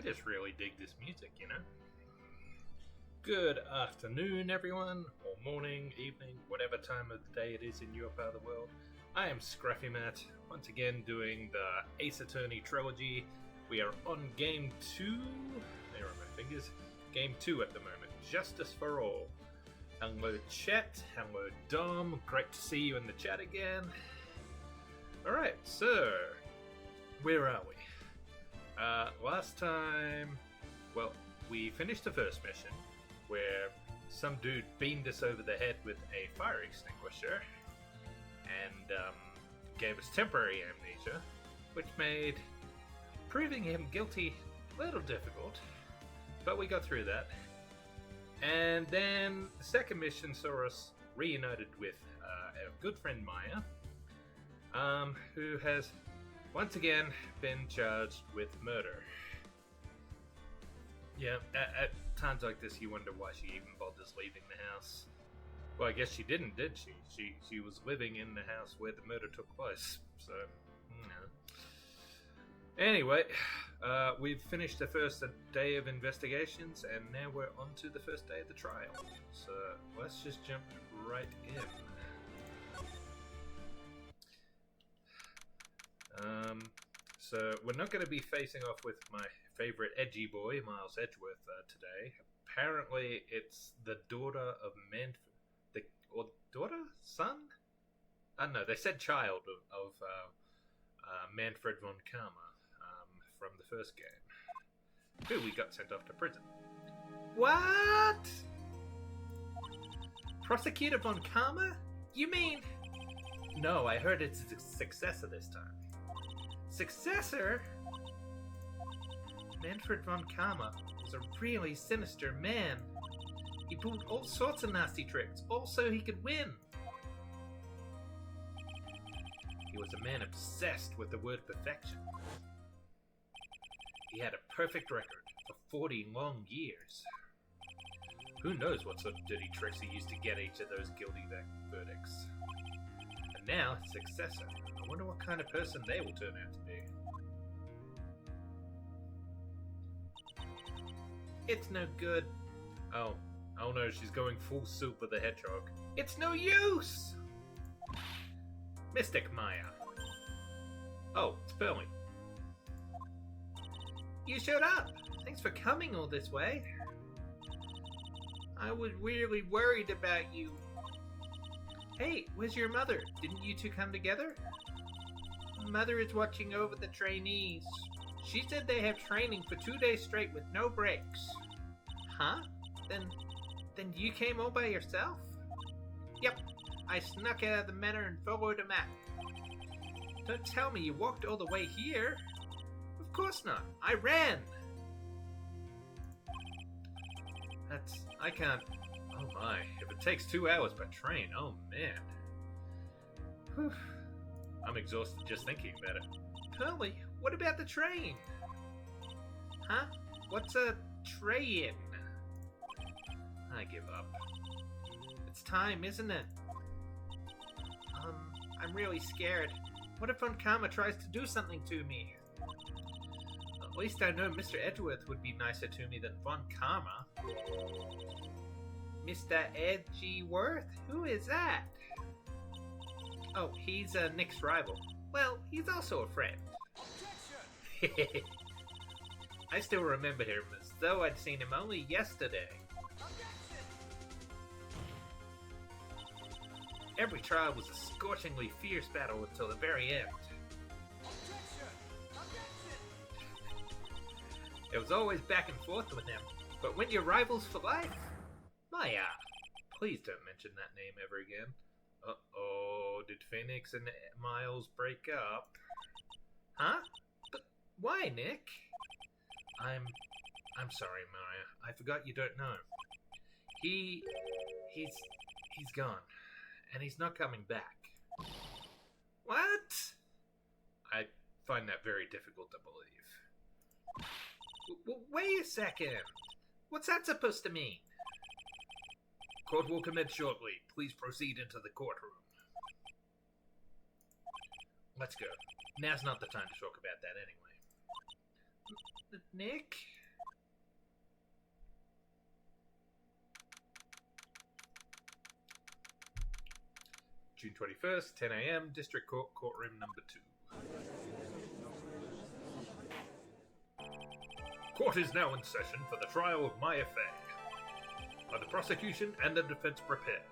just really dig this music, you know? Good afternoon, everyone, or morning, evening, whatever time of the day it is in your part of the world. I am Scruffy Matt, once again doing the Ace Attorney trilogy. We are on Game 2. There are my fingers. Game 2 at the moment. Justice for All. Hello, chat. Hello, Dom. Great to see you in the chat again. Alright, so, where are we? Last time, well, we finished the first mission, where some dude beamed us over the head with a fire extinguisher, and gave us temporary amnesia, which made proving him guilty a little difficult, but we got through that. And then the second mission saw us reunited with our good friend Maya, who has once again been charged with murder. Yeah, at times like this you wonder why she even bothers leaving the house. Well, I guess she didn't, did she? She was living in the house where the murder took place, so, you know. Anyway, we've finished the first day of investigations, and now we're on to the first day of the trial. So, let's just jump right in. So, we're not going to be facing off with my favorite edgy boy, Miles Edgeworth, today. Apparently, it's the daughter of Manfred. Or daughter? Son? I don't know, they said child of Manfred von Karma from the first game, who we got sent off to prison. What? Prosecutor von Karma? You mean... No, I heard it's a successor this time. Successor? Manfred von Karma was a really sinister man. He pulled all sorts of nasty tricks, all so he could win. He was a man obsessed with the word perfection. He had a perfect record for 40 long years. Who knows what sort of dirty tricks he used to get each of those guilty verdicts. And now, his successor. I wonder what kind of person they will turn out to be. It's no good. Oh no, she's going full Super the Hedgehog. It's no use! Mystic Maya. Oh, it's Pearly. You showed up! Thanks for coming all this way. I was really worried about you. Hey, where's your mother? Didn't you two come together? Mother is watching over the trainees. She said they have training for 2 days straight with no breaks. Huh? Then you came all by yourself? Yep, I snuck out of the manor and followed a map. Don't tell me you walked all the way here. Of course not, I ran. I can't, oh my, if it takes 2 hours by train, oh man. Whew. I'm exhausted just thinking about it. Pearly, what about the train? Huh? What's a train? I give up. It's time, isn't it? I'm really scared. What if Von Karma tries to do something to me? At least I know Mr. Edgeworth would be nicer to me than Von Karma. Mr. Edgeworth? Who is that? Oh, he's Nick's rival. Well, he's also a friend. I still remember him as though I'd seen him only yesterday. Every trial was a scorchingly fierce battle until the very end. It was always back and forth with him, but when you're rivals for life... Maya, please don't mention that name ever again. Uh-oh, did Phoenix and Miles break up? Huh? But why, Nick? I'm sorry, Maya. I forgot you don't know. He's gone. And he's not coming back. What? I find that very difficult to believe. Wait a second. What's that supposed to mean? Court will commence shortly. Please proceed into the courtroom. Let's go. Now's not the time to talk about that anyway. Nick? June 21st, 10 a.m., District Court, Courtroom number 2. Court is now in session for the trial of Maya Fey. Are the prosecution and the defense prepared?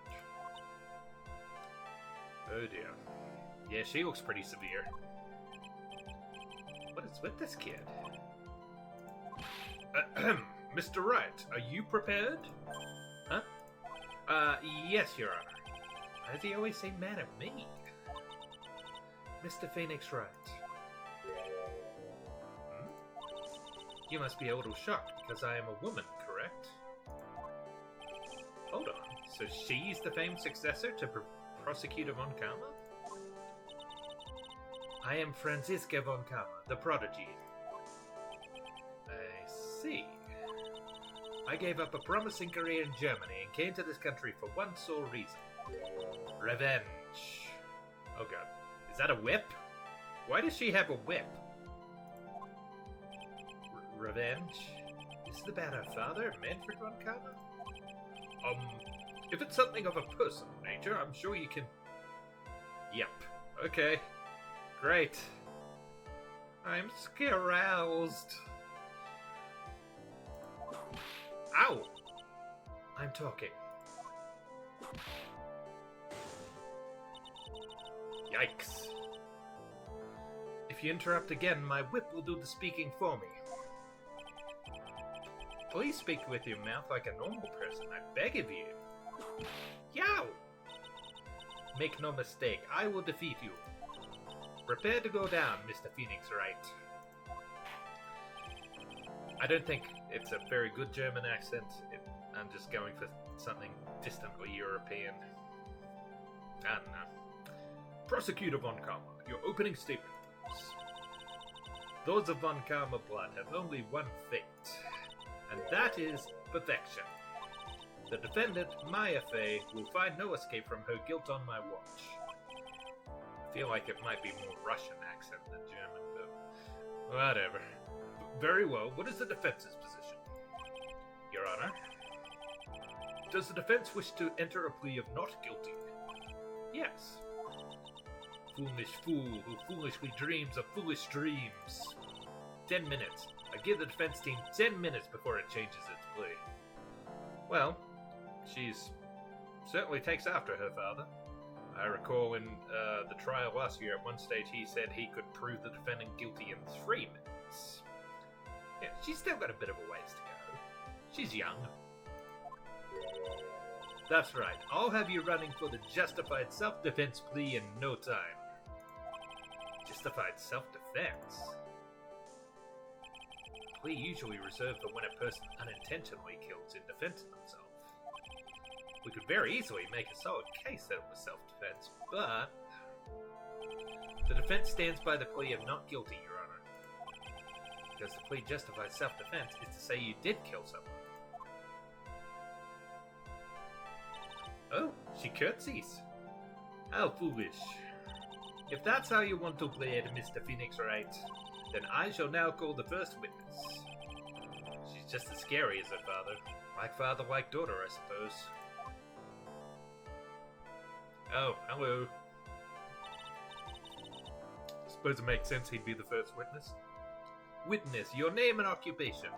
Oh dear. Yeah, she looks pretty severe. What is with this kid? Mr. Wright, are you prepared? Huh? Yes, Your Honor. Why does he always say Madam me? Mr. Phoenix Wright. You must be a little shocked because I am a woman, correct? Hold on. So she's the famed successor to Prosecutor Von Karma? I am Franziska Von Karma, the prodigy. I see. I gave up a promising career in Germany and came to this country for one sole reason. Revenge. Oh god. Is that a whip? Why does she have a whip? Revenge? Is it about her father, Manfred Von Karma? If it's something of a personal nature, I'm sure you can... Yep. Okay. Great. I'm scaroused. Ow! I'm talking. Yikes. If you interrupt again, my whip will do the speaking for me. Please speak with your mouth like a normal person, I beg of you. Yow! Make no mistake, I will defeat you. Prepare to go down, Mr. Phoenix Wright. I don't think it's a very good German accent. I'm just going for something distantly European. I don't know. Prosecutor Von Karma, your opening statement. Those of Von Karma blood have only one fate, and that is perfection. The defendant, Maya Fey, will find no escape from her guilt on my watch. I feel like it might be more Russian accent than German, but whatever. Very well, what is the defense's position? Your Honor? Does the defense wish to enter a plea of not guilty? Yes. Foolish fool who foolishly dreams of foolish dreams. 10 minutes. I give the defense team 10 minutes before it changes its plea. Well, she's certainly takes after her father. I recall in the trial last year, at one stage he said he could prove the defendant guilty in 3 minutes. Yeah, she's still got a bit of a ways to go. She's young. That's right. I'll have you running for the justified self-defense plea in no time. Justified self-defense? Plea usually reserved for when a person unintentionally kills in defense of themselves. We could very easily make a solid case that it was self-defense, but... The defense stands by the plea of not guilty, Your Honor. Because the plea justified self-defense is to say you did kill someone. Oh, she curtsies. How foolish. If that's how you want to play it, Mr. Phoenix Wright, then I shall now call the first witness. She's just as scary as her father. Like father, like daughter, I suppose. Oh, hello. Suppose it makes sense he'd be the first witness. Witness, your name and occupation.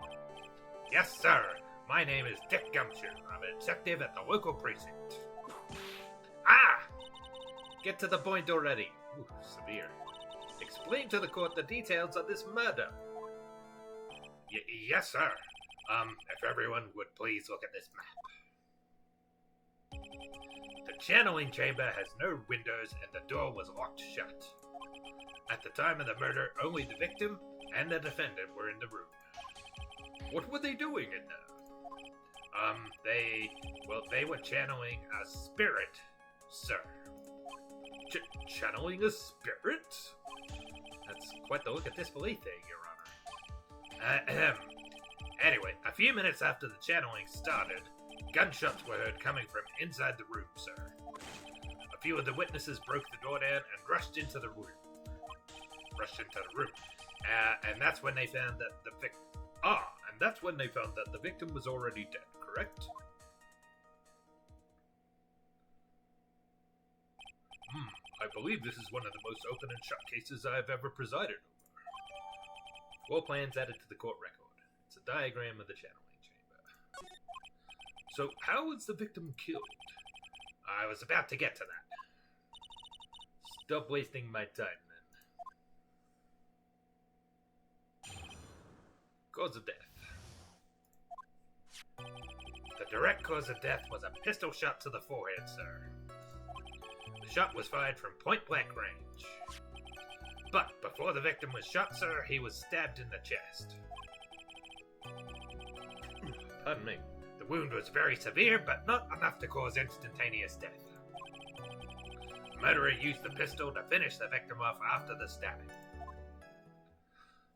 Yes, sir. My name is Dick Gumshoe. I'm a detective at the local precinct. Ah! Get to the point already. Ooh, severe. Explain to the court the details of this murder. Yes, sir. If everyone would please look at this map. The channeling chamber has no windows and the door was locked shut. At the time of the murder, only the victim and the defendant were in the room. What were they doing in there? They were channeling a spirit, sir. Channeling a spirit? That's quite the look at disbelief there, Your Honor. Anyway, a few minutes after the channeling started, gunshots were heard coming from inside the room, sir. A few of the witnesses broke the door down and rushed into the room. And that's when they found that the victim was already dead, correct? believe this is one of the most open and shut cases I have ever presided over. Floor plans added to the court record. It's a diagram of the channeling chamber. So, how was the victim killed? I was about to get to that. Stop wasting my time, then. Cause of death. The direct cause of death was a pistol shot to the forehead, sir. The shot was fired from point-blank range. But before the victim was shot, sir, he was stabbed in the chest. Pardon me. The wound was very severe, but not enough to cause instantaneous death. The murderer used the pistol to finish the victim off after the stabbing.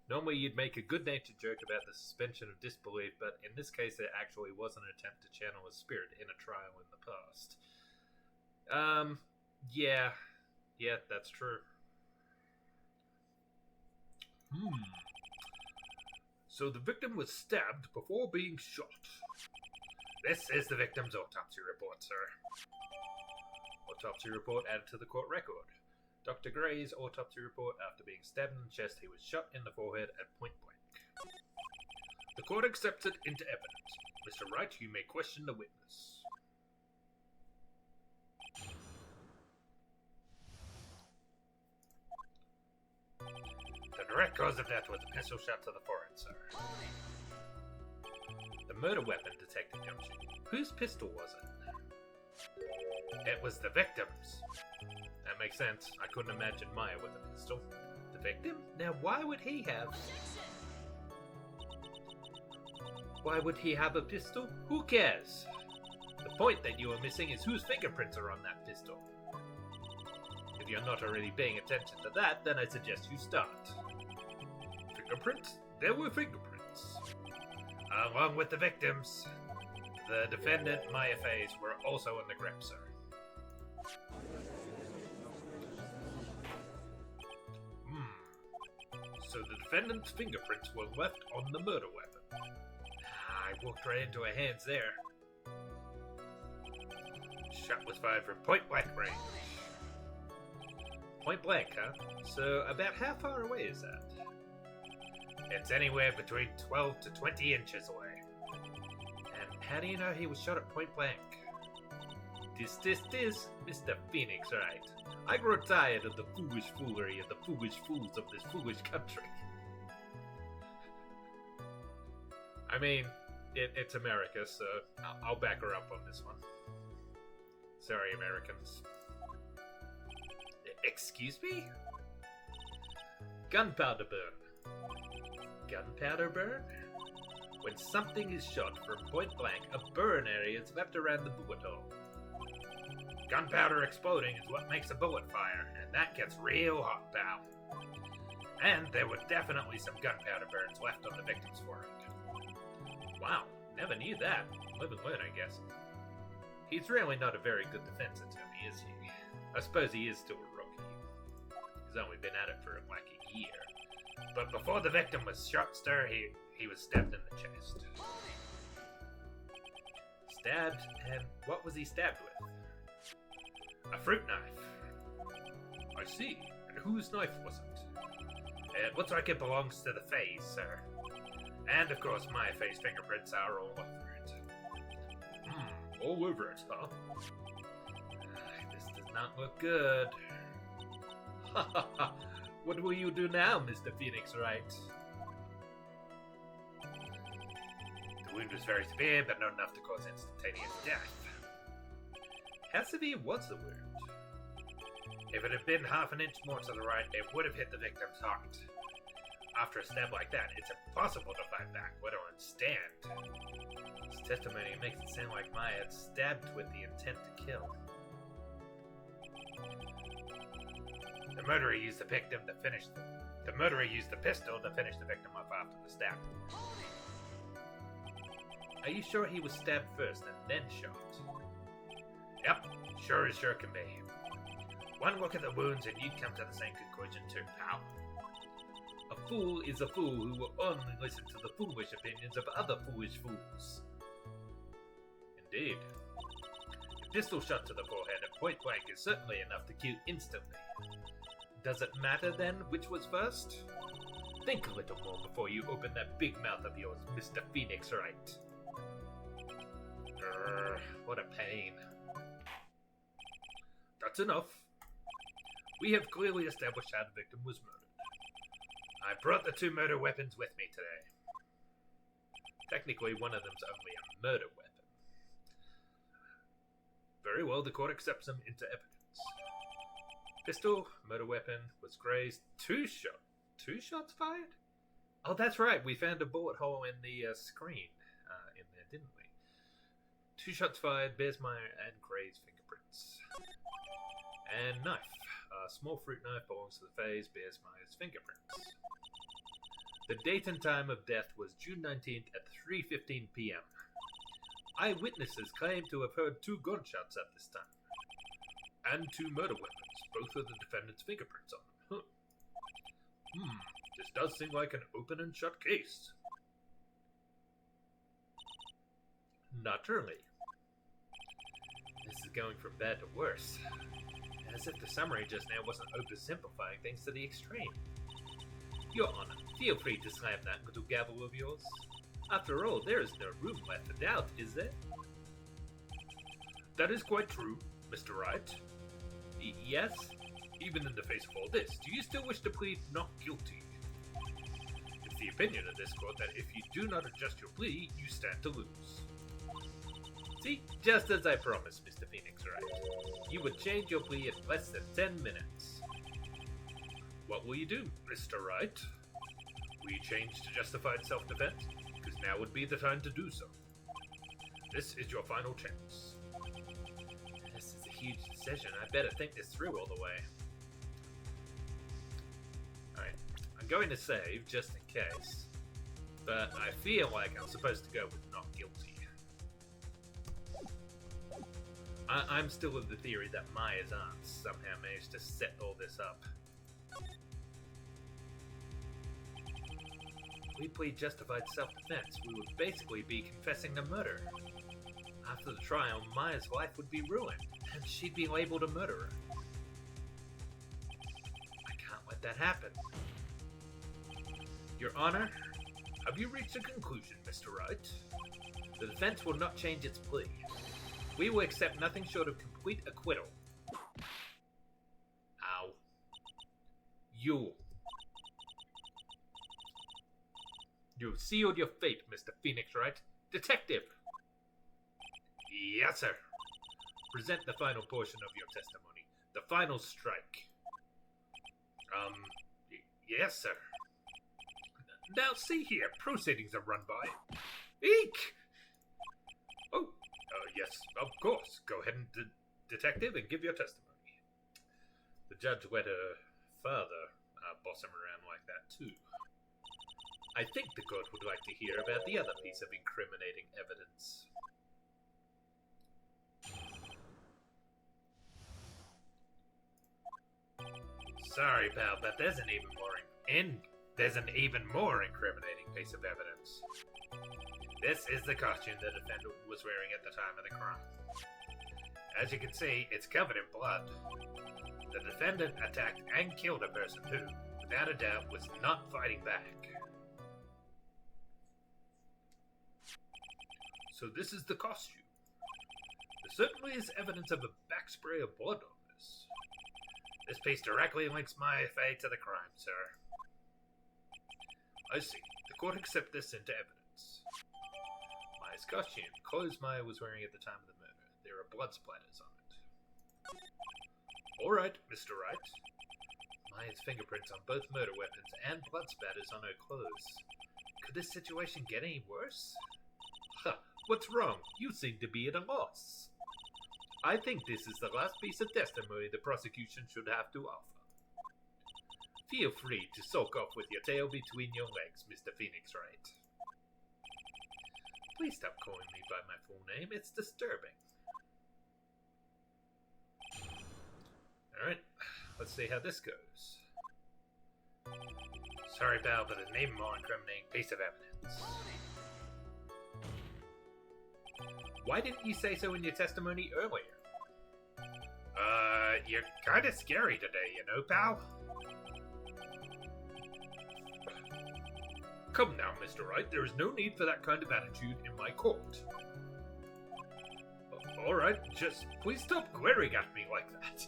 Normally you'd make a good-natured joke about the suspension of disbelief, but in this case there actually was an attempt to channel a spirit in a trial in the past. Yeah, that's true. So the victim was stabbed before being shot. This is the victim's autopsy report, sir. Autopsy report added to the court record. Dr. Gray's autopsy report: after being stabbed in the chest, he was shot in the forehead at point blank. The court accepts it into evidence. Mr. Wright, you may question the witness. The direct cause of death was a pistol shot to the forehead, sir. The murder weapon, Detective Gumshoe. Whose pistol was it? It was the victim's. That makes sense. I couldn't imagine Maya with a pistol. The victim? Now why would he have... Why would he have a pistol? Who cares? The point that you are missing is whose fingerprints are on that pistol. If you're not already paying attention to that, then I suggest you start. Fingerprints? There were fingerprints. Along with the victims, the defendant, Maya Faye's, were also in the grip, sir. So the defendant's fingerprints were left on the murder weapon. I walked right into her hands there. Shot was fired from point-blank range. Point blank, huh? So about how far away is that? It's anywhere between 12 to 20 inches away. And how do you know he was shot at point blank? This, Mr. Phoenix Wright. I grow tired of the foolish foolery of the foolish fools of this foolish country. I mean, it's America, so I'll back her up on this one. Sorry, Americans. Excuse me? Gunpowder burn. Gunpowder burn? When something is shot from point blank, a burn area is left around the bullet hole. Gunpowder exploding is what makes a bullet fire, and that gets real hot, pal. And there were definitely some gunpowder burns left on the victim's forehead. Wow, never knew that. Live and learn, I guess. He's really not a very good defense attorney, is he? I suppose he is still a rookie. He's only been at it for like a year. But before the victim was shot, sir, he was stabbed in the chest. Stabbed? And what was he stabbed with? A fruit knife. I see. And whose knife was it? It looks like it belongs to the Fays, sir. And of course, my Faye's fingerprints are all over it. All over it, huh? This does not look good. Ha ha ha! What will you do now, Mr. Phoenix Wright? The wound was very severe, but not enough to cause instantaneous death. How severe was the wound? If it had been half an inch more to the right, it would have hit the victim's heart. After a stab like that, it's impossible to fight back, let alone stand. His testimony makes it sound like Maya had stabbed with the intent to kill. The murderer used the pistol to finish the victim off after the stab. Are you sure he was stabbed first and then shot? Yep, sure as sure can be. One look at the wounds and you'd come to the same conclusion too, pal. A fool is a fool who will only listen to the foolish opinions of other foolish fools. Indeed. If Pistol shot to the forehead at point blank is certainly enough to kill instantly. Does it matter then which was first? Think a little more before you open that big mouth of yours, Mr. Phoenix Wright. What a pain. That's enough. We have clearly established how the victim was murdered. I brought the 2 murder weapons with me today. Technically, one of them's only a murder weapon. Very well, the court accepts them into evidence. Pistol, murder weapon, was grazed. 2 shots fired? Oh, that's right. We found a bullet hole in the screen in there, didn't we? 2 shots fired, bears mire, and grazed fingerprints. And knife. A small fruit knife belongs to the face, bears mire's fingerprints. The date and time of death was June 19th at 3:15 p.m. Eyewitnesses claim to have heard 2 gunshots at this time. And 2 murder weapons, both with the defendant's fingerprints on them. This does seem like an open and shut case. Naturally. This is going from bad to worse. As if the summary just now wasn't oversimplifying things to the extreme. Your Honor, feel free to slam that little gavel of yours. After all, there is no room left for doubt, is there? That is quite true, Mr. Wright. Yes? Even in the face of all this, do you still wish to plead not guilty? It's the opinion of this court that if you do not adjust your plea, you stand to lose. See, just as I promised, Mr. Phoenix Wright. You would change your plea in less than 10 minutes. What will you do, Mr. Wright? Will you change to justified self-defense? Because now would be the time to do so. This is your final chance. This is a huge decision. I better think this through all the way. Alright, I'm going to save just in case, but I feel like I'm supposed to go with not guilty. I'm still of the theory that Maya's aunt somehow managed to set all this up. If we plead justified self-defense, we would basically be confessing the murder. After the trial, Maya's life would be ruined, and she'd be labeled a murderer. I can't let that happen. Your Honor, have you reached a conclusion, Mr. Wright? The defense will not change its plea. We will accept nothing short of complete acquittal. Ow. You sealed your fate, Mr. Phoenix Wright. Detective! Yes, sir. Present the final portion of your testimony. The final strike. Yes, sir. Now, see here. Proceedings are run by. Eek! Oh, yes, of course. Go ahead, detective, and give your testimony. The judge let her father boss him around like that, too. I think the court would like to hear about the other piece of incriminating evidence. Sorry, pal, but there's an even more incriminating piece of evidence. This is the costume the defendant was wearing at the time of the crime. As you can see, it's covered in blood. The defendant attacked and killed a person who, without a doubt, was not fighting back. So this is the costume. There certainly is evidence of a backspray of blood on this. This piece directly links my fate to the crime, sir. I see. The court accepts this into evidence. Maya's costume, clothes Maya was wearing at the time of the murder. There are blood splatters on it. Alright, Mr. Wright. Maya's fingerprints on both murder weapons and blood splatters on her clothes. Could this situation get any worse? Huh, what's wrong? You seem to be at a loss. I think this is the last piece of testimony the prosecution should have to offer. Feel free to sulk off with your tail between your legs, Mr. Phoenix Wright. Please stop calling me by my full name, it's disturbing. Alright, let's see how this goes. Sorry, pal, but an even more incriminating piece of evidence. Why didn't you say so in your testimony earlier? You're kinda scary today, you know, pal? Come now, Mr. Wright, there is no need for that kind of attitude in my court. Alright, just please stop glaring at me like that.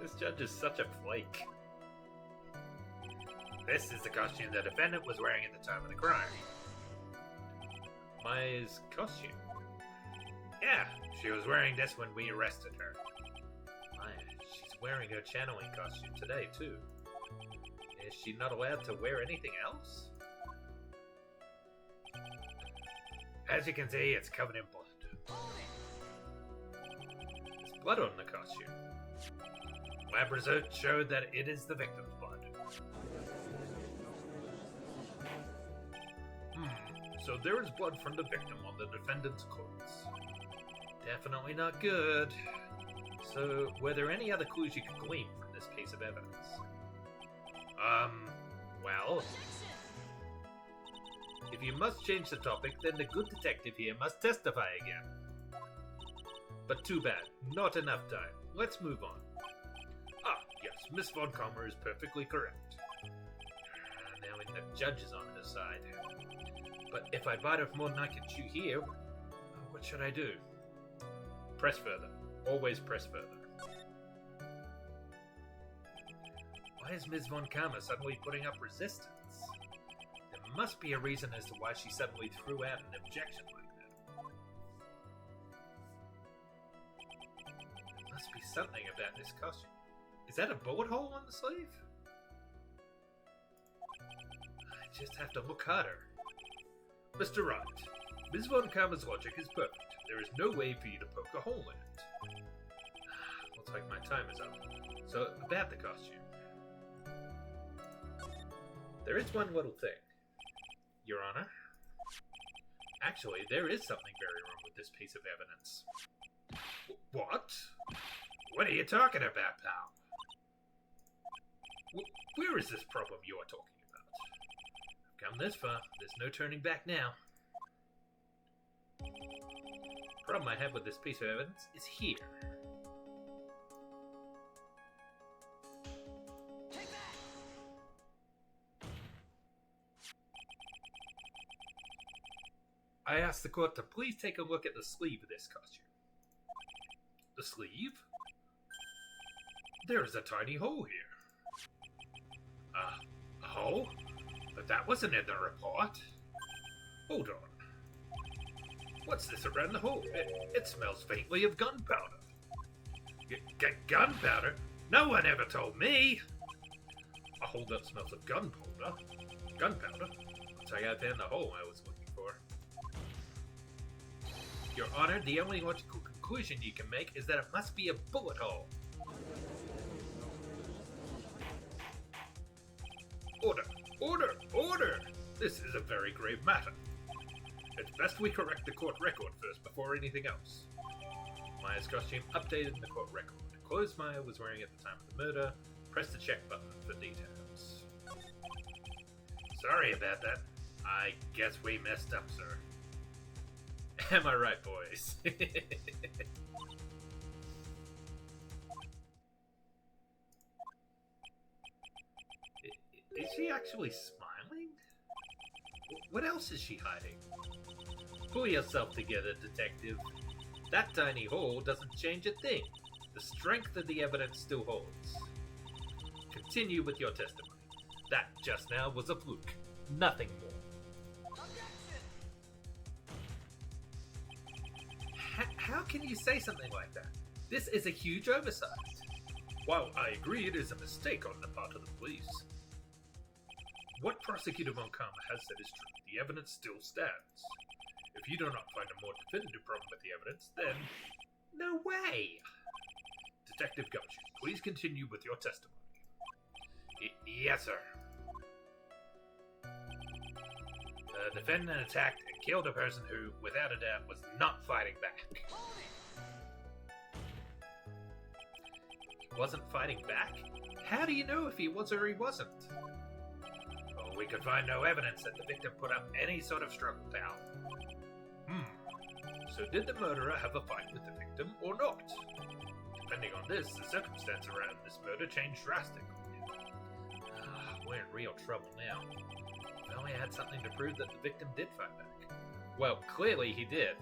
This judge is such a flake. This is the costume the defendant was wearing at the time of the crime. Maya's costume? Yeah, she was wearing this when we arrested her. Maya, she's wearing her channeling costume today, too. Is she not allowed to wear anything else? As you can see, it's covered in blood. There's blood on the costume. Lab results showed that it is the victim's blood. So there is blood from the victim on the defendant's clothes. Definitely not good. So, were there any other clues you could glean from this piece of evidence? Well... If you must change the topic, then the good detective here must testify again. But too bad, not enough time. Let's move on. Ah, yes, Miss Von Commer is perfectly correct. Now the judge is on her side. But if I bite off more than I can chew here, what should I do? Press further. Always press further. Why is Ms. Von Kammer suddenly putting up resistance? There must be a reason as to why she suddenly threw out an objection like that. There must be something about this costume. Is that a bullet hole on the sleeve? I just have to look harder. Mr. Wright, Ms. Von Kammer's logic is perfect. There is no way for you to poke a hole in it. Looks like my time is up. So, about the costume. There is one little thing. Your Honor? Actually, there is something very wrong with this piece of evidence. What? What are you talking about, pal? Where is this problem you are talking about? I've come this far. There's no turning back now. The problem I have with this piece of evidence is here. I asked the court to please take a look at the sleeve of this costume. The sleeve? There is a tiny hole here. A hole? But that wasn't in the report. Hold on. What's this around the hole? It smells faintly of gunpowder. Gunpowder? No one ever told me! A hole that smells of gunpowder? Gunpowder? Looks like I found the hole I was looking for. Your Honor, the only logical conclusion you can make is that it must be a bullet hole. Order! Order! Order! This is a very grave matter. It's best we correct the court record first before anything else. Maya's costume updated in the court record. Clothes Maya was wearing at the time of the murder. Press the check button for details. Sorry about that. I guess we messed up, sir. Am I right, boys? Is she actually smiling? What else is she hiding? Pull yourself together, detective. That tiny hole doesn't change a thing. The strength of the evidence still holds. Continue with your testimony. That just now was a fluke. Nothing more. How can you say something like that? This is a huge oversight. While I agree it is a mistake on the part of the police, what Prosecutor Von Kammer has said is true. The evidence still stands. If you do not find a more definitive problem with the evidence, then... No way! Detective Gumshoe, please continue with your testimony. Yes, sir. The defendant attacked and killed a person who, without a doubt, was not fighting back. He wasn't fighting back? How do you know if he was or he wasn't? Well, we could find no evidence that the victim put up any sort of struggle, pal. So did the murderer have a fight with the victim or not? depending on this, the circumstance around this murder changed drastically. We're in real trouble now. If only I had something to prove that the victim did fight back. Well, clearly he did.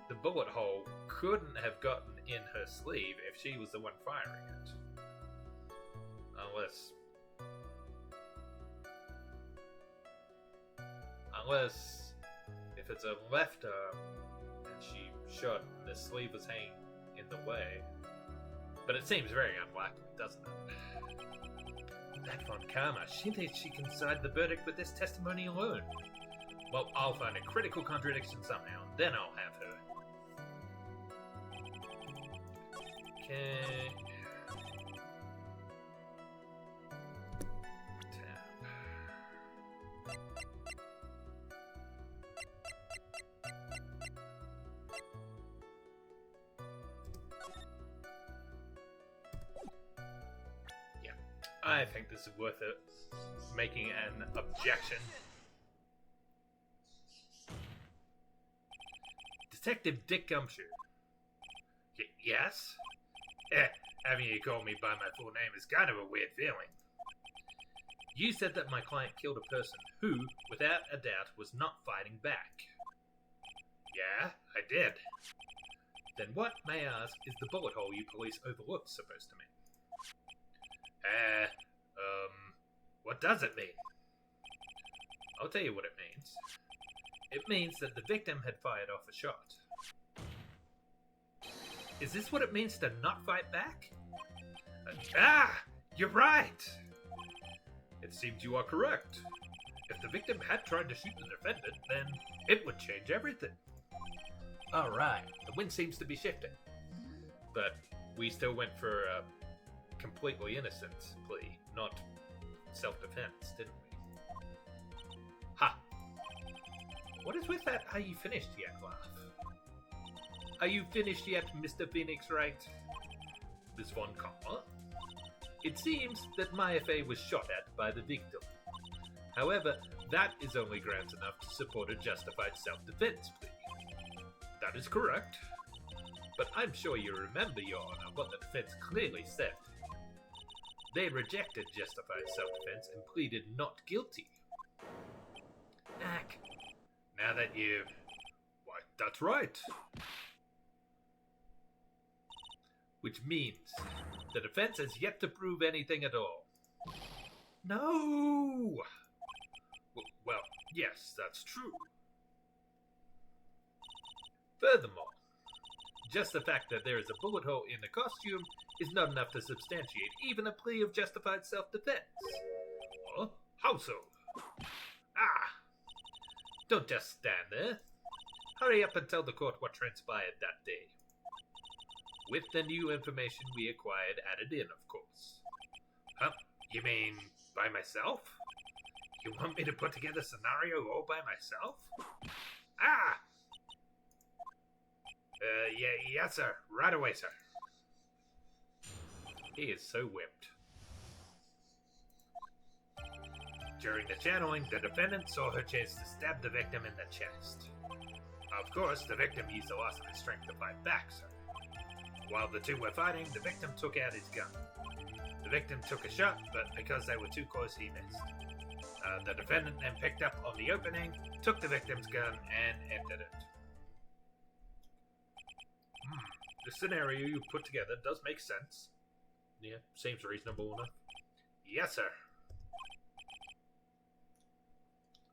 The bullet hole couldn't have gotten in her sleeve if she was the one firing it. Unless if it's a left arm and she shot and the sleeve was hanging in the way. But it seems very unlikely, doesn't it? That Von Karma, she thinks she can decide the verdict with this testimony alone. Well, I'll find a critical contradiction somehow, and then I'll have her. Okay. I think this is worth it. Making an objection. Detective Dick Gumshoe. Yes? Having you call me by my full name is kind of a weird feeling. You said that my client killed a person who, without a doubt, was not fighting back. Yeah, I did. Then what, may I ask, is the bullet hole you police overlooked supposed to mean? What does it mean? I'll tell you what it means. It means that the victim had fired off a shot. Is this what it means to not fight back? You're right! It seems you are correct. If the victim had tried to shoot the defendant, then it would change everything. Alright, the wind seems to be shifting. But we still went for a completely innocent plea, not self-defense, didn't we? Ha! What is with that "are you finished yet" laugh? Are you finished yet, Mr. Phoenix Wright? Miss Von Karma? It seems that my FA was shot at by the victim. However, that is only grounds enough to support a justified self-defense plea. That is correct. But I'm sure you remember, Your Honor, what the defense clearly said. They rejected justified self-defense and pleaded not guilty. Now that you... Why, that's right. Which means the defense has yet to prove anything at all. No! Well, yes, that's true. Furthermore, just the fact that there is a bullet hole in the costume is not enough to substantiate even a plea of justified self-defense. Huh? How so? Don't just stand there. Hurry up and tell the court what transpired that day. With the new information we acquired added in, of course. Huh? You mean by myself? You want me to put together a scenario all by myself? Yes, sir. Right away, sir. He is so whipped. During the channeling, the defendant saw her chance to stab the victim in the chest. Of course, the victim used the loss of his strength to fight back, sir. While the two were fighting, the victim took out his gun. The victim took a shot, but because they were too close, he missed. The defendant then picked up on the opening, took the victim's gun, and ended it. The scenario you put together does make sense. Yeah, seems reasonable enough. Yes, sir.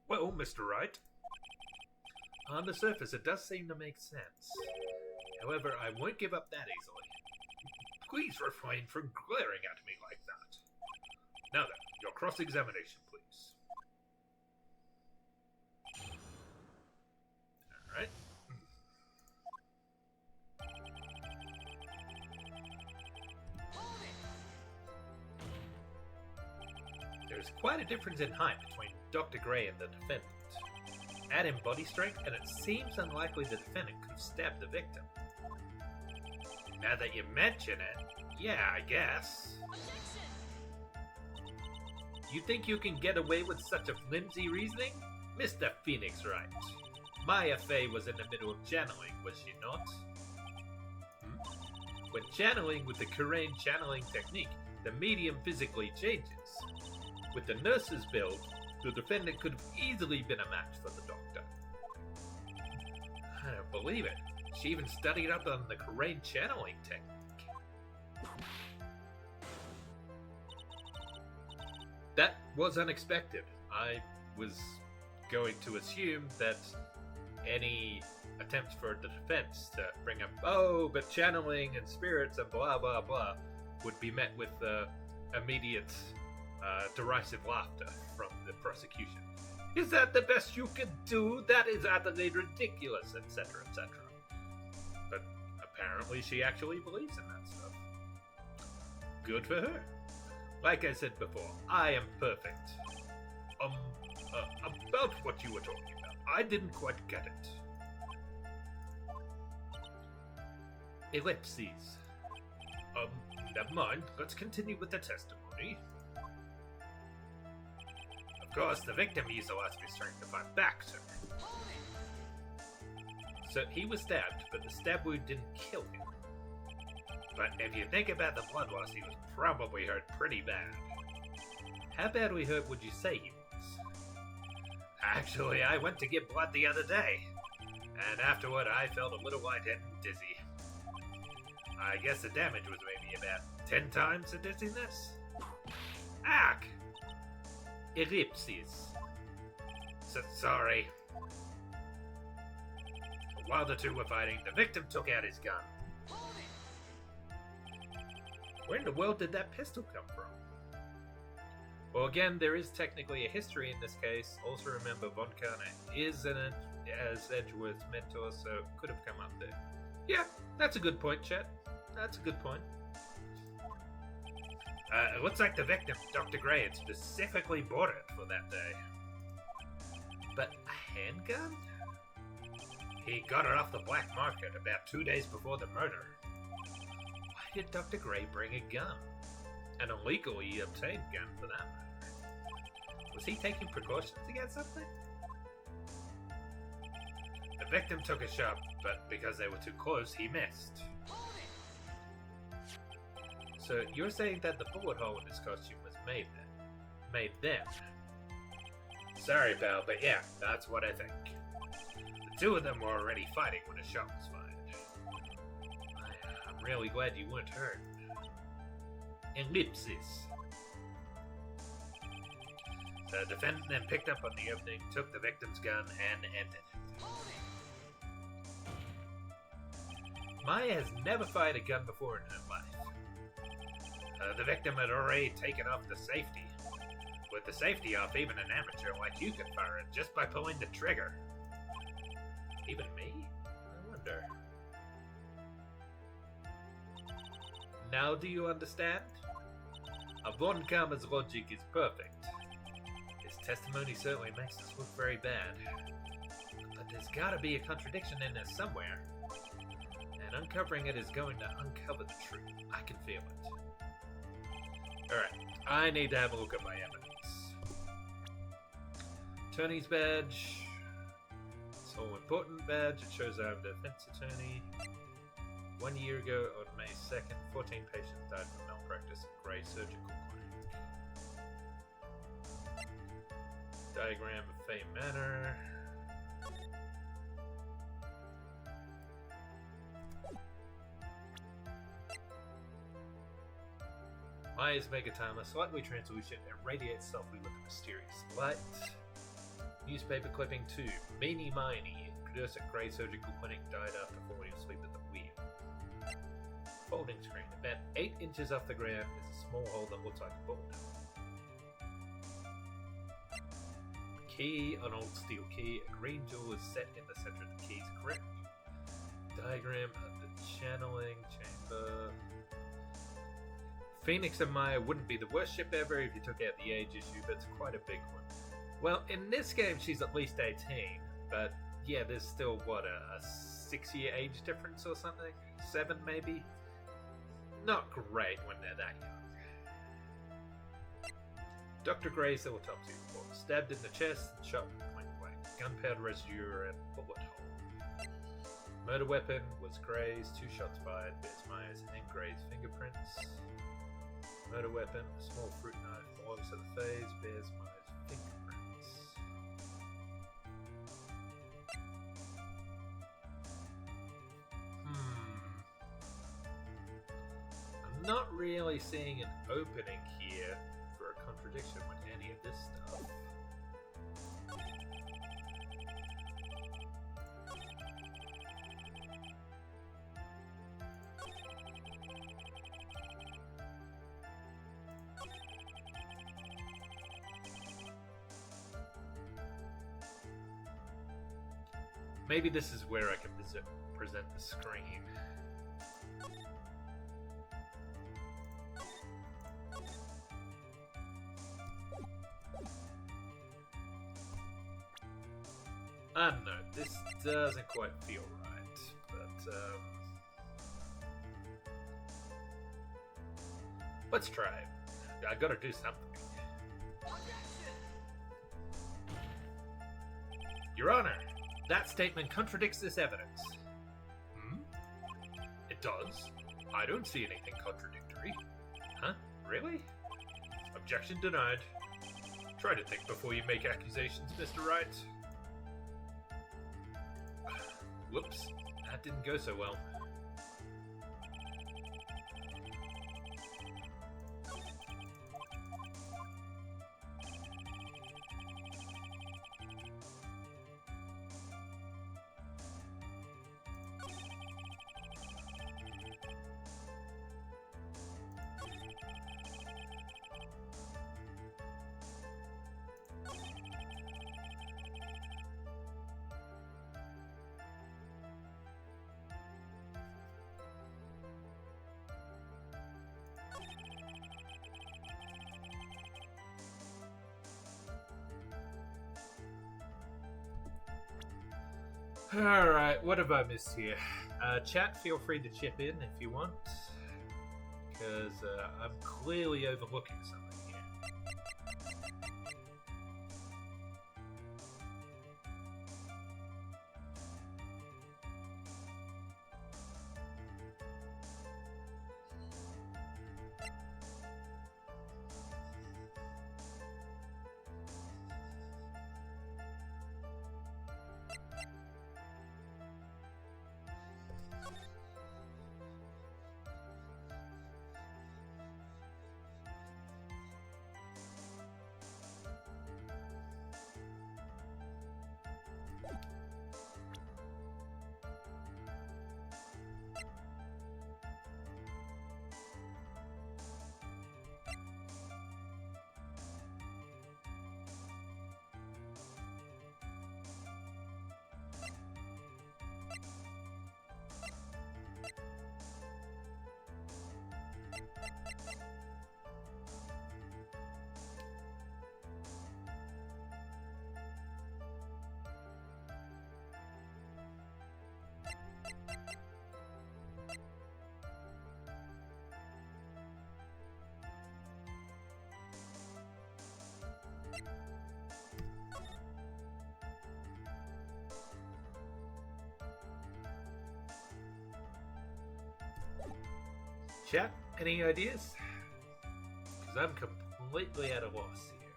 Well, Mr. Wright, on the surface it does seem to make sense. However, I won't give up that easily. Please refrain from glaring at me like that. Now then, your cross-examination, please. Alright. There's quite a difference in height between Dr. Gray and the defendant. Add in body strength, and it seems unlikely the defendant could have stabbed the victim. Now that you mention it, yeah, I guess. You think you can get away with such a flimsy reasoning? Mr. Phoenix Wright. My FA was in the middle of channeling, was she not? When channeling with the Kurain channeling technique, the medium physically changes. With the nurse's build, the defendant could have easily been a match for the doctor. I don't believe it. She even studied up on the Kurain channeling technique. That was unexpected. I was going to assume that any attempts for the defense to bring up, oh, but channeling and spirits and blah blah blah, would be met with immediate derisive laughter from the prosecution. Is that the best you can do? That is utterly ridiculous, etc., etc. But apparently she actually believes in that stuff. Good for her. Like I said before, I am perfect. About what you were talking about, I didn't quite get it. Ellipses. Never mind. Let's continue with the testimony. Of course, the victim used a lot of his strength to fight back, sir. So he was stabbed, but the stab wound didn't kill him. But if you think about the blood loss, he was probably hurt pretty bad. How badly hurt would you say he was? Actually, I went to get blood the other day, and afterward I felt a little lightheaded and dizzy. I guess the damage was maybe about 10 times the dizziness? Ack! Ellipses. Sorry. While the two were fighting, the victim took out his gun. Where in the world did that pistol come from? Well, again, there is technically a history in this case. Also remember, Von Karna is as Edgeworth's mentor, so it could have come up there. Yeah, that's a good point, Chet. That's a good point. It looks like the victim, Dr. Gray, had specifically bought it for that day. But a handgun? He got it off the black market about 2 days before the murder. Why did Dr. Gray bring a gun? An illegally obtained gun, for that matter. Was he taking precautions against something? The victim took a shot, but because they were too close, he missed. So you're saying that the bullet hole in his costume was made then? Sorry, pal, but yeah, that's what I think. The two of them were already fighting when a shot was fired. I'm really glad you weren't hurt. Ellipsis. The defendant then picked up on the opening, took the victim's gun, and ended it. Maya has never fired a gun before in her life. The victim had already taken off the safety. With the safety off, even an amateur like you could fire it just by pulling the trigger. Even me? I wonder. Now do you understand? Von Karma's logic is perfect. His testimony certainly makes us look very bad. But there's gotta be a contradiction in there somewhere. And uncovering it is going to uncover the truth. I can feel it. Alright, I need to have a look at my evidence. Attorney's badge. It's all important badge. It shows I'm a defense attorney. 1 year ago, on May 2nd, 14 patients died from malpractice at Gray Surgical Clinic. Diagram of Fay Manor. Maya's Megatama, slightly translucent, and radiates softly with a mysterious light. Newspaper clipping 2. Meanie Miney, nurse at Gray Surgical Clinic, died after falling asleep at the wheel. Folding screen. About 8 inches off the ground is a small hole that looks like a bullet. Key, an old steel key. A green jewel is set in the center of the key's grip. Diagram of the channeling chamber. Phoenix and Maya wouldn't be the worst ship ever if you took out the age issue, but it's quite a big one. Well, in this game she's at least 18, but yeah, there's still, what, a 6-year age difference or something? 7 maybe? Not great when they're that young. Dr. Gray's autopsy report. Stabbed in the chest and shot point blank. Gunpowder residue and bullet hole. Murder weapon was Gray's, 2 shots fired, bears Myers and Gray's fingerprints. Murder weapon, a small fruit knife, oils at the face, bears Myers' fingerprints. I'm not really seeing an opening here for a contradiction with any of this stuff. Maybe this is where I can present the screen. I don't know, this doesn't quite feel right, but let's try it. I gotta do something. Your Honor, that statement contradicts this evidence. It does. I don't see anything contradictory. Huh? Really? Objection denied. Try to think before you make accusations, Mr. Wright. Whoops, that didn't go so well. Alright, what have I missed here? Chat, feel free to chip in if you want, because I'm clearly overlooking something here. Chat, any ideas? Because I'm completely at a loss here.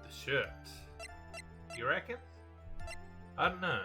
The shirt. You reckon? I don't know.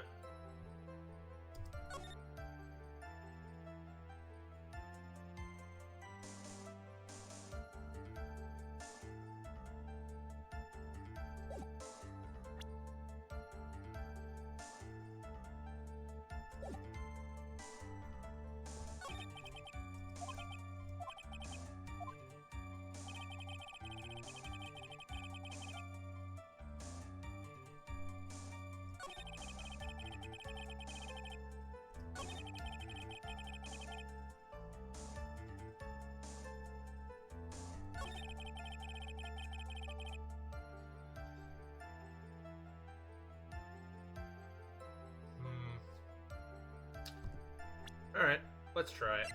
Alright, let's try it.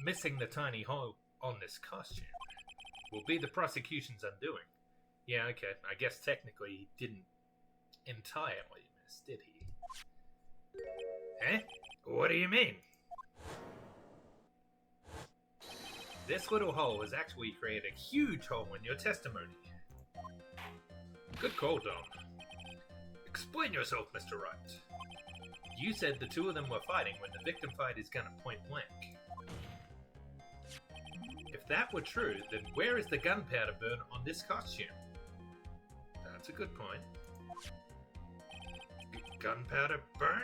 Missing the tiny hole on this costume will be the prosecution's undoing. Yeah, okay, I guess technically he didn't entirely miss, did he? Eh? What do you mean? This little hole has actually created a huge hole in your testimony. Good call, Dom. Explain yourself, Mr. Wright. You said the two of them were fighting when the victim fired his gun at point blank. If that were true, then where is the gunpowder burn on this costume? That's a good point. Gunpowder burn?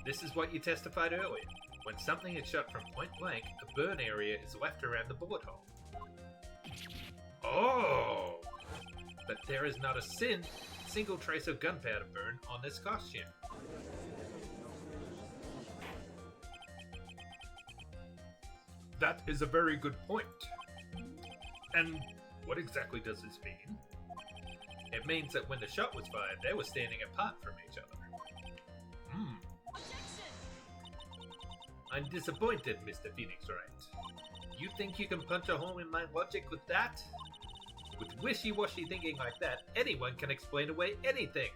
This is what you testified earlier. When something is shot from point blank, a burn area is left around the bullet hole. Oh! But there is not a single trace of gunpowder burn on this costume. That is a very good point. And what exactly does this mean? It means that when the shot was fired, they were standing apart from each other. I'm disappointed, Mr. Phoenix Wright. You think you can punch a hole in my logic with that? With wishy-washy thinking like that, anyone can explain away anything.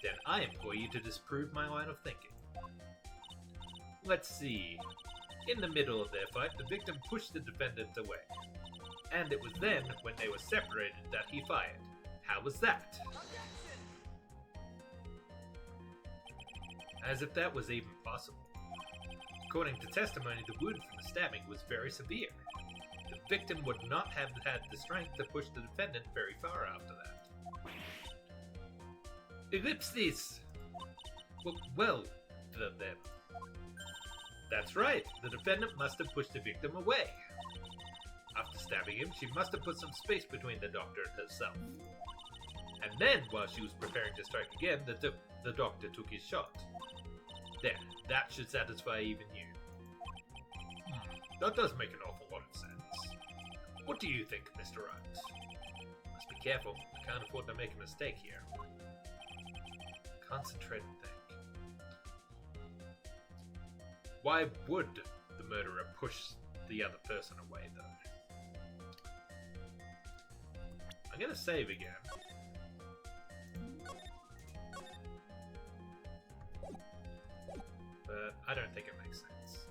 Then I implore you to disprove my line of thinking. Let's see. In the middle of their fight, the victim pushed the defendant away. And it was then, when they were separated, that he fired. How was that? As if that was even possible. According to testimony, the wound from the stabbing was very severe. The victim would not have had the strength to push the defendant very far after that. Ellipsis! Well, then. That's right, the defendant must have pushed the victim away. After stabbing him, she must have put some space between the doctor and herself. And then, while she was preparing to strike again, the doctor took his shot. There, that should satisfy even you. That does make an awful lot of sense. What do you think, Mr. Wright? Must be careful, I can't afford to make a mistake here. Concentrate and think. Why would the murderer push the other person away, though? I'm gonna save again. But I don't think it makes sense.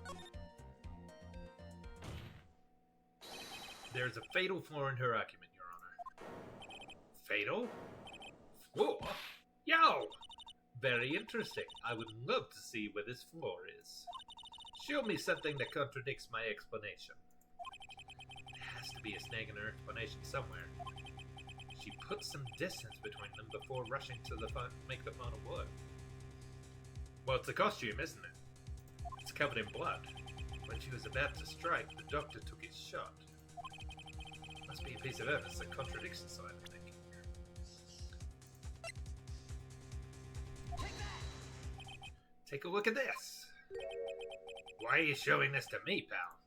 There is a fatal flaw in her argument, Your Honor. Fatal? Flaw? Yo! Very interesting. I would love to see where this flaw is. Show me something that contradicts my explanation. There has to be a snag in her explanation somewhere. She put some distance between them before rushing to make the final blow. Well, it's a costume, isn't it? It's covered in blood. When she was about to strike, the doctor took his shot. Must be a piece of evidence that contradicts this line of thinking. Take a look at this. Why are you showing this to me, pal?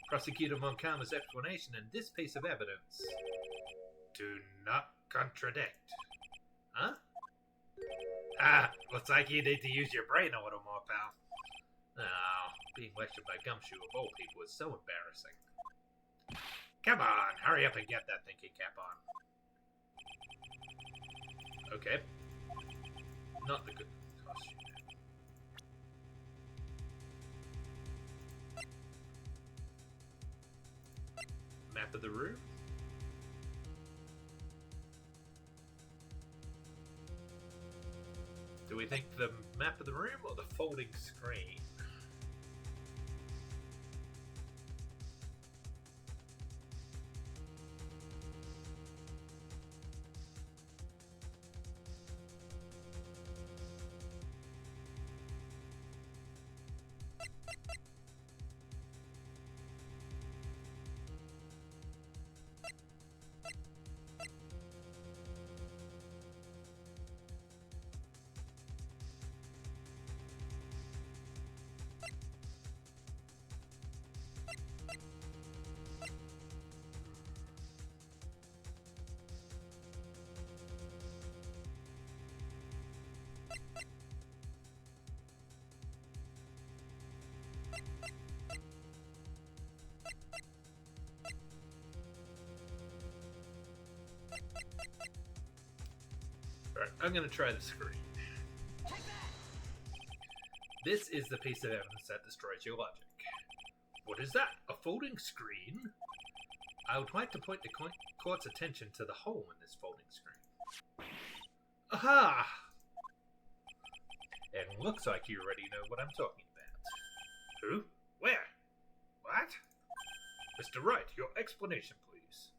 Prosecutor Moncama's explanation and this piece of evidence do not contradict. Huh? Looks like you need to use your brain a little more, pal. Oh, being lectured by Gumshoe of all people is so embarrassing. Come on, hurry up and get that thinking cap on. Okay. Not the good costume. Map of the room? Do we think the map of the room or the folding screen? Alright, I'm gonna try the screen. This is the piece of evidence that destroys your logic. What is that? A folding screen? I would like to point the court's attention to the hole in this folding screen. Aha! And looks like you already know what I'm talking about. Who? Where? What? Mr. Wright, your explanation, please.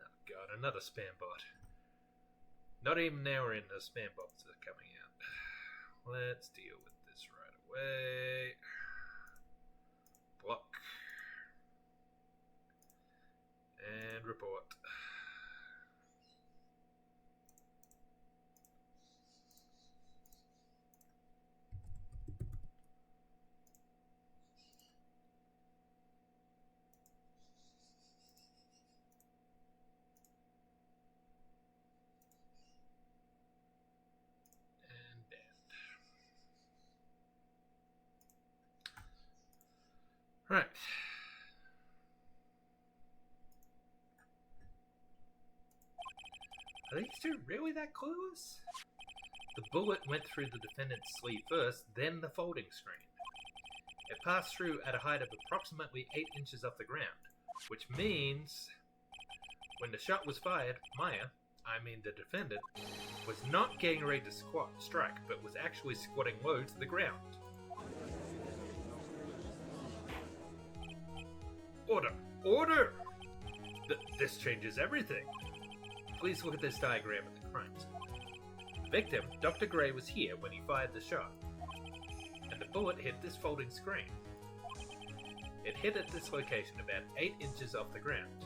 Oh god, another spam bot. Not even now we're in the spam bots that are coming out. Let's deal with this right away. Block. And report. Right. Are these two really that clueless? The bullet went through the defendant's sleeve first, then the folding screen. It passed through at a height of approximately 8 inches off the ground, which means when the shot was fired, the defendant, was not getting ready to strike, but was actually squatting low to the ground. Order! Order! This changes everything. Please look at this diagram of the crime scene. Victim, Dr. Gray, was here when he fired the shot, and the bullet hit this folding screen. It hit at this location about 8 inches off the ground.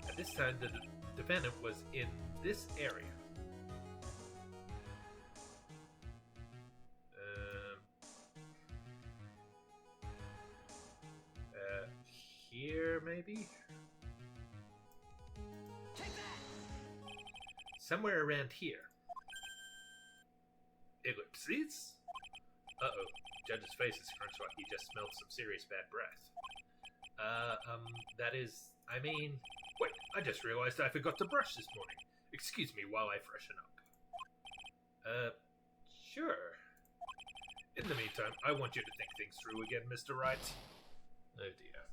At this time, the defendant was in this area. Here, maybe? Somewhere around here. Ellipses? Uh-oh. Judge's face is scrunched like he just smelled some serious bad breath. Wait, I just realized I forgot to brush this morning. Excuse me while I freshen up. Sure. In the meantime, I want you to think things through again, Mr. Wright. Oh dear.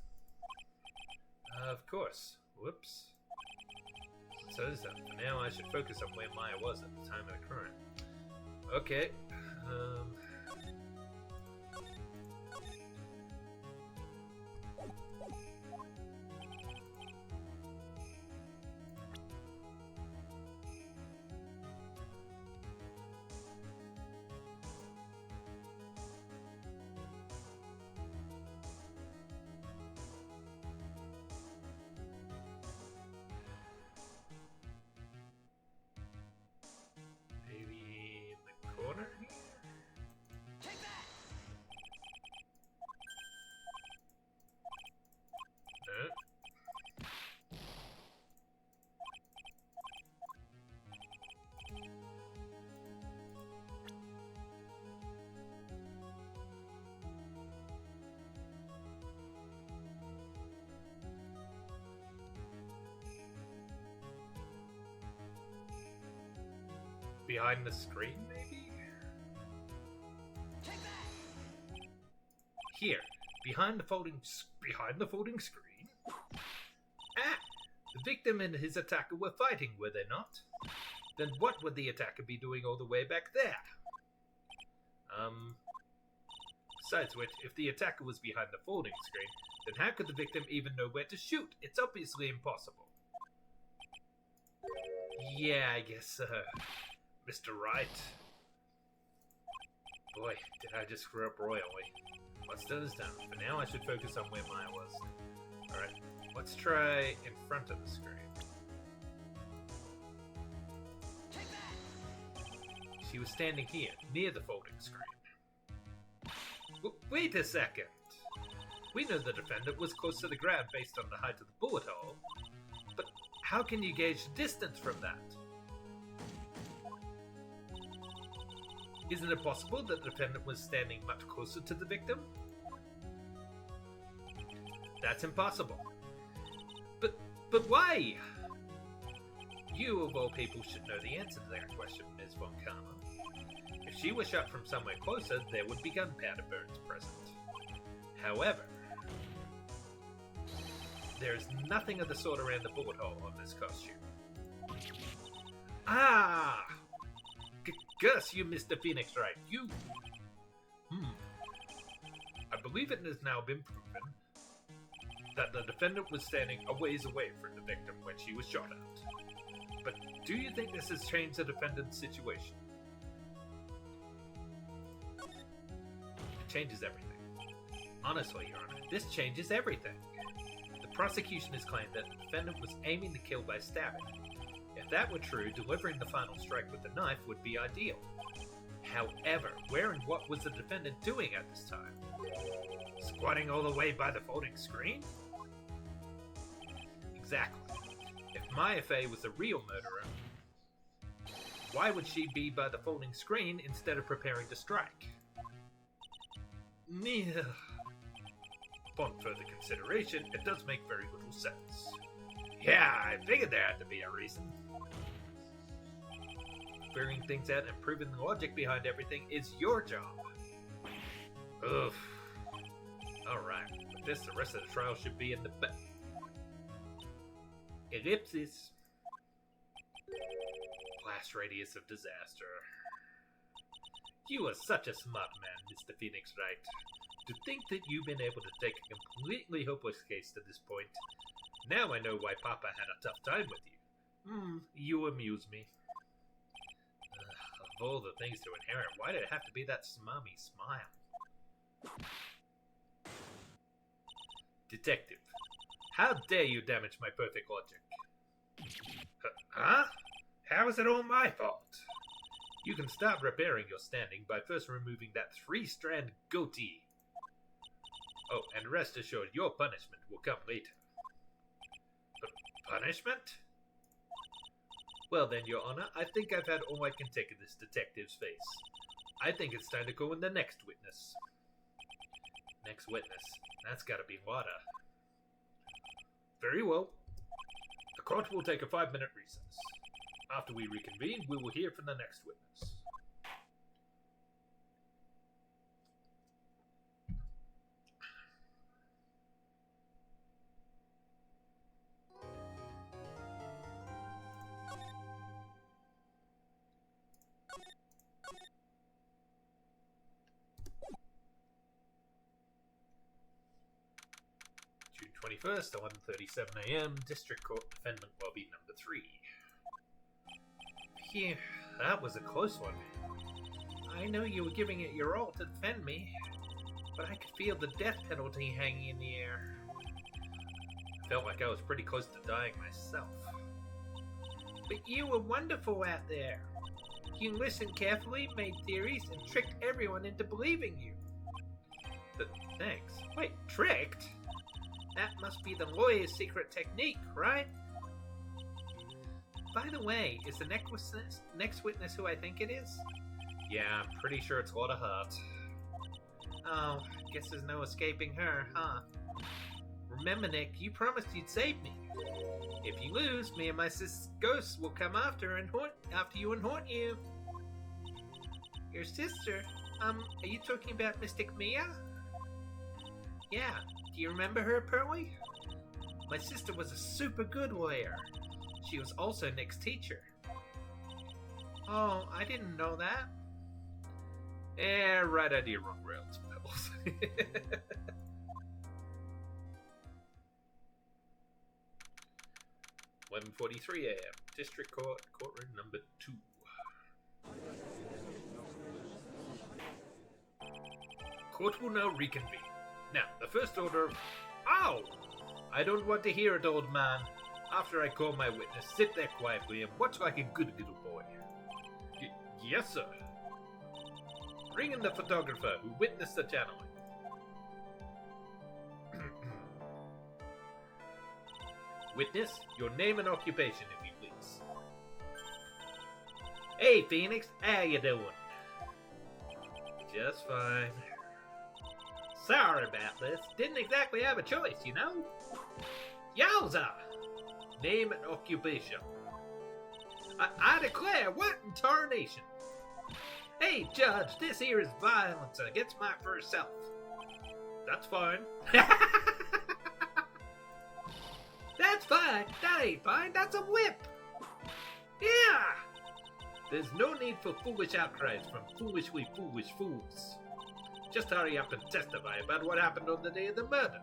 Of course. Whoops. So for now I should focus on where Maya was at the time of the crime. Okay. Corner here? Take that! Behind the screen, maybe? Here, behind the folding screen. Ah! The victim and his attacker were fighting, were they not? Then what would the attacker be doing all the way back there? Besides which, if the attacker was behind the folding screen, then how could the victim even know where to shoot? It's obviously impossible. Yeah, I guess so. Mr. Wright. Boy, did I just screw up royally. What's done is done. For now, I should focus on where Maya was. Alright, let's try in front of the screen. She was standing here, near the folding screen. Wait a second! We know the defendant was close to the ground based on the height of the bullet hole, but how can you gauge the distance from that? Isn't it possible that the defendant was standing much closer to the victim? That's impossible. But why? You, of all people, should know the answer to that question, Ms. Von Karma. If she were shot from somewhere closer, there would be gunpowder burns present. However, there is nothing of the sort around the bullet hole on this costume. Ah! Gus, you missed the Phoenix Wright. You... I believe it has now been proven that the defendant was standing a ways away from the victim when she was shot at. But do you think this has changed the defendant's situation? It changes everything. Honestly, Your Honor, this changes everything. The prosecution has claimed that the defendant was aiming to kill by stabbing. If that were true, delivering the final strike with the knife would be ideal. However, where and what was the defendant doing at this time? Squatting all the way by the folding screen? Exactly. If Maya Fey was the real murderer, why would she be by the folding screen instead of preparing to strike? Upon further consideration, it does make very little sense. Yeah, I figured there had to be a reason. Figuring things out and proving the logic behind everything is your job. Oof. Alright, with this, the rest of the trial should be in the ellipsis. Blast radius of disaster. You are such a smart man, Mr. Phoenix Wright. To think that you've been able to take a completely hopeless case to this point. Now I know why Papa had a tough time with you. You amuse me. Of all the things to inherit, why did it have to be that smarmy smile? Detective, how dare you damage my perfect logic? Huh? How is it all my fault? You can start repairing your standing by first removing that 3-strand goatee. Oh, and rest assured, your punishment will come later. Punishment? Well then, Your Honor, I think I've had all I can take of this detective's face. I think it's time to go in the next witness. Next witness? That's gotta be water. Very well. The court will take a 5-minute recess. After we reconvene, we will hear from the next witness. June 21st, 11:37 a.m., District Court, Defendant Lobby number 3. Phew, that was a close one. I know you were giving it your all to defend me, but I could feel the death penalty hanging in the air. I felt like I was pretty close to dying myself. But you were wonderful out there. You listened carefully, made theories, and tricked everyone into believing you. Thanks. Wait, tricked? That must be the lawyer's secret technique, right? By the way, is the next witness who I think it is? Yeah, I'm pretty sure it's Lotta Hart. Oh, guess there's no escaping her, huh? Remember, Nick, you promised you'd save me. If you lose, me and my sister's ghosts will come after you and haunt you. Your sister? Are you talking about Mystic Mia? Yeah, do you remember her, Pearly? My sister was a super good lawyer. She was also Nick's teacher. Oh, I didn't know that. Right idea, wrong rails, Pebbles. 11:43 a.m. District Court, courtroom number 2. Court will now reconvene. Now, the first order of... Ow! I don't want to hear it, old man. After I call my witness, sit there quietly and watch like a good little boy. Yes, sir. Bring in the photographer who witnessed the channeling. Witness, your name and occupation, if you please. Hey, Phoenix, how you doing? Just fine. Sorry about this. Didn't exactly have a choice, you know? Yowza! Name and occupation. I declare, what in tarnation? Hey, Judge, this here is violence against my first self. That's fine. That's fine. That ain't fine. That's a whip. Yeah. There's no need for foolish outcries from foolishly foolish fools. Just hurry up and testify about what happened on the day of the murder.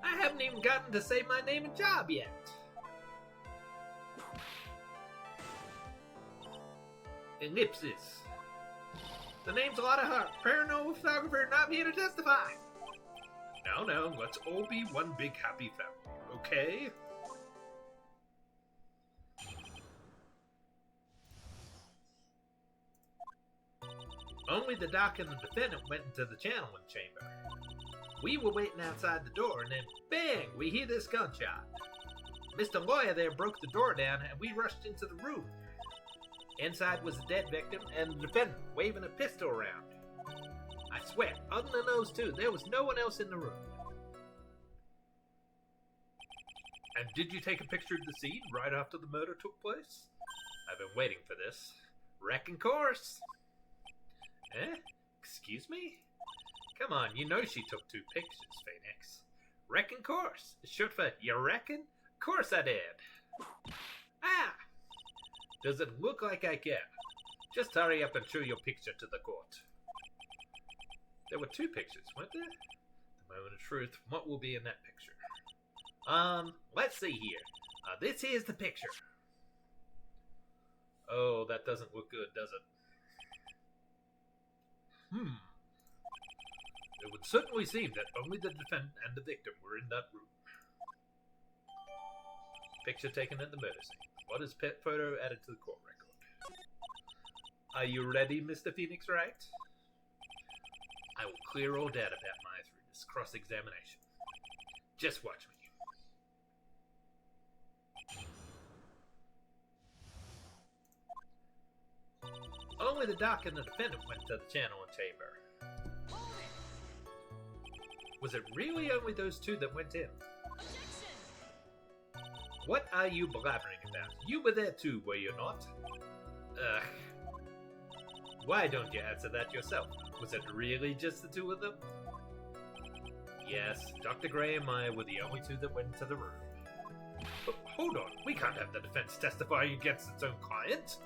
I haven't even gotten to say my name and job yet. Ellipsis. The name's a lot of heart. Paranormal photographer, not here to testify. No, let's all be one big happy family, okay? Only the doc and the defendant went into the channeling chamber. We were waiting outside the door, and then bang, we hear this gunshot. Mr. Lawyer there broke the door down, and we rushed into the room. Inside was the dead victim and the defendant waving a pistol around. I swear, other than those two, there was no one else in the room. And did you take a picture of the scene right after the murder took place? I've been waiting for this. Wrecking course. Excuse me? Come on, you know she took 2 pictures, Phoenix. Wrecking course. Short for you reckon? Course I did. Ah! Does it look like I care? Just hurry up and show your picture to the court. There were 2 pictures, weren't there? The moment of truth. What will be in that picture? Let's see here. This here's the picture. Oh, that doesn't look good, does it? It would certainly seem that only the defendant and the victim were in that room. Picture taken at the murder scene. What is pet photo added to the court record? Are you ready, Mr. Phoenix Wright? I will clear all doubt about my through this cross-examination. Just watch me. Only the doc and the defendant went to the channeling chamber. Was it really only those 2 that went in? What are you blabbering about? You were there too, were you not? Ugh. Why don't you answer that yourself? Was it really just the 2 of them? Yes, Dr. Gray and I were the only 2 that went into the room. But hold on, we can't have the defense testifying against its own client.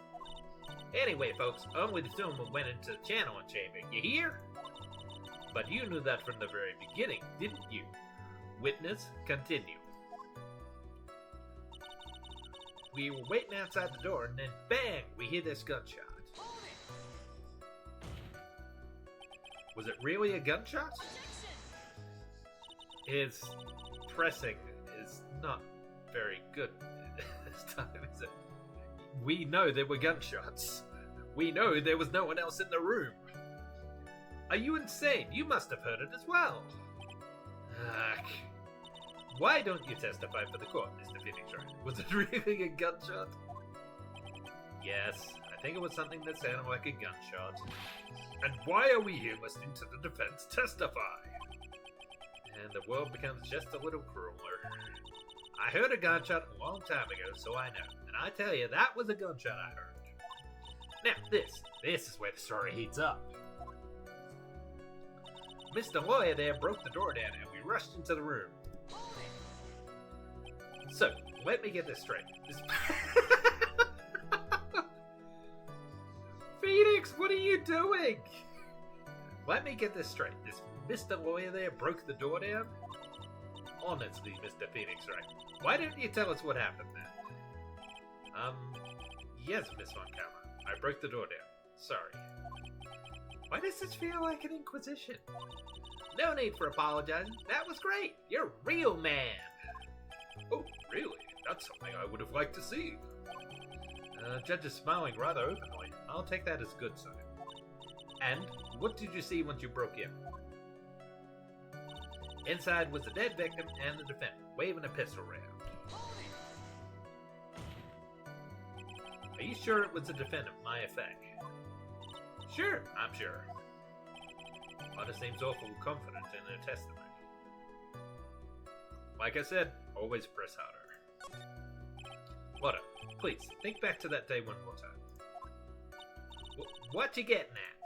Anyway, folks, only the 2 of them went into the channeling chamber, you hear? But you knew that from the very beginning, didn't you? Witness, continue. We were waiting outside the door, and then bang, we hear this gunshot. Was it really a gunshot? His pressing is not very good this time, is it? We know there were gunshots. We know there was no one else in the room. Are you insane? You must have heard it as well. Ugh. Why don't you testify for the court, Mr. Phoenix Wright? Was it really a gunshot? Yes, I think it was something that sounded like a gunshot. And why are we here listening to the defense testify? And the world becomes just a little crueler. I heard a gunshot a long time ago, so I know. And I tell you, that was a gunshot I heard. Now, this is where the story heats up. Mr. Lawyer there broke the door down and we rushed into the room. So, let me get this straight. Phoenix, what are you doing? Let me get this straight. This Mr. Lawyer there broke the door down? Honestly, Mr. Phoenix Wright, why don't you tell us what happened then? Yes, Miss Montgomery. I broke the door down. Sorry. Why does this feel like an inquisition? No need for apologizing. That was great. You're a real man. Oh, really? That's something I would have liked to see. Judge is smiling rather openly. I'll take that as a good sign. And what did you see once you broke in? Inside was the dead victim and the defendant, waving a pistol around. Are you sure it was the defendant, Maya Fang? Sure, I'm sure. Mother seems awful confident in her testimony. Like I said, always press harder. What? Please, think back to that day one more time. What you getting at?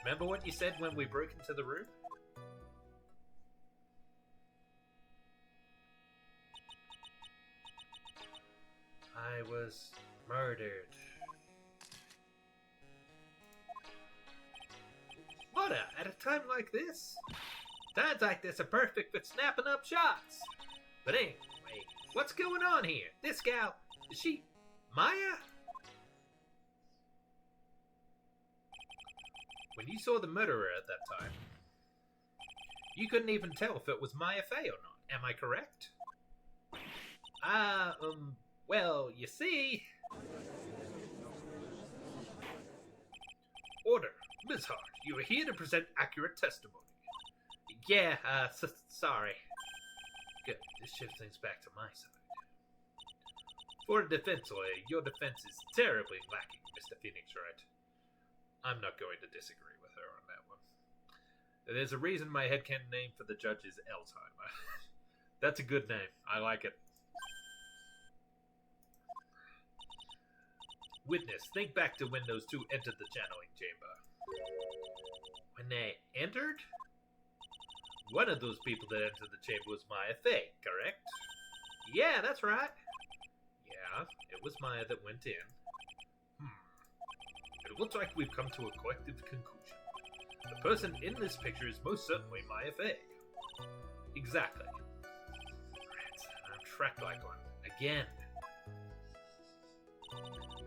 Remember what you said when we broke into the room? I was murdered. What at a time like this? Times like this are perfect for snapping up shots. But anyway, what's going on here? This gal, is she Maya? When you saw the murderer at that time, you couldn't even tell if it was Maya Fey or not. Am I correct? Well, you see... Order. Ms. Hart, you are here to present accurate testimony. Yeah, sorry. Good, this shifts things back to my side. For a defense lawyer, your defense is terribly lacking, Mr. Phoenix Wright. I'm not going to disagree with her on that one. There's a reason my headcanon name for the judge is Elsheimer. That's a good name. I like it. Witness, think back to when those two entered the channeling chamber. When they entered? One of those people that entered the chamber was Maya Fey, correct? Yeah, that's right. Yeah, it was Maya that went in. It looks like we've come to a collective conclusion. The person in this picture is most certainly Maya Fey. Exactly. Rats, I'm trapped like one. Again.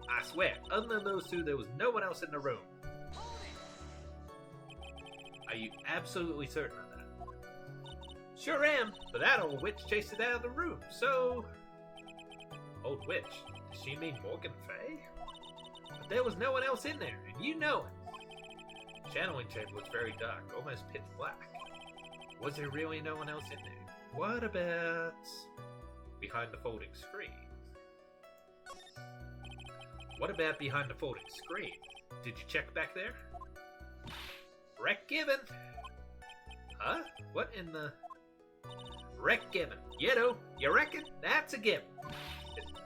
I swear, other than those two, there was no one else in the room. Are you absolutely certain of that? Sure am, but that old witch chased it out of the room, so... Old witch? Does she mean Morgan Fey? But there was no one else in there, and you know it. The channeling chamber was very dark, almost pitch black. Was there really no one else in there? What about... behind the folding screen? What about behind the folding screen? Did you check back there? Wreck given. Huh? What in the... Wreck given. You know, you reckon? That's a given.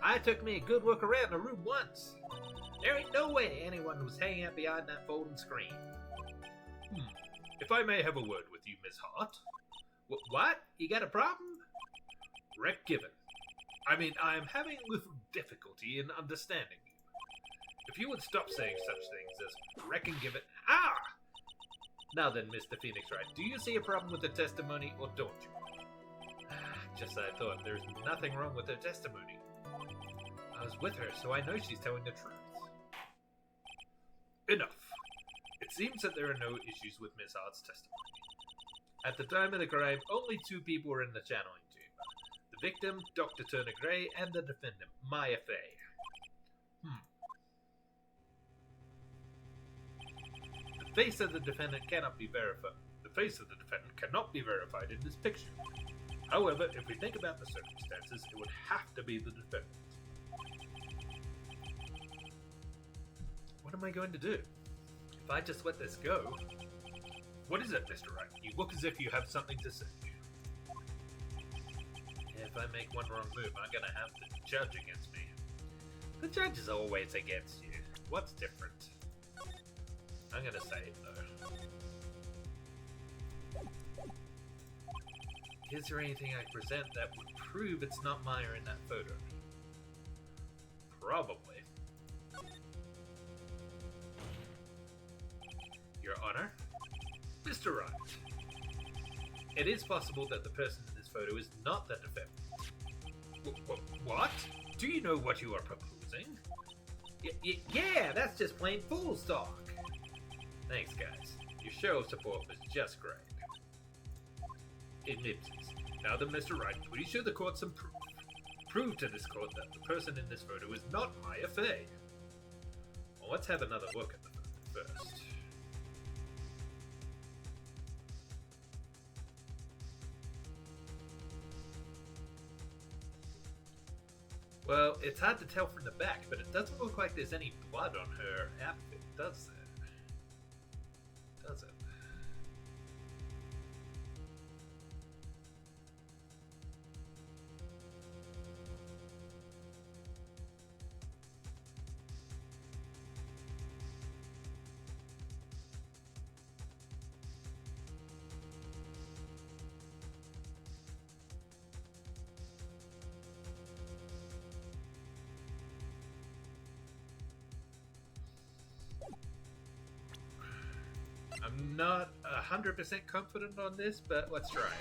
I took me a good look around the room once. There ain't no way anyone was hanging out behind that folding screen. If I may have a word with you, Miss Hart. What? You got a problem? Wreck given. I mean, I'm having a little difficulty in understanding you. If you would stop saying such things as wreck and given... Ah! Now then, Mr. Phoenix Wright, do you see a problem with the testimony, or don't you? Just as I thought, there's nothing wrong with her testimony. I was with her, so I know she's telling the truth. Enough. It seems that there are no issues with Miss Hart's testimony. At the time of the crime, only two people were in the channeling chamber. The victim, Dr. Turner Gray, and the defendant, Maya Fey. The face of the defendant cannot be verified. The face of the defendant cannot be verified in this picture. However, if we think about the circumstances, it would have to be the defendant. What am I going to do? If I just let this go... What is it, Mr. Wright? You look as if you have something to say. If I make one wrong move, I'm gonna have the judge against me. The judge is always against you. What's different? I'm gonna say it, though. Is there anything I present that would prove it's not Maya in that photo? Probably. Your Honor? Mr. Wright. It is possible that the person in this photo is not the defendant. What? Do you know what you are proposing? Yeah, that's just plain fool's talk. Thanks, guys. Your show of support was just great. Ellipses. Now then, Mr. Wright, please show the court some proof. Prove to this court that the person in this photo is not Maya Fey. Well, let's have another look at the photo first. Well, it's hard to tell from the back, but it doesn't look like there's any blood on her outfit, does there? Does it? I'm not 100% confident on this, but let's try it.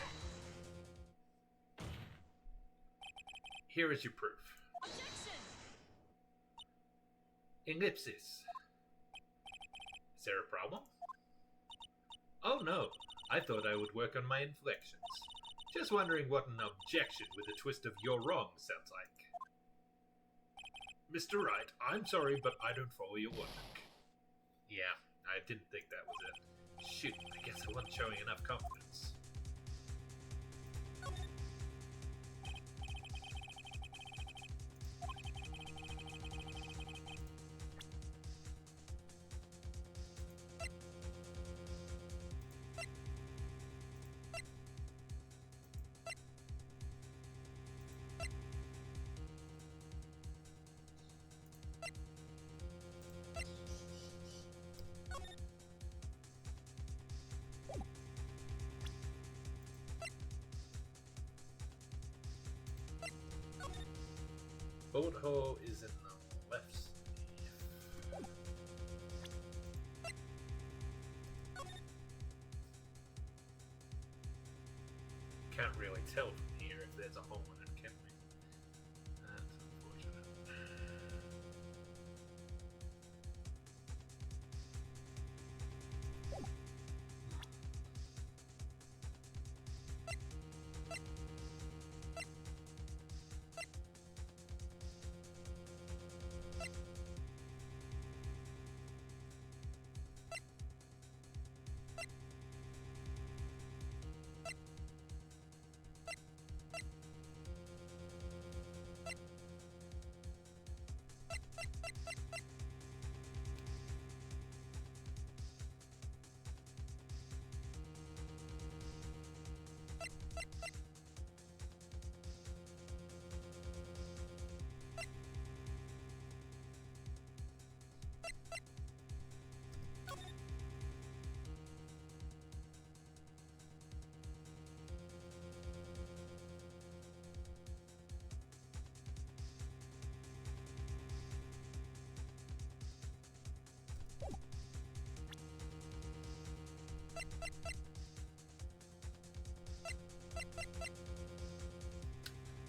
Here is your proof. Objection! Ellipsis. Is there a problem? Oh no, I thought I would work on my inflections. Just wondering what an objection with a twist of "you're wrong" sounds like. Mr. Wright, I'm sorry, but I don't follow your work. Yeah, I didn't think that was it. Shoot, I guess I wasn't showing enough confidence. Bullet hole is in the left sleeve. Can't really tell from here if there's a hole in it, can we? That's unfortunate.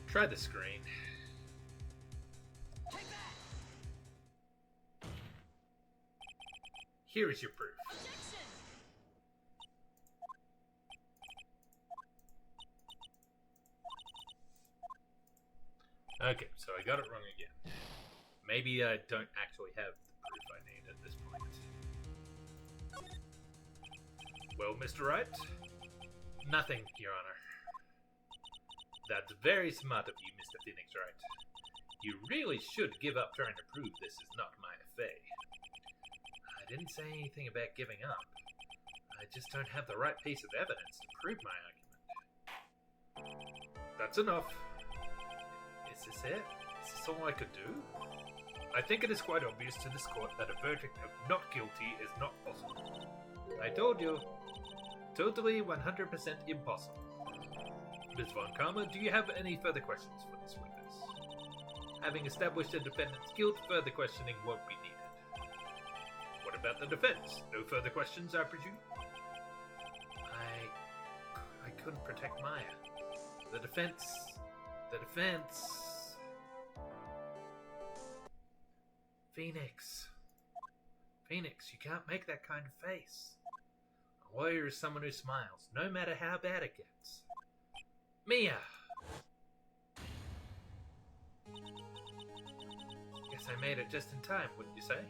Try the screen. Take that! Here is your proof. Objection! Okay, so I got it wrong again. Maybe I don't actually have the proof I need at this point. Well, Mr. Wright? Nothing, Your Honor. That's very smart of you, Mr. Phoenix Wright. You really should give up trying to prove this is not my affair. I didn't say anything about giving up. I just don't have the right piece of evidence to prove my argument. That's enough. Is this it? Is this all I could do? I think it is quite obvious to this court that a verdict of not guilty is not possible. I told you. Totally 100% impossible. Ms. Von Karma, do you have any further questions for this witness? Having established the defendant's guilt, further questioning won't be needed. What about the defense? No further questions, I presume? I couldn't protect Maya. The defense... Phoenix, you can't make that kind of face. A lawyer is someone who smiles, no matter how bad it gets. Mia! Guess I made it just in time, wouldn't you say?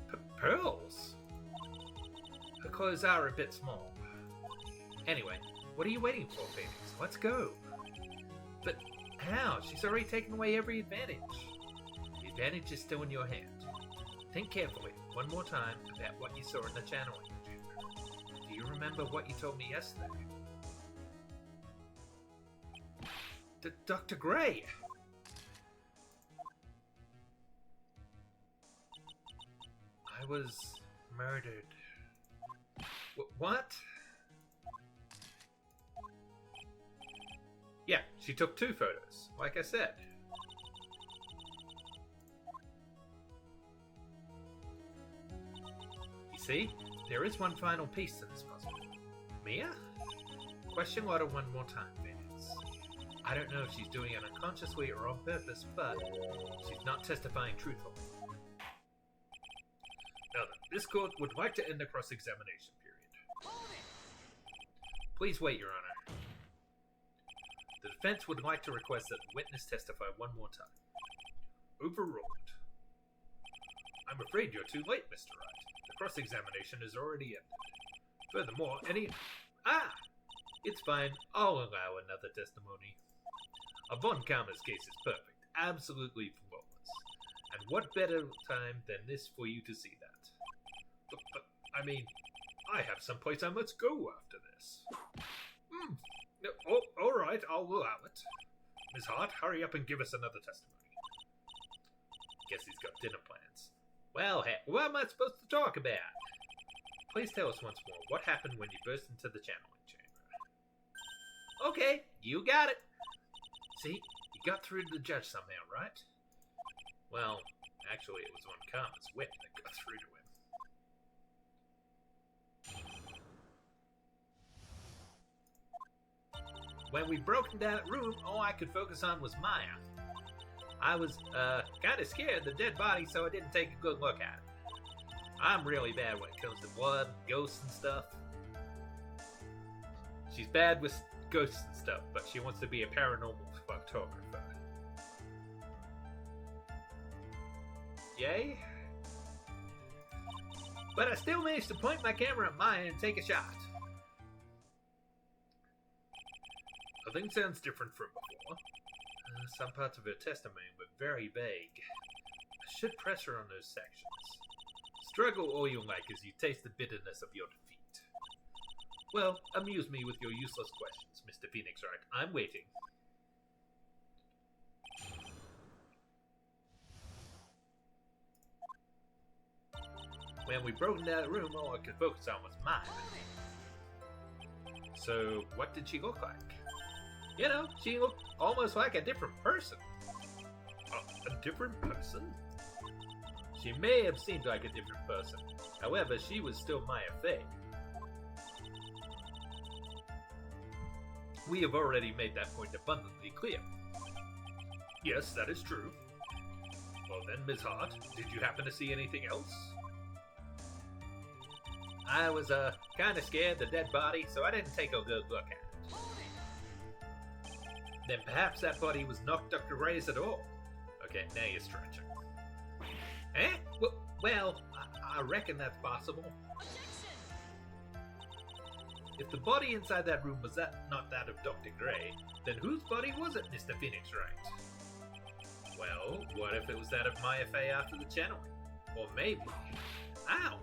But pearls? Her clothes are a bit small. Anyway, what are you waiting for, Phoenix? Let's go. But how? She's already taken away every advantage. The advantage is still in your hand. Think carefully, one more time, about what you saw in the channeling computer. Do you remember what you told me yesterday? Dr. Gray! I was murdered. What? Yeah, she took 2 photos, like I said. See, there is one final piece to this puzzle. Mia? Question Lotta one more time, Phoenix. I don't know if she's doing it unconsciously or on purpose, but she's not testifying truthfully. Now then, this court would like to end the cross-examination period. Please wait, Your Honor. The defense would like to request that the witness testify one more time. Overruled. I'm afraid you're too late, Mr. Wright. The cross-examination is already ended. Furthermore, it's fine. I'll allow another testimony. Von Kammer's case is perfect. Absolutely flawless. And what better time than this for you to see that? But I mean, I have someplace I must go after this. Oh, alright, I'll allow it. Ms. Hart, hurry up and give us another testimony. Guess he's got dinner plans. Well, heck, what am I supposed to talk about? Please tell us once more what happened when you burst into the channeling chamber. Okay, you got it. See, you got through to the judge somehow, right? Well, actually, it was Von Kammer's whip that got through to him. When we broke into that room, all I could focus on was Maya. I was, kind of scared of the dead body, so I didn't take a good look at it. I'm really bad when it comes to blood, ghosts, and stuff. She's bad with ghosts and stuff, but she wants to be a paranormal photographer. Yay? But I still managed to point my camera at Maya and take a shot. Nothing sounds different from before. Some parts of her testimony were very vague. I should press her on those sections. Struggle all you like as you taste the bitterness of your defeat. Well, amuse me with your useless questions, Mr. Phoenix Wright. I'm waiting. When we broke into that room, all I could focus on was mine. So, what did she look like? You know, she looked almost like a different person. A different person? She may have seemed like a different person. However, she was still Maya Fey. We have already made that point abundantly clear. Yes, that is true. Well then, Ms. Hart, did you happen to see anything else? I was, kinda scared of the dead body, so I didn't take a good look at it. Then perhaps that body was not Dr. Ray's at all. Okay, now you're stretching. Eh? Well, I reckon that's possible. If the body inside that room was not that of Dr. Gray, then whose body was it, Mr. Phoenix Wright? Well, what if it was that of Maya Fey after the channeling? Or maybe... Ow!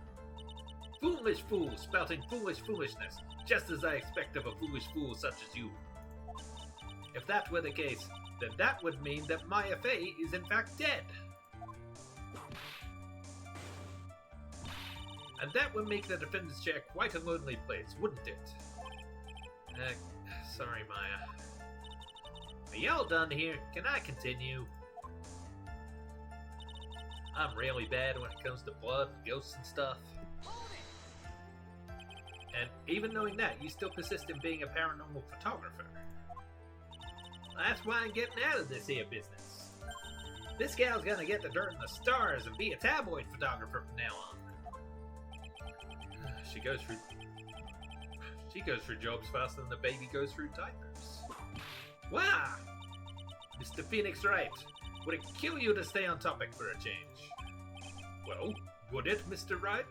Foolish fool spouting foolish foolishness, just as I expect of a foolish fool such as you. If that were the case, then that would mean that Maya Fey is in fact dead. And that would make the defendant's chair quite a lonely place, wouldn't it? Sorry, Maya. Are y'all done here? Can I continue? I'm really bad when it comes to blood, ghosts, and stuff. And even knowing that, you still persist in being a paranormal photographer. That's why I'm getting out of this here business. This gal's gonna get the dirt in the stars and be a tabloid photographer from now on. She goes through jobs faster than the baby goes through diapers. Wow! Mr. Phoenix Wright, would it kill you to stay on topic for a change? Well, would it, Mr. Wright?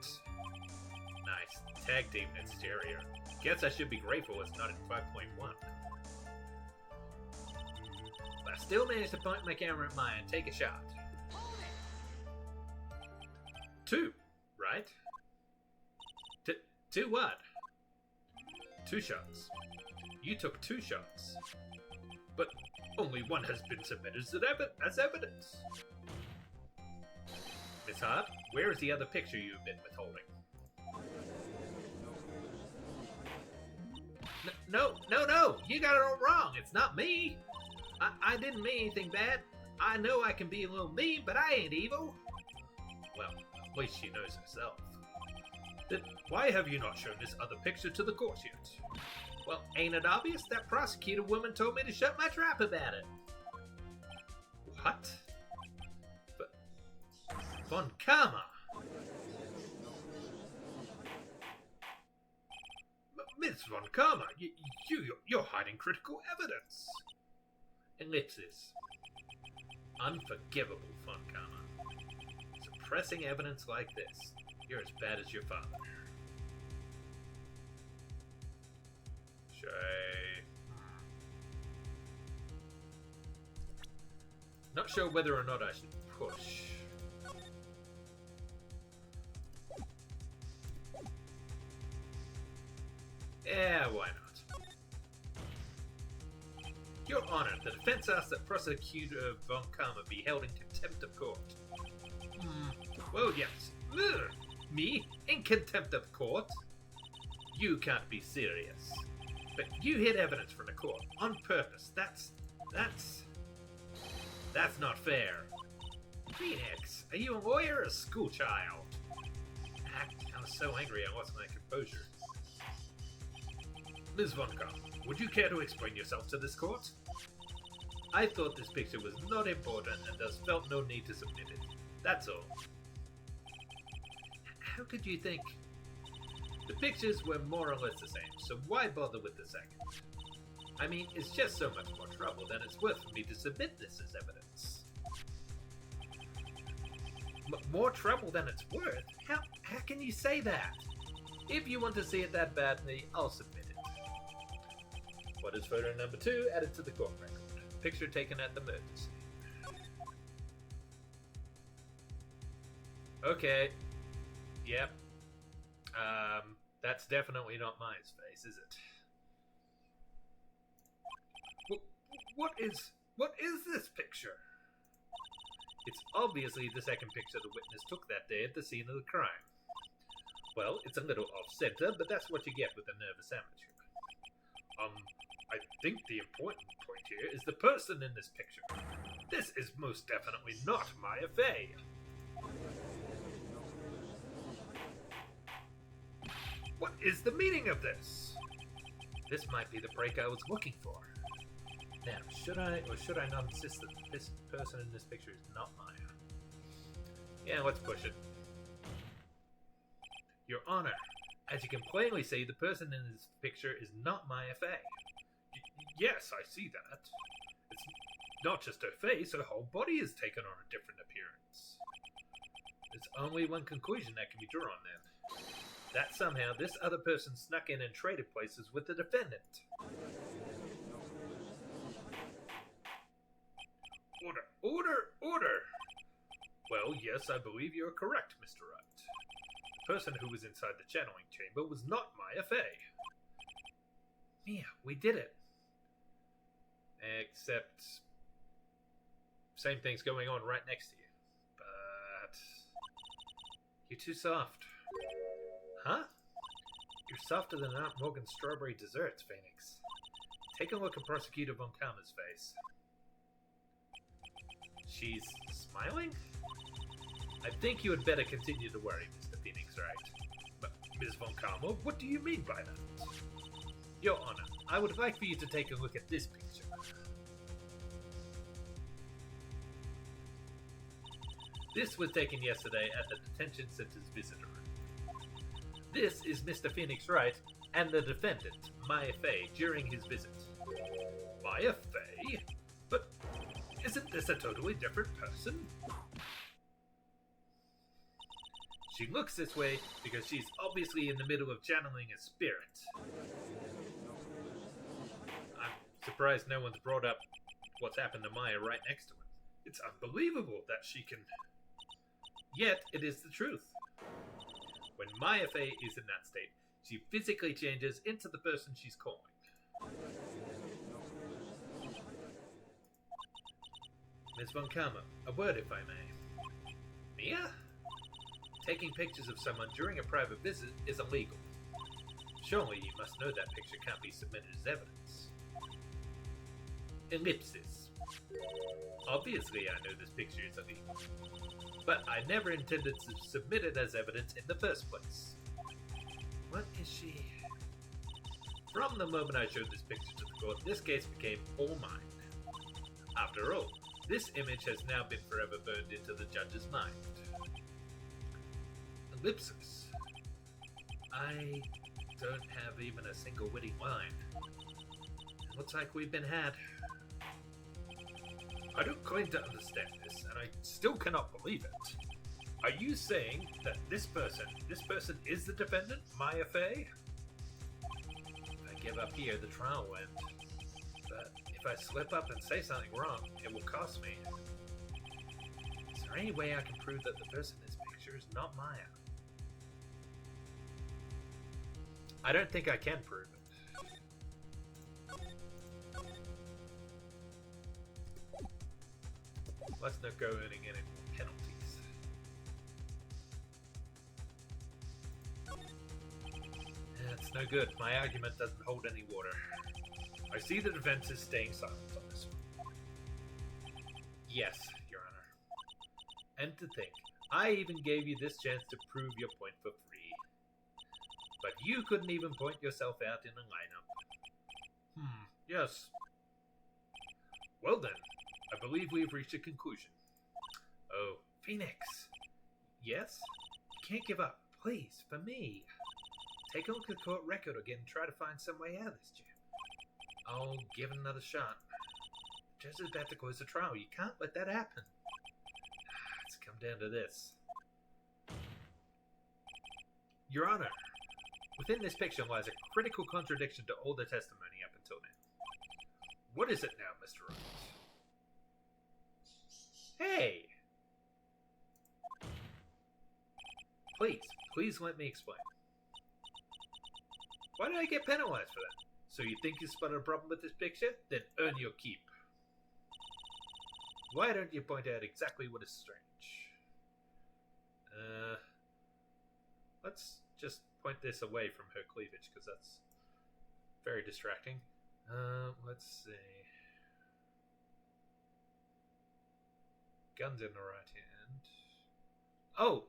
Nice. Tag team exterior. Guess I should be grateful it's not in 5.1. But I still managed to point my camera at Maya and take a shot. 2, right? Two what? 2 shots. You took 2 shots. But only one has been submitted as evidence. Miss Hart, where is the other picture you've been withholding? No! You got it all wrong. It's not me. I didn't mean anything bad. I know I can be a little mean, but I ain't evil. Well, at least she knows herself. Then why have you not shown this other picture to the court yet? Well, ain't it obvious? That prosecutor woman told me to shut my trap about it. What? But Von Karma. Miss Von Karma, you're hiding critical evidence. Ellipsis. Unforgivable, Von Karma. Suppressing evidence like this. You're as bad as your father. Not sure whether or not I should push. Yeah, why not? Your Honor, the defense asks that Prosecutor Von Karma be held in contempt of court. Well, yes. Ugh. Me? In contempt of court? You can't be serious. But you hid evidence from the court on purpose. That's not fair. Phoenix, are you a lawyer or a schoolchild? I was so angry I lost my composure. Ms. Von Karma, would you care to explain yourself to this court? I thought this picture was not important and thus felt no need to submit it. That's all. How could you think? The pictures were more or less the same, so why bother with the second? I mean, it's just so much more trouble than it's worth for me to submit this as evidence. More trouble than it's worth? How can you say that? If you want to see it that badly, I'll submit it. What is photo number 2 added to the court record? Picture taken at the murder scene. Okay. Yep. That's definitely not Maya's face, is it? What is this picture? It's obviously the second picture the witness took that day at the scene of the crime. Well, it's a little off-center, but that's what you get with a nervous amateur. I think the important point here is the person in this picture. This is most definitely not Maya Fey. What is the meaning of this? This might be the break I was looking for. Now, should I or should I not insist that this person in this picture is not Maya? Yeah, let's push it. Your Honor, as you can plainly see, the person in this picture is not Maya Fey. Yes, I see that. It's not just her face, her whole body is taken on a different appearance. There's only one conclusion that can be drawn then. That somehow this other person snuck in and traded places with the defendant. Order, order, order! Well, yes, I believe you're correct, Mr. Wright. The person who was inside the channeling chamber was not Maya Fey. Mia, we did it. Except... same thing's going on right next to you. But... you're too soft. Huh? You're softer than Aunt Morgan's strawberry desserts, Phoenix. Take a look at Prosecutor Von Karma's face. She's smiling? I think you had better continue to worry, Mr. Phoenix Wright. But, Ms. Von Karma, what do you mean by that? Your Honor, I would like for you to take a look at this picture. This was taken yesterday at the detention center's visitor room. This is Mr. Phoenix Wright and the defendant, Maya Fey, during his visit. Maya Fey? But isn't this a totally different person? She looks this way because she's obviously in the middle of channeling a spirit. I'm surprised no one's brought up what's happened to Maya right next to her. It's unbelievable that she can... Yet, it is the truth. When Maya Fey is in that state, she physically changes into the person she's calling. Ms. Von Karma, a word if I may. Mia? Taking pictures of someone during a private visit is illegal. Surely you must know that picture can't be submitted as evidence. Ellipsis. Obviously I know this picture is illegal. But I never intended to submit it as evidence in the first place. What is she? From the moment I showed this picture to the court, this case became all mine. After all, this image has now been forever burned into the judge's mind. Ellipsis. I don't have even a single witty line. Looks like we've been had. I don't claim to understand this, and I still cannot believe it. Are you saying that this person is the defendant, Maya Fey? If I give up here, the trial will end. But if I slip up and say something wrong, it will cost me. Is there any way I can prove that the person in this picture is not Maya? I don't think I can prove it. Let's not go earning any more penalties. That's no good. My argument doesn't hold any water. I see the defense is staying silent on this one. Yes, Your Honor. And to think, I even gave you this chance to prove your point for free. But you couldn't even point yourself out in a lineup. Yes. Well then, I believe we've reached a conclusion. Oh, Phoenix. Yes? You can't give up. Please, for me. Take a look at the court record again and try to find some way out of this jam. I'll give it another shot. The judge is about to close the trial. You can't let that happen. It's come down to this. Your Honor, within this picture lies a critical contradiction to all the testimony up until now. What is it now, Mr. Wright? Hey! Please let me explain. Why did I get penalized for that? So you think you spotted a problem with this picture? Then earn your keep. Why don't you point out exactly what is strange? Let's just point this away from her cleavage, because that's very distracting. Let's see. Guns in the right hand. Oh!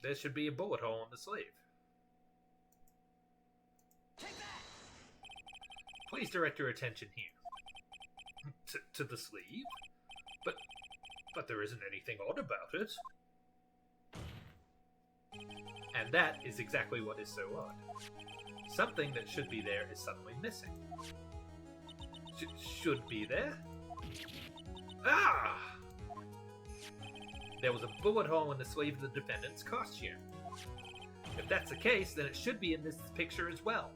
There should be a bullet hole on the sleeve. Take that! Please direct your attention here. To the sleeve? But there isn't anything odd about it. And that is exactly what is so odd. Something that should be there is suddenly missing. Should be there? Ah! There was a bullet hole in the sleeve of the defendant's costume. If that's the case, then it should be in this picture as well.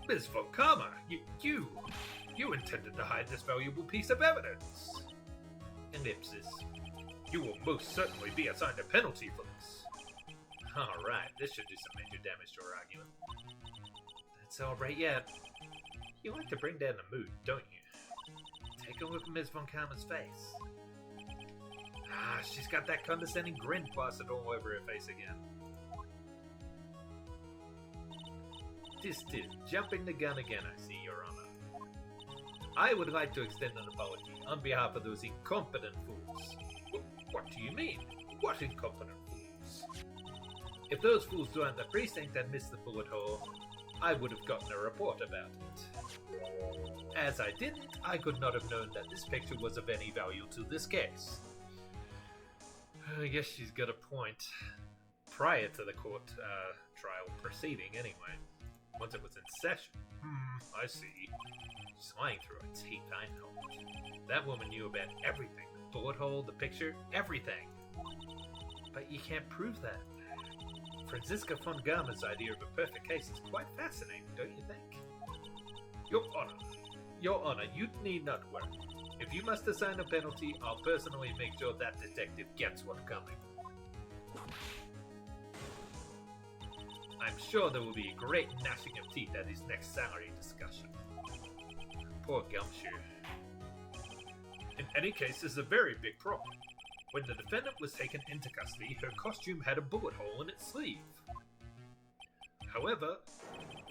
Ms. Von Karma, you intended to hide this valuable piece of evidence. Ellipsis. You will most certainly be assigned a penalty for this. Alright, this should do some major damage to our argument. That's alright, yeah. You like to bring down the mood, don't you? Take a look at Ms. Von Karma's face. Ah, she's got that condescending grin plastered all over her face again. Tis, jumping the gun again, I see, Your Honor. I would like to extend an apology on behalf of those incompetent fools. What do you mean? What incompetent fools? If those fools joined the precinct and missed the bullet hole, I would have gotten a report about it. As I didn't, I could not have known that this picture was of any value to this case. I guess she's got a point. Prior to the court trial proceeding, anyway. Once it was in session. I see. She's lying through her teeth, I know. That woman knew about everything. The bullet hole, the picture, everything. But you can't prove that. Franziska von Garma's idea of a perfect case is quite fascinating, don't you think? Your Honor, you need not worry. If you must assign a penalty, I'll personally make sure that detective gets what's coming. I'm sure there will be a great gnashing of teeth at his next salary discussion. Poor Gumshoe. In any case, this is a very big problem. When the defendant was taken into custody, her costume had a bullet hole in its sleeve. However,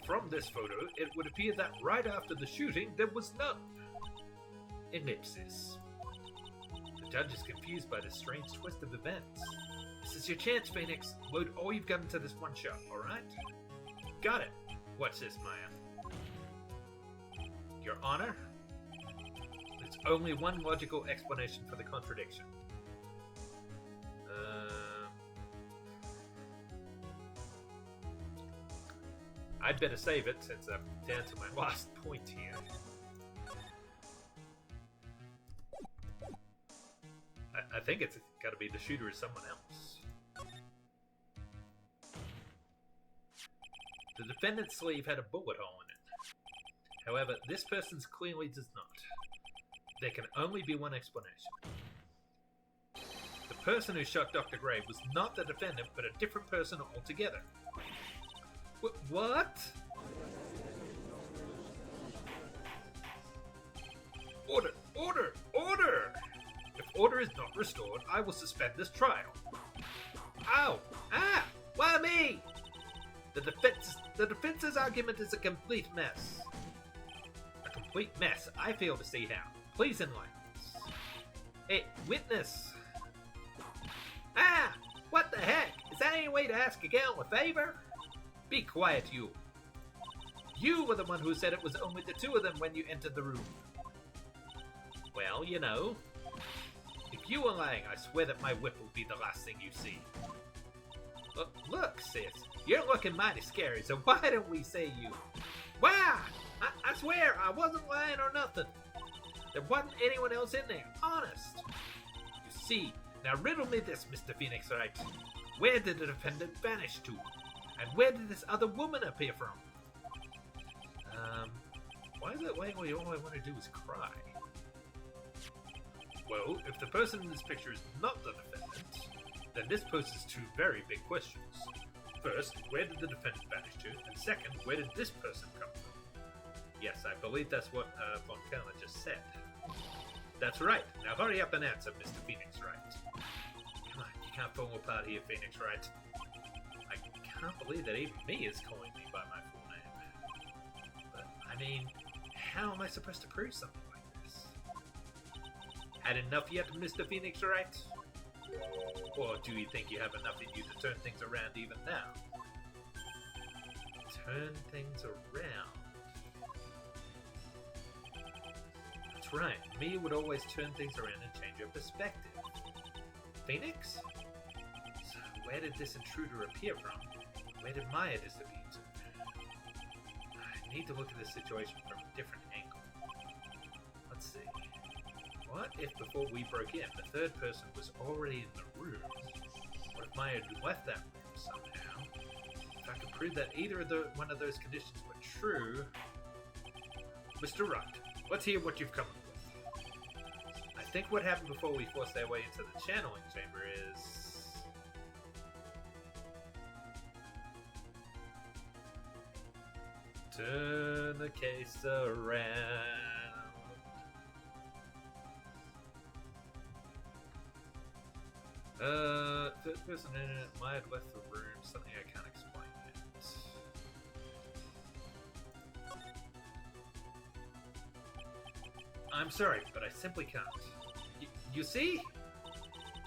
from this photo, it would appear that right after the shooting, there was none. Ellipsis. The judge is confused by this strange twist of events. This is your chance, Phoenix. Load all you've got into this one shot, alright? Got it. What's this, Maya? Your Honor? There's only one logical explanation for the contradiction. I'd better save it since I'm down to my last point here. I think it's got to be the shooter is someone else. The defendant's sleeve had a bullet hole in it. However, this person's clearly does not. There can only be one explanation. The person who shot Dr. Gray was not the defendant, but a different person altogether. What? Order! Order! Order! If order is not restored, I will suspend this trial. Ow! Ah! Why me? The defense's argument is a complete mess. A complete mess? I fail to see how. Please enlighten us. Hey, witness! Ah! What the heck? Is that any way to ask a gal a favor? Be quiet, you. You were the one who said it was only the two of them when you entered the room. Well, you know. If you were lying, I swear that my whip will be the last thing you see. Look, sis. You're looking mighty scary, so why don't we say you? Wow! I swear, I wasn't lying or nothing. There wasn't anyone else in there, honest. You see, now riddle me this, Mr. Phoenix Wright. Where did the defendant vanish to? And where did this other woman appear from? Why is it like all I want to do is cry? Well, if the person in this picture is not the defendant, then this poses two very big questions. First, where did the defendant vanish to? And second, where did this person come from? Yes, I believe that's what Von Kellner just said. That's right. Now hurry up and answer, Mr. Phoenix Wright. Come on, you can't fall apart here, Phoenix Wright. I can't believe that even me is calling me by my full name. But, I mean, how am I supposed to prove something like this? Had enough yet, Mr. Phoenix Wright? Or do you think you have enough in you to turn things around even now? Turn things around? That's right, me would always turn things around and change your perspective. Phoenix? So where did this intruder appear from? Where did Maya disappear to? I need to look at this situation from a different angle. Let's see. What if before we broke in, the third person was already in the room? What if Maya had left that room somehow? If I could prove that either of one of those conditions were true... Mr. Wright, let's hear what you've come up with. I think what happened before we forced our way into the channeling chamber is... Turn the case around. Third person in it might have left the room. Something I can't explain yet. I'm sorry, but I simply can't. You see?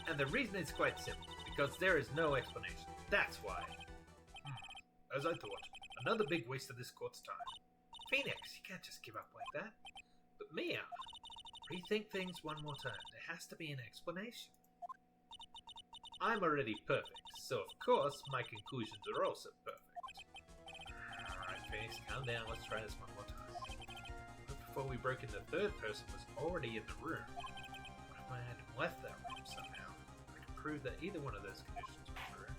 And the reason is quite simple. Because there is no explanation. That's why. As I thought. Another big waste of this court's time. Phoenix, you can't just give up like that. But Mia, rethink things one more time. There has to be an explanation. I'm already perfect, so of course my conclusions are also perfect. Alright, Phoenix, calm down. Let's try this one more time. But before we broke in, the third person was already in the room. What if I had left that room somehow? I can prove that either one of those conditions were true.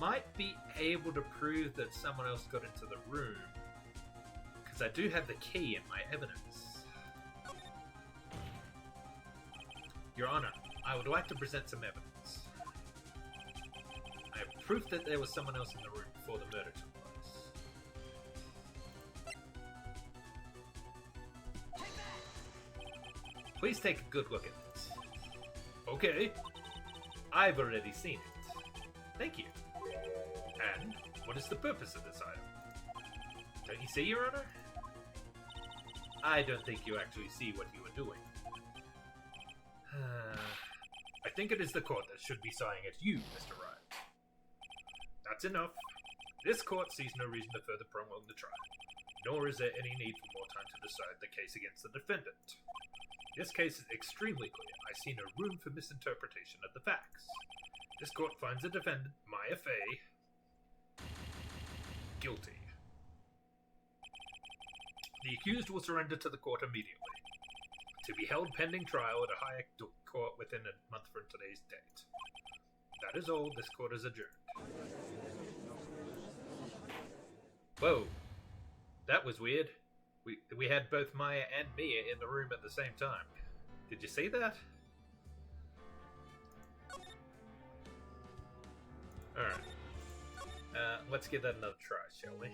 Might be able to prove that someone else got into the room, because I do have the key in my evidence. Your Honor, I would like to present some evidence. I have proof that there was someone else in the room before the murder took place. Please take a good look at this. Okay. I've already seen it. Thank you. And what is the purpose of this item? Don't you see, Your Honor? I don't think you actually see what you are doing. I think it is the court that should be sighing at you, Mr. Wright. That's enough. This court sees no reason to further prolong the trial, nor is there any need for more time to decide the case against the defendant. This case is extremely clear. I see no room for misinterpretation of the facts. This court finds the defendant, Maya Fey, guilty. The accused will surrender to the court immediately, to be held pending trial at a higher court within a month from today's date. That is all. This court is adjourned. Whoa. That was weird. We had both Maya and Mia in the room at the same time. Did you see that? Alright. Let's give that another try, shall we?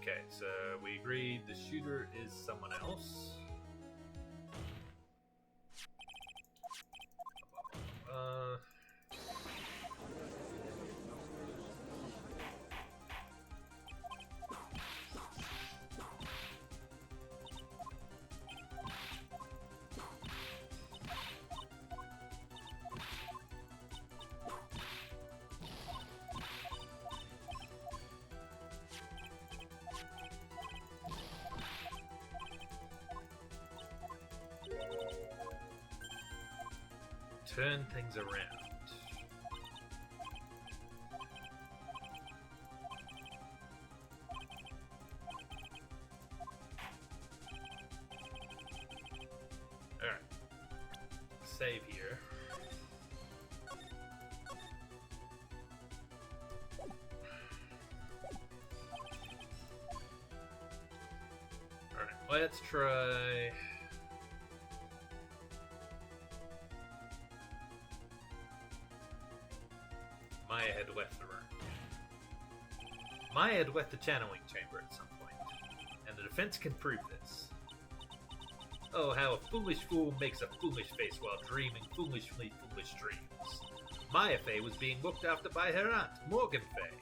Okay, so we agreed the shooter is someone else. Turn things around. Alright. Save here. Alright, let's try... Maya had left the room. Maya had left the channeling chamber at some point, and the defense can prove this. Oh, how a foolish fool makes a foolish face while dreaming foolishly foolish dreams. Maya Fey was being looked after by her aunt, Morgan Fey.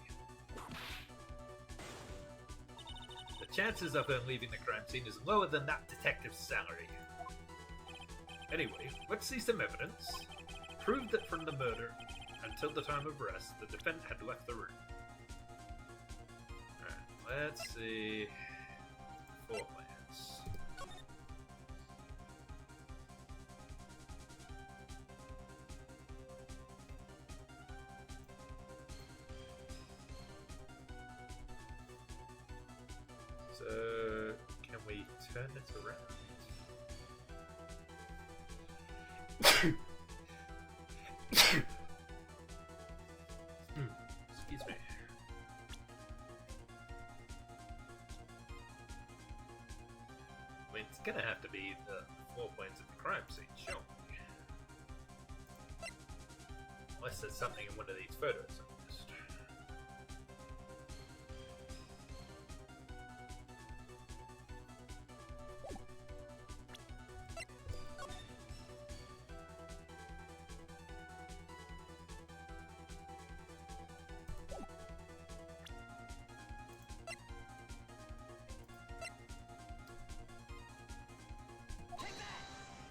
The chances of her leaving the crime scene is lower than that detective's salary. Anyway, let's see some evidence. Prove that from the murder until the time of arrest, the defendant had left the room. Alright, let's see... Floor plans. So... can we turn this around? Excuse me. I mean, it's gonna have to be the floor plans of the crime scene, sure. Unless there's something in one of these photos I missed.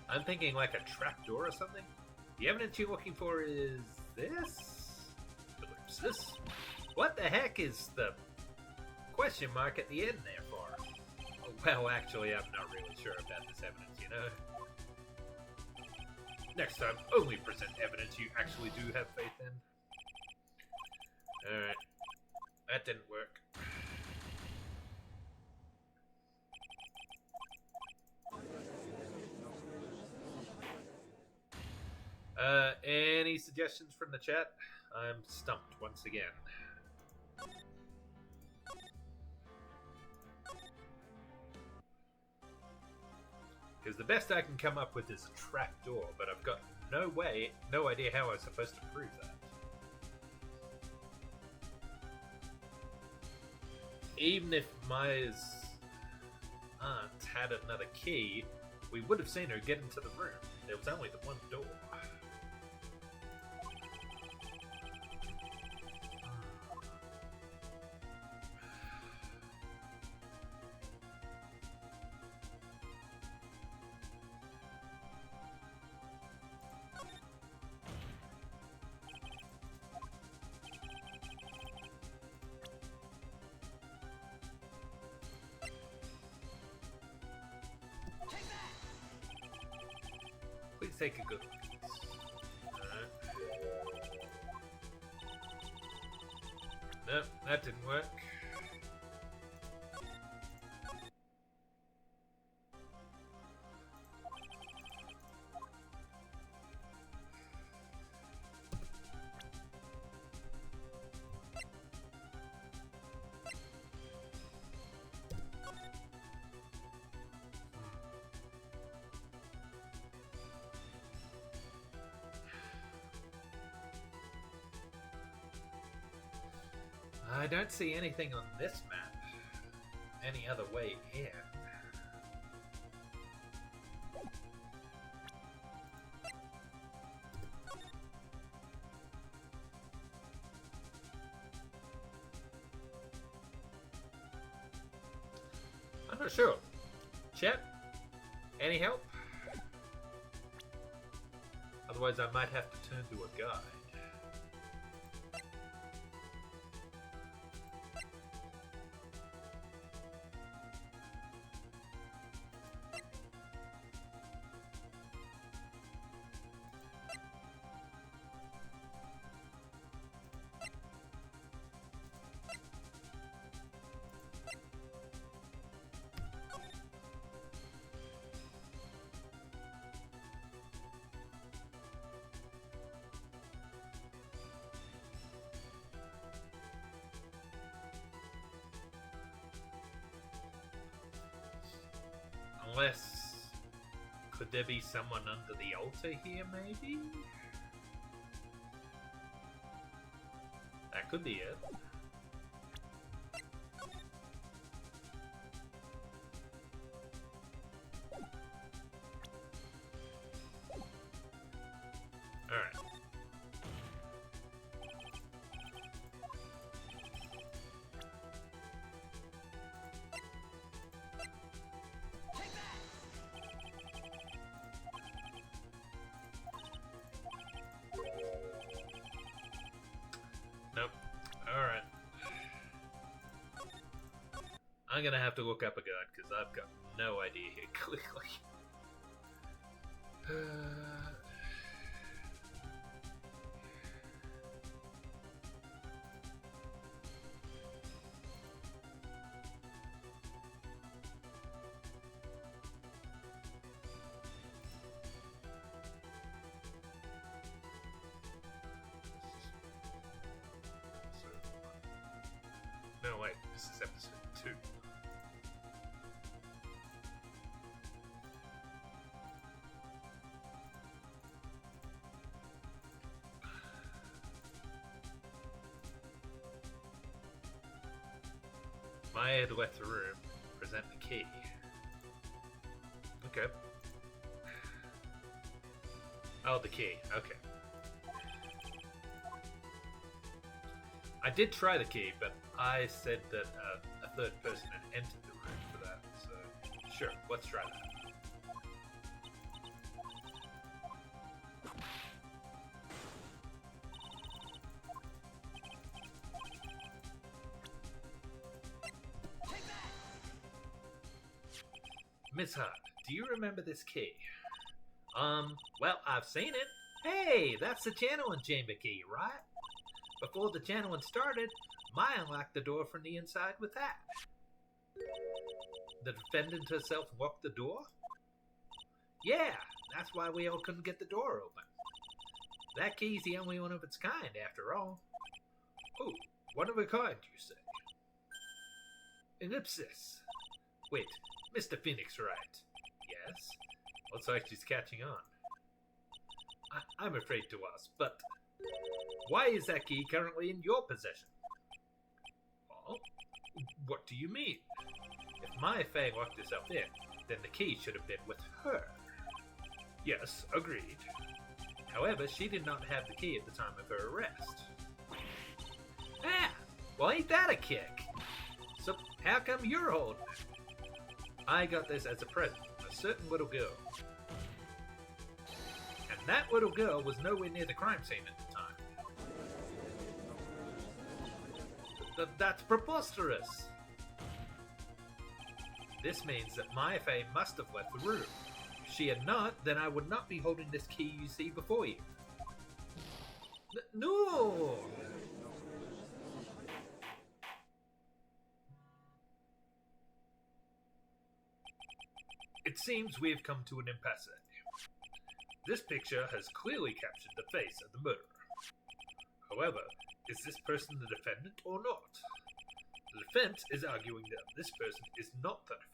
I'm thinking like a trapdoor or something. The evidence you're looking for is this? Ellipsis? What the heck is the question mark at the end there for? Oh, well, actually, I'm not really sure about this evidence, you know? Next time, only present evidence you actually do have faith in. Alright. That didn't work. Any suggestions from the chat? I'm stumped once again. Because the best I can come up with is a trapdoor, but I've got no idea how I'm supposed to prove that. Even if Maya's aunt had another key, we would have seen her get into the room. There was only the one door. Please take a good look at this. Nope, that didn't work. I don't see anything on this map. Any other way in? I'm not sure. Chat? Any help? Otherwise I might have to turn to a guide. Unless... could there be someone under the altar here, maybe? That could be it. Alright. Nope. Alright. I'm gonna have to look up a guide because I've got no idea here clearly. No, wait, this is episode 2. Maya had left the room. Present the key. Okay. Oh, the key. Okay. I did try the key, but I said that a third person had entered the room for that, so sure, let's try that. Miss Hart, do you remember this key? Well, I've seen it. Hey, that's the channeling chamber key, right? Before the channeling started, Maya unlocked the door from the inside with that. The defendant herself locked the door? Yeah, that's why we all couldn't get the door open. That key's the only one of its kind, after all. Oh, one of a kind, you say? Ellipsis. Wait, Mr. Phoenix Wright. Yes? Looks like she's catching on. I'm afraid to ask, but why is that key currently in your possession? Oh? What do you mean? If Maya Fey locked herself in, then the key should have been with her. Yes, agreed. However, she did not have the key at the time of her arrest. Ah! Well, ain't that a kick? So, how come you're holding it? I got this as a present from a certain little girl. And that little girl was nowhere near the crime scene at the time. That's preposterous! This means that Maya Fey must have left the room. If she had not, then I would not be holding this key you see before you. No! It seems we have come to an impasse. This picture has clearly captured the face of the murderer. However, is this person the defendant or not? The defense is arguing that this person is not the defendant.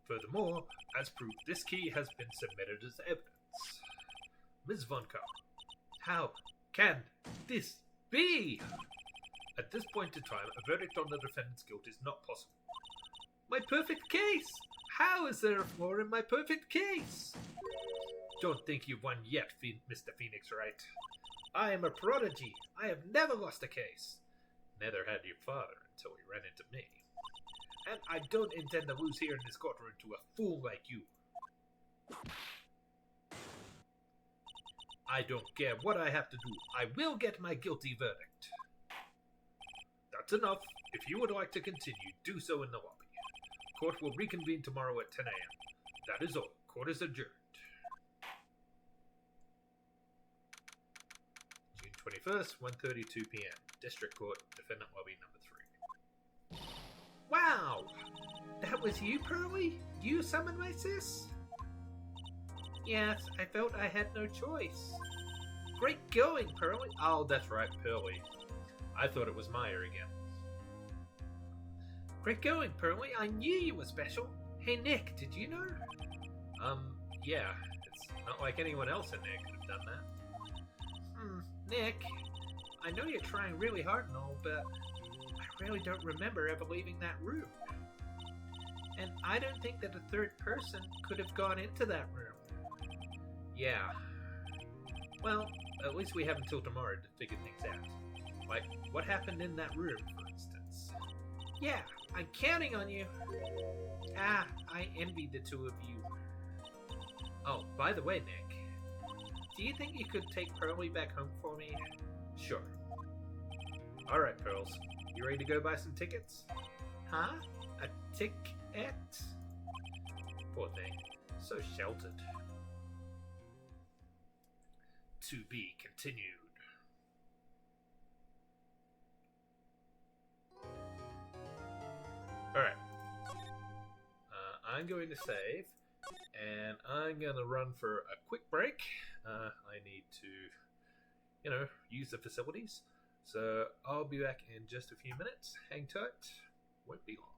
Furthermore, as proof, this key has been submitted as evidence. Ms. Von Karr, how can this be? At this point in time, a verdict on the defendant's guilt is not possible. My perfect case! How is there a flaw in my perfect case? Don't think you've won yet, Mr. Phoenix Wright. I am a prodigy. I have never lost a case. Neither had your father until he ran into me. And I don't intend to lose here in this courtroom to a fool like you. I don't care what I have to do. I will get my guilty verdict. That's enough. If you would like to continue, do so in the lobby. Court will reconvene tomorrow at 10 a.m. That is all. Court is adjourned. June 21st, 1:32 p.m. District Court, Defendant Lobby number 3. Wow! That was you, Pearly? You summoned my sis? Yes, I felt I had no choice. Great going, Pearly. Oh, that's right, Pearly. I thought it was Maya again. Great going, Pearly. I knew you were special. Hey, Nick, did you know? Yeah. It's not like anyone else in there could have done that. Nick, I know you're trying really hard and all, but I really don't remember ever leaving that room. And I don't think that a third person could have gone into that room. Yeah. Well, at least we have until tomorrow to figure things out. Like, what happened in that room, for instance? Yeah, I'm counting on you. Ah, I envy the two of you. Oh, by the way, Nick, do you think you could take Pearly back home for me? Sure. Alright, Pearls. You ready to go buy some tickets? Huh? A ticket? Poor thing. So sheltered. To be continued. Alright. I'm going to save, and I'm going to run for a quick break. I need to, use the facilities. So I'll be back in just a few minutes. Hang tight. Won't be long.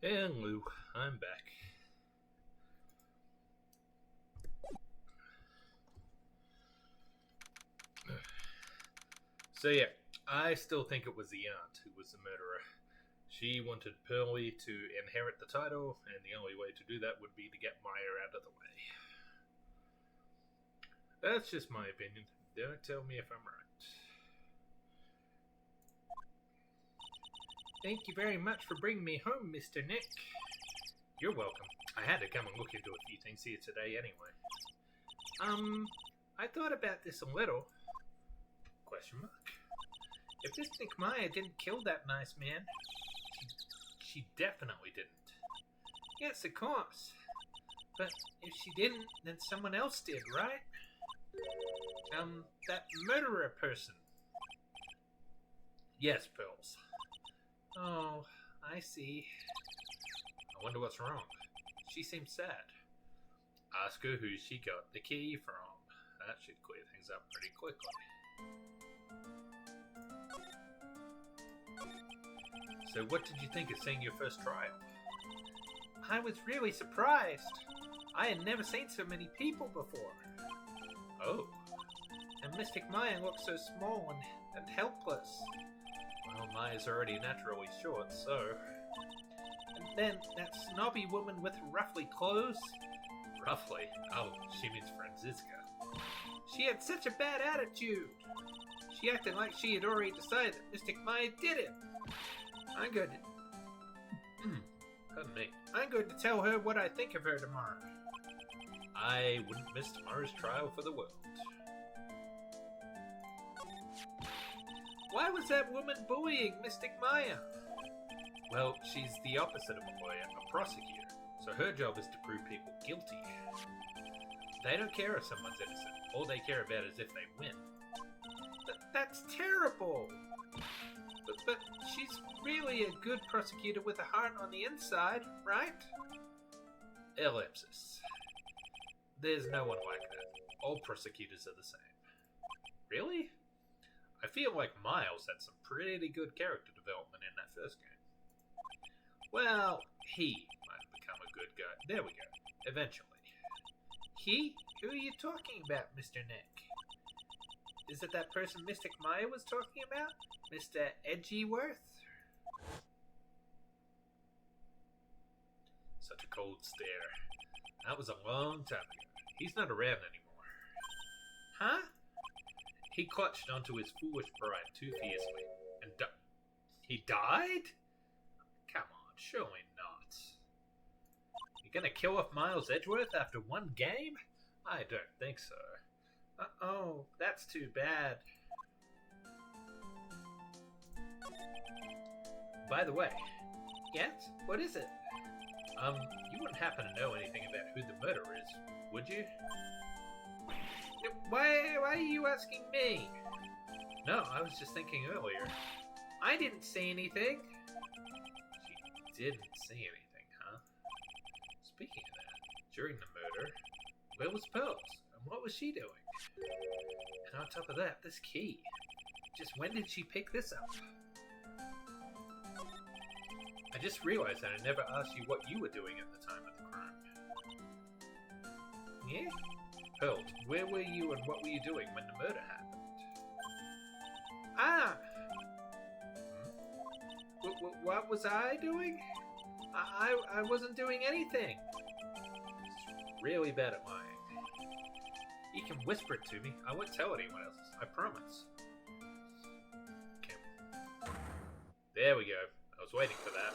Hello, I'm back. So yeah, I still think it was the aunt who was the murderer. She wanted Pearlie to inherit the title, and the only way to do that would be to get Meyer out of the way. That's just my opinion. Don't tell me if I'm right. Thank you very much for bringing me home, Mr. Nick. You're welcome. I had to come and look into a few things here today anyway. I thought about this a little. Question mark. If this Nick Meyer didn't kill that nice man, she definitely didn't. Yes, of course. But if she didn't, then someone else did, right? That murderer person. Yes, Pearls. Oh, I see. I wonder what's wrong. She seems sad. Ask her who she got the key from. That should clear things up pretty quickly. So what did you think of seeing your first trial? I was really surprised. I had never seen so many people before. Oh. And Mystic Maya looked so small and helpless. Well, Maya's already naturally short, so... And then that snobby woman with ruffly clothes. Ruffly? Oh, she means Franziska. She had such a bad attitude. She acted like she had already decided that Mystic Maya did it. I'm going to... Pardon me. I'm going to tell her what I think of her tomorrow. I wouldn't miss tomorrow's trial for the world. Why was that woman bullying Mystic Maya? Well, she's the opposite of a lawyer, a prosecutor. So her job is to prove people guilty. They don't care if someone's innocent. All they care about is if they win. That's terrible! But she's really a good prosecutor with a heart on the inside, right? Ellipsis. There's no one like that. All prosecutors are the same. Really? I feel like Miles had some pretty good character development in that first game. Well, he might have become a good guy. There we go. Eventually. He? Who are you talking about, Mr. Nick? Is it that person Mystic Maya was talking about? Mr. Edgyworth? Such a cold stare. That was a long time ago. He's not around anymore. Huh? He clutched onto his foolish bride too fiercely, and he died? Come on, surely not. You're gonna kill off Miles Edgeworth after one game? I don't think so. Oh, that's too bad. By the way, yes? What is it? You wouldn't happen to know anything about who the murderer is, would you? Why are you asking me? No, I was just thinking earlier. I didn't say anything. She didn't say anything, huh? Speaking of that, during the murder, where was Pearls? And what was she doing? And on top of that, this key. Just when did she pick this up? I just realized that I never asked you what you were doing at the time of the crime. Yeah? Pearls, where were you and what were you doing when the murder happened? Ah! What was I doing? I wasn't doing anything. It's really bad at lying. You can whisper it to me. I won't tell anyone else. I promise. Okay. There we go. I was waiting for that.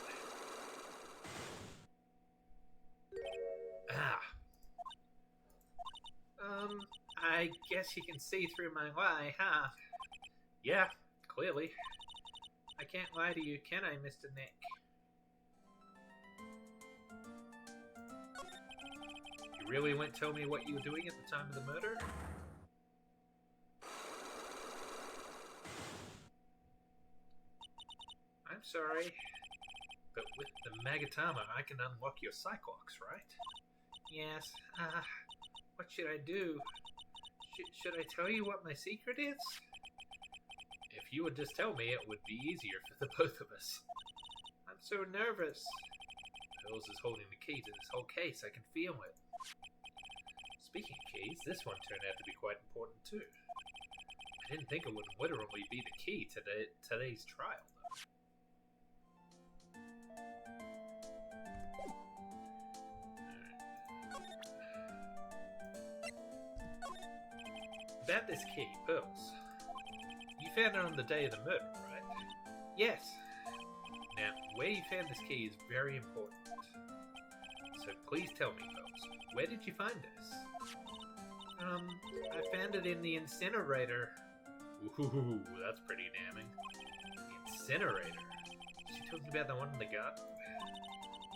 Ah. I guess you can see through my lie, huh? Yeah, clearly. I can't lie to you, can I, Mr. Nick? You really won't tell me what you were doing at the time of the murder? I'm sorry, but with the Magatama, I can unlock your Cyclops, right? Yes, what should I do? Should I tell you what my secret is? If you would just tell me, it would be easier for the both of us. I'm so nervous. Pearls is holding the key to this whole case. I can feel it. Speaking of keys, this one turned out to be quite important too. I didn't think it would literally be the key to today's trial, though. About this key, Pearls. You found it on the day of the murder, right? Yes. Now, where you found this key is very important. So please tell me, Pearls, where did you find this? I found it in the incinerator. Ooh, that's pretty damning. The incinerator? Is she talking about the one in the garden?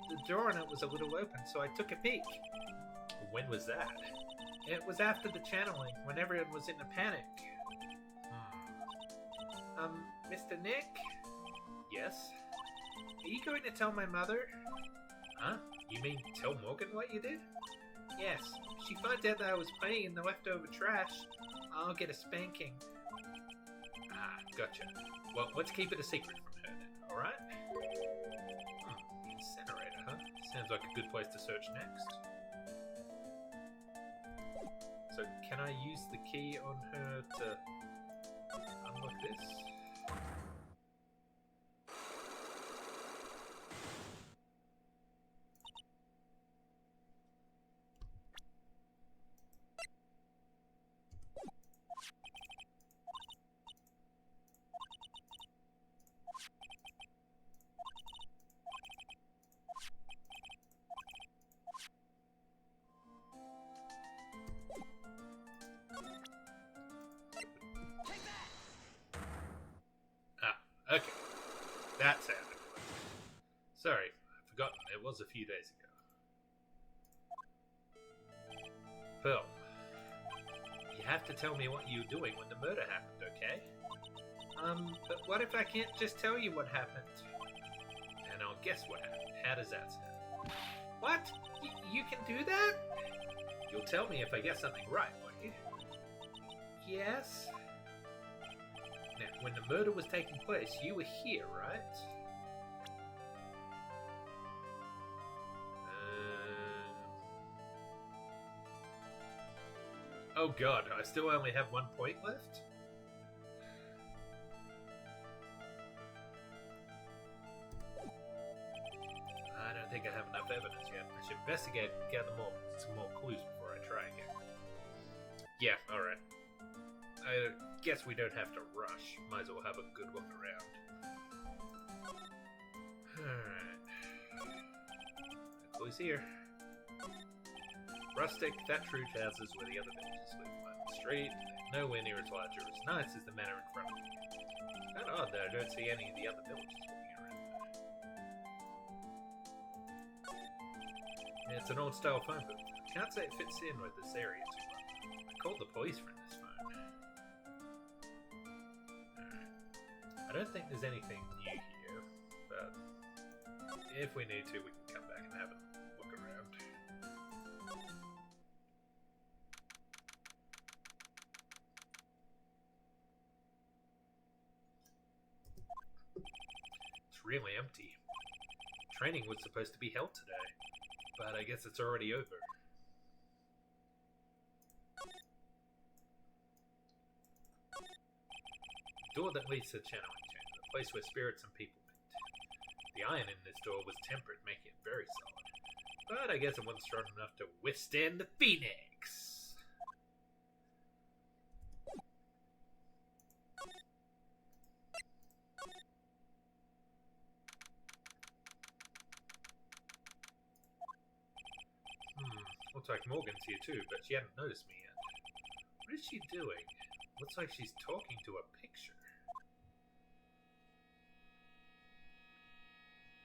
The door on it was a little open, so I took a peek. When was that? It was after the channeling, when everyone was in a panic. Mr. Nick? Yes? Are you going to tell my mother? Huh? You mean tell Morgan what you did? Yes. If she finds out that I was playing in the leftover trash, I'll get a spanking. Ah, gotcha. Well, let's keep it a secret from her then, alright? Incinerator, huh? Sounds like a good place to search next. So, can I use the key on her to unlock this? Okay, that sounded good. Sorry, I've forgotten. It was a few days ago. Pearl, you have to tell me what you were doing when the murder happened, okay? But what if I can't just tell you what happened? And I'll guess what happened. How does that sound? What? You can do that? You'll tell me if I get something right, won't you? Yes? Now, when the murder was taking place, you were here, right? Oh god, I still only have 1 point left? I don't think I have enough evidence yet. I should investigate and gather some more clues before I try again. Yeah, alright. I guess we don't have to rush. Might as well have a good look around. Alright. Clues here. Rustic, thatch roof houses where the other villagers live by the street. They're nowhere near as large or as nice as the manor in front of me. It's kind of odd that I don't see any of the other villagers walking around there. It's an old style phone booth. Can't say it fits in with this area too much. I called the police from this phone. I don't think there's anything new here, but if we need to, we can come back and have a look around. It's really empty. Training was supposed to be held today, but I guess it's already over. Door that leads to the channeling chamber, a place where spirits and people meet. The iron in this door was tempered, making it very solid. But I guess it wasn't strong enough to withstand the Phoenix. Looks like Morgan's here too, but she hadn't noticed me yet. What is she doing? Looks like she's talking to a picture.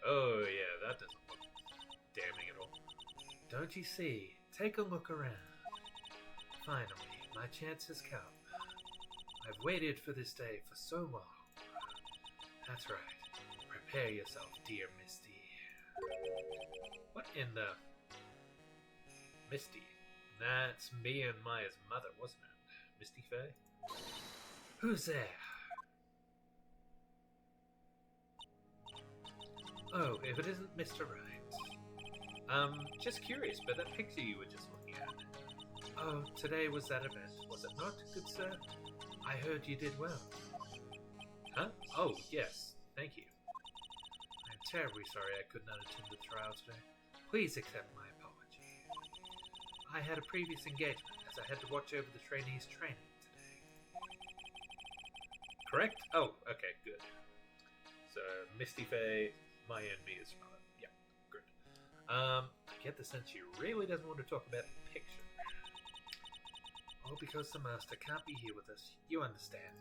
Oh yeah, that doesn't look damning at all. Don't you see? Take a look around. Finally, my chance has come. I've waited for this day for so long. That's right. Prepare yourself, dear Misty. What in the... Misty? That's me and Maya's mother, wasn't it? Misty Faye? Who's there? Oh, if it isn't Mr. Wright. Just curious, but that picture you were just looking at. Oh, today was that event, was it not, good sir? I heard you did well. Huh? Oh, yes, thank you. I'm terribly sorry I could not attend the trial today. Please accept my apology. I had a previous engagement, as I had to watch over the trainees' training today. Correct? Oh, okay, good. So, Misty Faye, Maya and Mia's mother. Yeah, good. I get the sense she really doesn't want to talk about the picture. All because the master can't be here with us, you understand.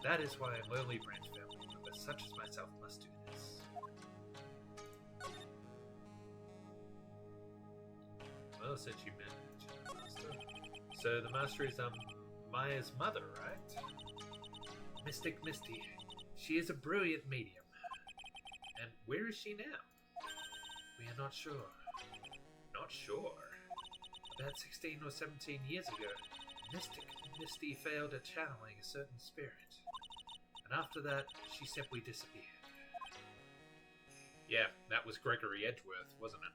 That is why a lowly branch family member such as myself must do this. Well, since you mentioned the master. So the master is, Maya's mother, right? Mystic Misty. She is a brilliant medium. And where is she now? We are not sure. Not sure? About 16 or 17 years ago, Mystic Misty failed at channeling a certain spirit. And after that, she simply disappeared. Yeah, that was Gregory Edgeworth, wasn't it?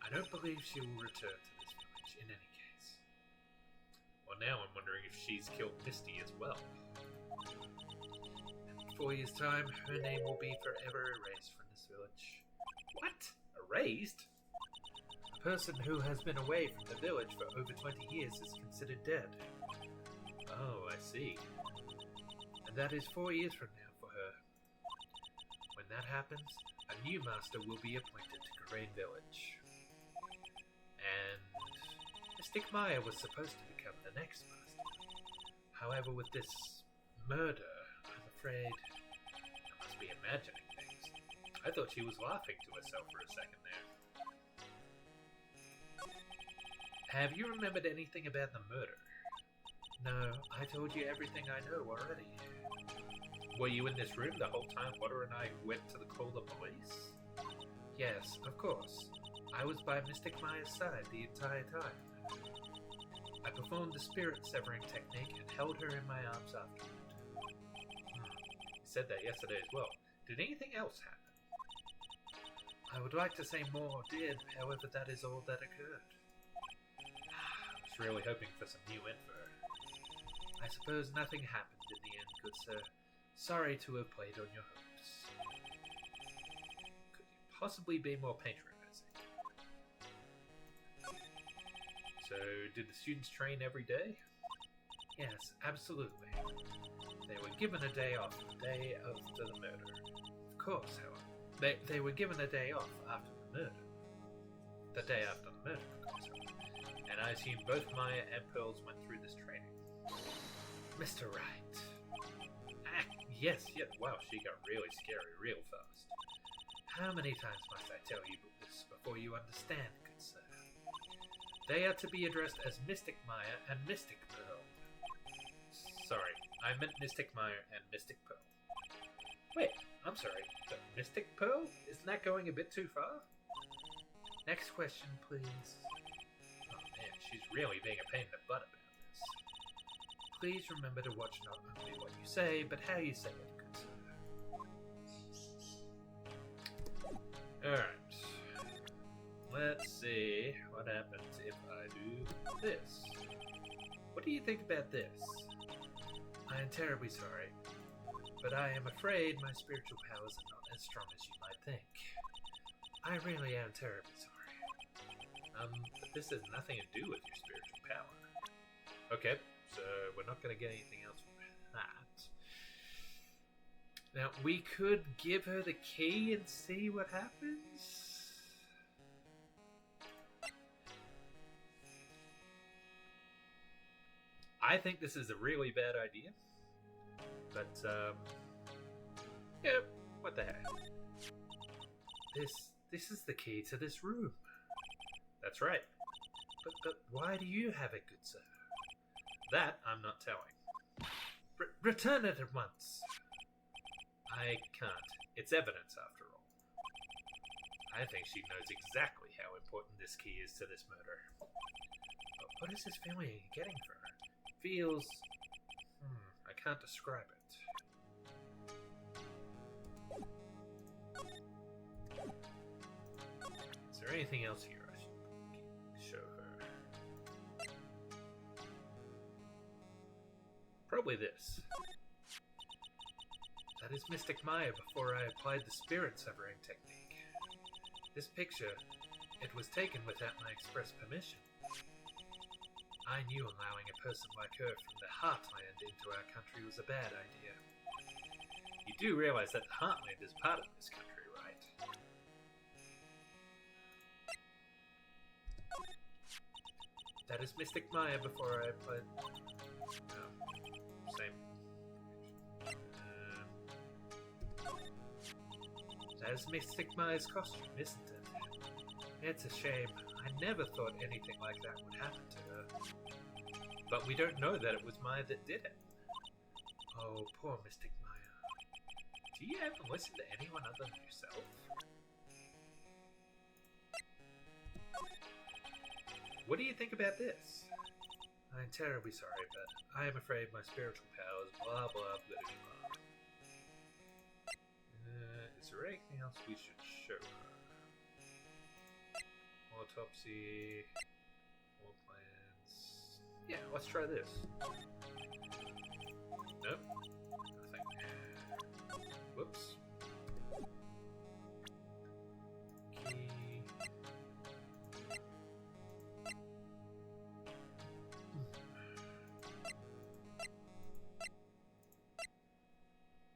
I don't believe she will return to this village in any case. Well, now I'm wondering if she's killed Misty as well. In 4 years' time, her name will be forever erased from this village. What? Erased? A person who has been away from the village for over 20 years is considered dead. Oh, I see. And that is 4 years from now for her. When that happens, a new master will be appointed to Crane Village. And Mystic Maya was supposed to become the next master. However, with this murder, I'm afraid I must be imagining things. I thought she was laughing to herself for a second there. Have you remembered anything about the murder? No, I told you everything I know already. Were you in this room the whole time Water and I went to call the police? Yes, of course. I was by Mystic Maya's side the entire time. I performed the spirit severing technique and held her in my arms afterward. You said that yesterday as well. Did anything else happen? I would like to say more did, however that is all that occurred. I was really hoping for some new info. I suppose nothing happened in the end, good sir. Sorry to have played on your hopes. Could you possibly be more patronizing? So, did the students train every day? Yes, absolutely. They were given a day off the day after the murder. Of course, however. They were given a day off after the murder. The day after the murder, of course. And I assume both Maya and Pearls went through this training. Mr. Wright. Ah, yes, wow, she got really scary real fast. How many times must I tell you this before you understand, good sir? They are to be addressed as Mystic Maya and Mystic Pearl. Sorry, I meant Mystic Maya and Mystic Pearl. Wait, I'm sorry, the Mystic Pearl? Isn't that going a bit too far? Next question, please. Oh man, she's really being a pain in the butt about this. Please remember to watch not only what you say, but how you say it, good sir. Alright. Let's see what happens if I do this. What do you think about this? I am terribly sorry, but I am afraid my spiritual powers are not as strong as you might think. I really am terribly sorry. But this has nothing to do with your spiritual power. Okay, so we're not going to get anything else from that. Now, we could give her the key and see what happens. I think this is a really bad idea. But, yeah, what the heck. This is the key to this room. That's right. But why do you have it, good sir? That I'm not telling. Return it at once. I can't. It's evidence, after all. I think she knows exactly how important this key is to this murder. But what is this feeling getting for her? It feels... I can't describe it. anything else here I should show her? Probably this. That is Mystic Maya before I applied the spirit severing technique. This picture, it was taken without my express permission. I knew allowing a person like her from the Heartland into our country was a bad idea. You do realize that the Heartland is part of this country, right? That is Mystic Maya before I applied... same. That is Mystic Maya's costume, isn't it? It's a shame. I never thought anything like that would happen to her. But we don't know that it was Maya that did it. Oh, poor Mystic Maya. Do you ever listen to anyone other than yourself? What do you think about this? I'm terribly sorry, but I am afraid my spiritual powers, blah blah blah blah blah. Is there anything else we should show her? Autopsy, more plans. Yeah, let's try this. Nope, nothing. Whoops. Key.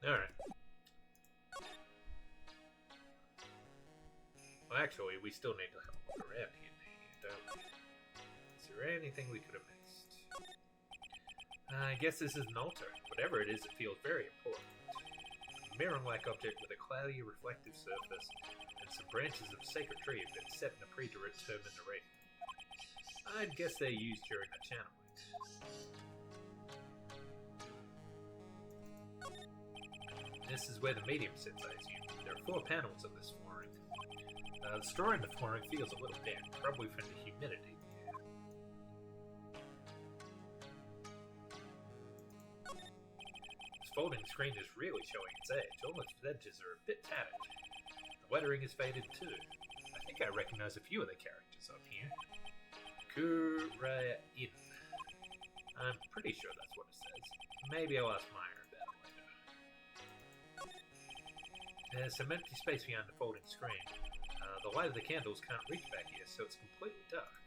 Alright. Well, actually, we still need to have a look around here, don't we? Is there anything we could have missed? I guess this is an altar. Whatever it is, it feels very important. A mirror-like object with a cloudy, reflective surface and some branches of sacred tree have been set in a predetermined arrangement. I'd guess they're used during the channeling. This is where the medium sits, I assume. There are 4 panels of this flooring. The straw in the flooring feels a little damp, probably from the humidity. This folding screen is really showing its age. All its edges are a bit tattered. The lettering is faded too. I think I recognize a few of the characters up here. Kurain. I'm pretty sure that's what it says. Maybe I'll ask Meyer about it later. There's some empty space behind the folding screen. The light of the candles can't reach back here, so it's completely dark.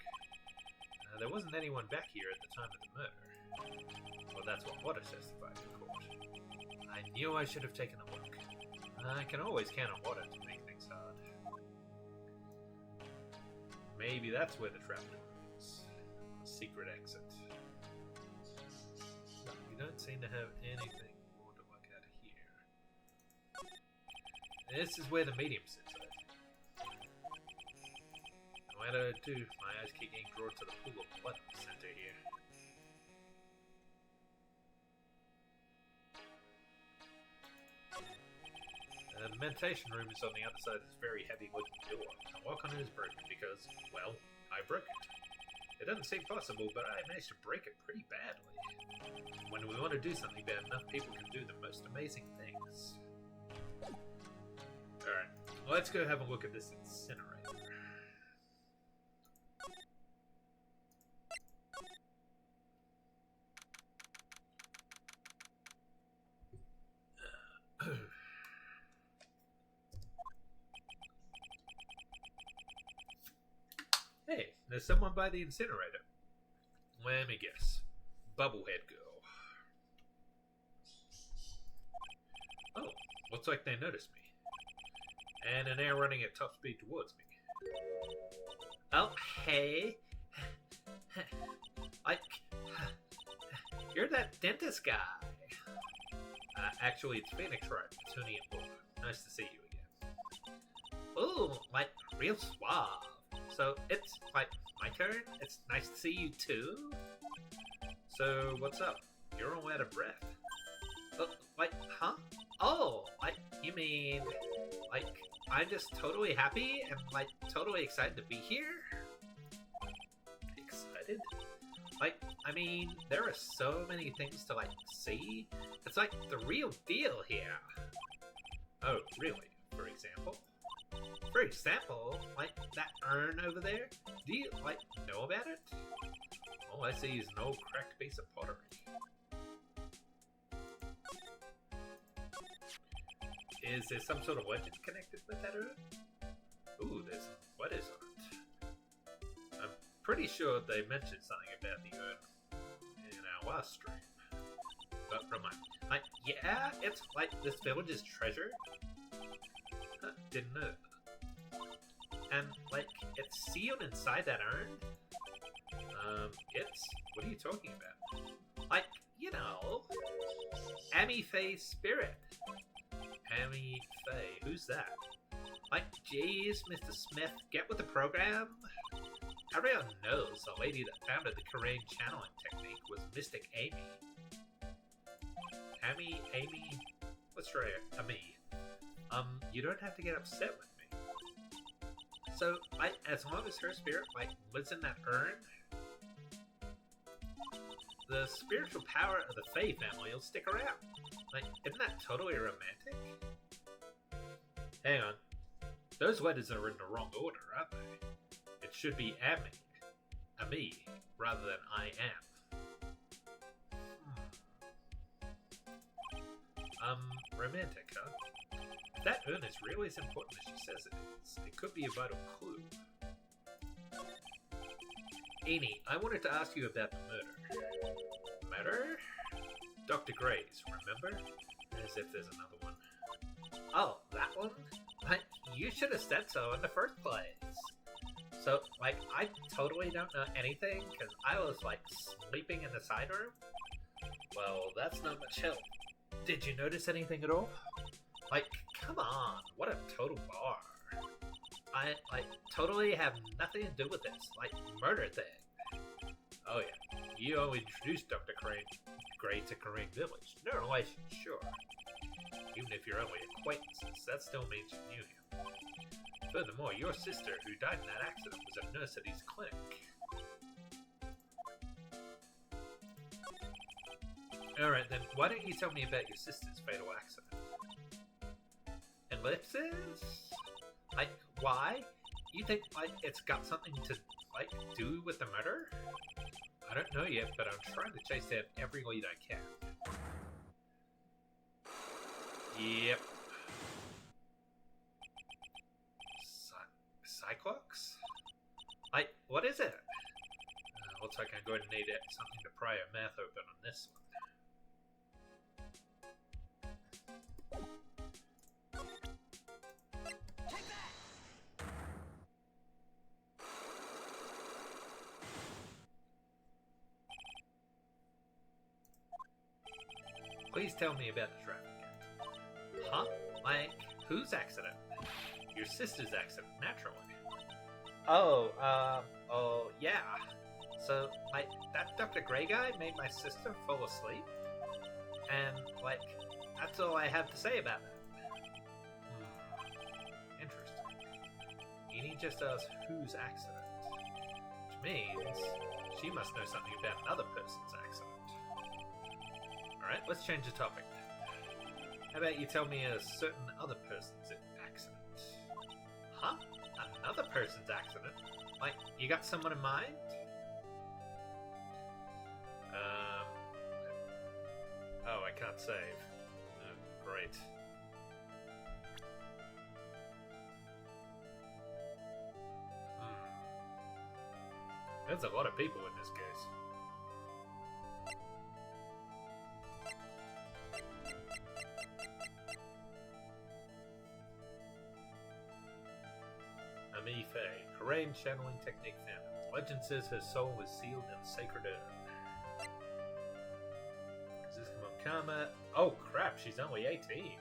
There wasn't anyone back here at the time of the murder. Well, that's what Water testified in court. I knew I should have taken a look. I can always count on Water to make things hard. Maybe that's where the trapdoor is. A secret exit. We don't seem to have anything more to look at here. This is where the medium sits, I think. No matter what I do, my eyes keep getting drawn to the pool of blood in the center here. The meditation room is on the other side of this very heavy-looking door. The lock on it is broken because, well, I broke it. It doesn't seem possible, but I managed to break it pretty badly. When we want to do something bad enough, people can do the most amazing things. Alright, let's go have a look at this incinerator. Hey, there's someone by the incinerator. Let me guess. Bubblehead Girl. Oh, looks like they noticed me. And they're now running at top speed towards me. Oh, hey. Like, you're that dentist guy. Actually, it's Phoenix Wright, Tony and Laura. Nice to see you again. Ooh, like, real suave. So, it's, like, my turn? It's nice to see you, too? So, what's up? You're all out of breath. Like, huh? Oh, like, you mean, like, I'm just totally happy and, like, totally excited to be here? Excited? Like, I mean, there are so many things to, like, see. It's like the real deal here. Oh, really? For example? For example, like that urn over there. Do you, like, know about it? All I see is an old cracked piece of pottery. Is there some sort of legend connected with that urn? Ooh, there's some letters on it. I'm pretty sure they mentioned something about the urn in our last stream. But remind me. Like, yeah, it's like this village's treasure. Huh, didn't know that. And, like, it's sealed inside that urn? It's... What are you talking about? Like, you know... Amy Faye's spirit. Amy Faye, who's that? Like, geez, Mr. Smith, get with the program. Everyone knows the lady that founded the Korean channeling technique was Mystic Amy. Amy... What's right? Amy. You don't have to get upset with me. So, like, as long as her spirit, like, lives in that urn, the spiritual power of the Faye family will stick around. Like, isn't that totally romantic? Hang on. Those letters are in the wrong order, aren't they? It should be Ami, rather than I am. Romantic, huh? If that urn is really as important as she says it is, it could be a vital clue. Amy, I wanted to ask you about the murder. Murder? Dr. Gray's, remember? As if there's another one. Oh, that one? Like, you should have said so in the first place. So, like, I totally don't know anything, because I was, like, sleeping in the side room? Well, that's not much help. Did you notice anything at all? Like, come on, what a total bar. I, like, totally have nothing to do with this, like, murder thing. Oh yeah, you only introduced Dr. Gray to Korean Village. No relation, sure. Even if you're only acquaintances, that still means you knew him. Furthermore, your sister, who died in that accident, was a nurse at his clinic. Alright then, why don't you tell me about your sister's fatal accident? Ellipses? Like, why? You think, like, it's got something to, like, do with the murder? I don't know yet, but I'm trying to chase down every lead I can. Yep. Cyclox? Like, what is it? Looks like I'm going to need something to pry our mouth open on this one. Please tell me about the traffic. Huh? Like, whose accident? Your sister's accident, naturally. Oh, yeah. So, like, that Dr. Gray guy made my sister fall asleep? And, like, that's all I have to say about it. Interesting. Edie just asked whose accident. Which means she must know something about another person's accident. Alright, let's change the topic. How about you tell me a certain other person's accident? Huh? Another person's accident? Like, you got someone in mind? Oh, I can't save. Great. There's a lot of people in this case. Ami Faye, Korean channeling technique found. Legend says her soul was sealed in sacred urn. Karma. Oh crap, she's only 18.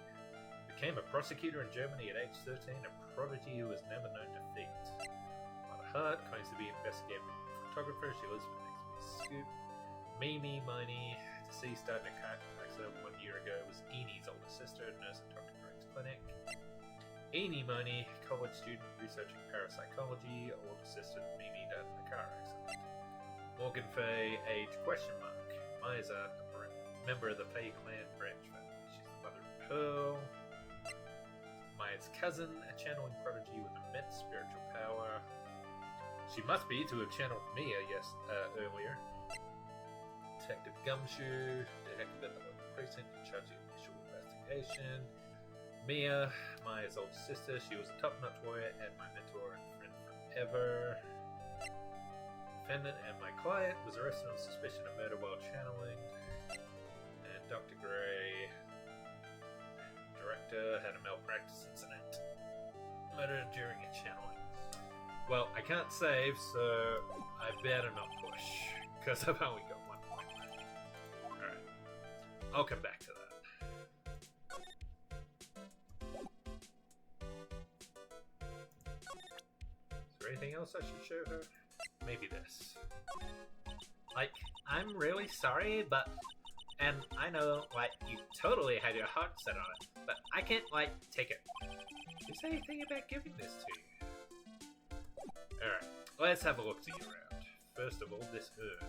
Became a prosecutor in Germany at age 13, a prodigy who was never known defeat. On a heart, claims to be investigative photographer. She lives with next to me. Scoop. Mimi Miney, deceased, died in a car accident 1 year ago, was Enie's older sister, nurse at Dr. Greg's clinic. Enie Miney, college student researching parapsychology, older sister Mimi died in a car accident. Morgan Faye, age question mark. Misa, member of the Faye clan branch family. She's the mother of Pearl. Maya's cousin. cousin, a channeling prodigy with immense spiritual power. She must be to have channeled Mia earlier. Detective Gumshoe, detective at the local precinct in charge of the initial investigation. Mia, Maya's older sister, she was a top-notch warrior and my mentor and friend forever. Defendant and my client was arrested on suspicion of murder while channeling. And Dr. Gray, director, had a malpractice incident. Murdered during a channeling. Well, I can't save, so I better not push, because I've only got 1 point. Alright. I'll come back to that. Is there anything else I should show her? Maybe this. Like, I'm really sorry, but... And I know, like, you totally had your heart set on it, but I can't, like, take it. Did you say anything about giving this to you? Alright, let's have a look-see around. First of all, this urn.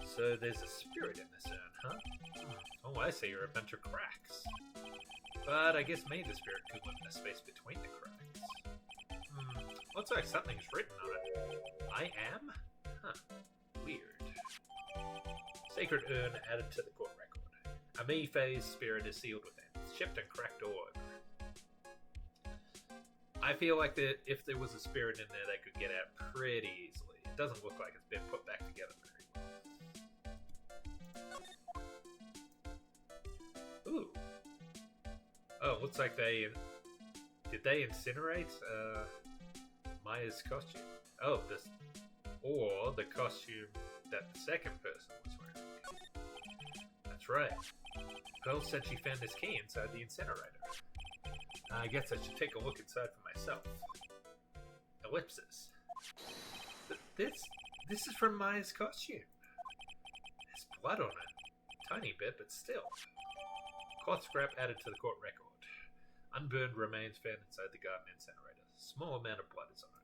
So there's a spirit in this urn, huh? Oh, I see, you're a bunch of cracks. But I guess maybe the spirit could live in the space between the cracks. Looks like something's written on it. I am? Huh. Weird. Sacred urn added to the court record. A me-phase spirit is sealed within. It's chipped and cracked all over. I feel like that if there was a spirit in there, they could get out pretty easily. It doesn't look like it's been put back together very well. Ooh. Oh, looks like they... Did they incinerate, Maya's costume? Oh, this... Or the costume that the second person was wearing. That's right. Pearl said she found this key inside the incinerator. I guess I should take a look inside for myself. Ellipsis. This is from Maya's costume. There's blood on it. Tiny bit, but still. Cloth scrap added to the court record. Unburned remains found inside the garden incinerator. Small amount of blood is on it.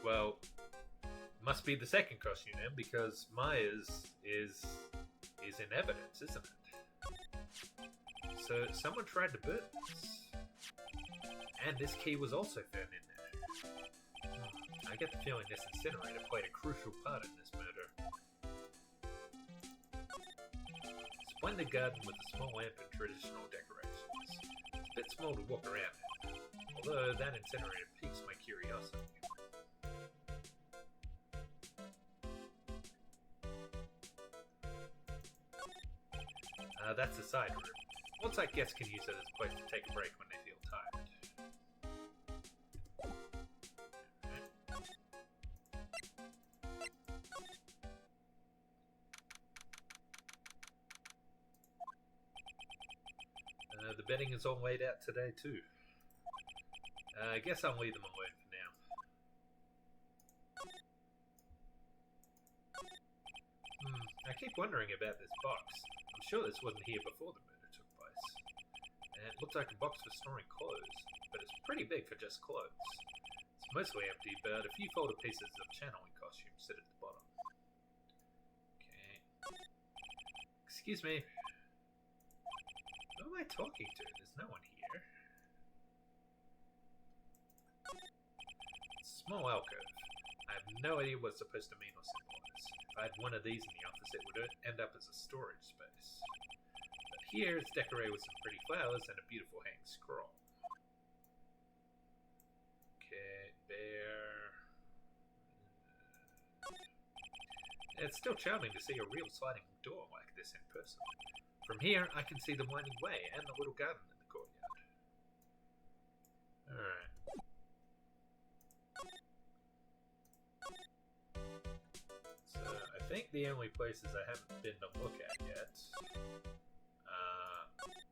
Well, must be the second costume then, because Maya's is in evidence, isn't it? So someone tried to burn this. And this key was also found in there. I get the feeling this incinerator played a crucial part in this murder. Splendid garden with a small lamp and traditional decorations. It's a bit small to walk around in, although that incinerator piques my curiosity. That's a side room. Looks like guests can use it as a place to take a break when they feel tired. The bedding is all laid out today too. I guess I'll leave them alone for now. I keep wondering about this box. I'm sure this wasn't here before the murder took place. And it looks like a box for storing clothes, but it's pretty big for just clothes. It's mostly empty, but a few folded pieces of channeling costume sit at the bottom. Okay. Excuse me. Who am I talking to? There's no one here. Small alcove. I have no idea what it's supposed to mean or symbolize. If I had one of these in the office, it would end up as a storage space. But here, it's decorated with some pretty flowers and a beautiful hanging scroll. Okay, bear. It's still charming to see a real sliding door like this in person. From here, I can see the winding way and the little garden in the courtyard. Alright. So, I think the only places I haven't been to look at yet,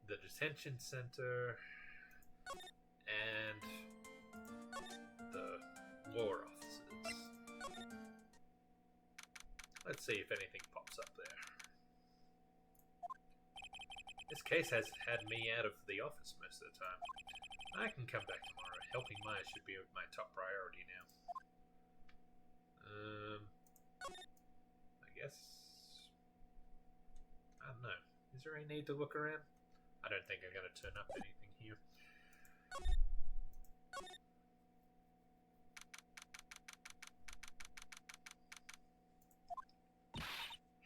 the detention center and the lower offices. Let's see if anything pops up there. This case has had me out of the office most of the time. I can come back tomorrow. Helping Maya should be my top priority now. I guess... I don't know. Is there any need to look around? I don't think I'm going to turn up anything here.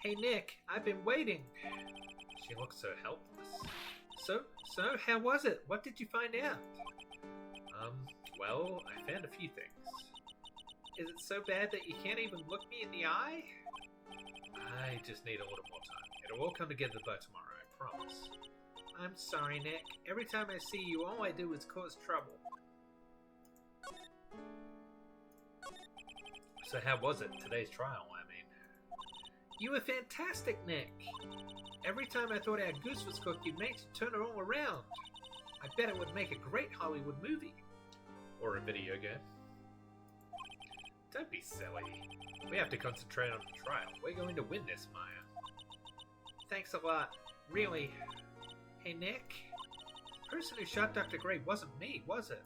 Hey Nick, I've been waiting. She looks so helpless. So, how was it? What did you find out? Well, I found a few things. Is it so bad that you can't even look me in the eye? I just need a little more time. It'll all come together by tomorrow, I promise. I'm sorry, Nick. Every time I see you, all I do is cause trouble. So how was it, today's trial, I mean? You were fantastic, Nick. Every time I thought our goose was cooked, you managed to turn it all around. I bet it would make a great Hollywood movie. Or a video game. Don't be silly. We have to concentrate on the trial. We're going to win this, Maya. Thanks a lot. Really. Hey, Nick? The person who shot Dr. Gray wasn't me, was it?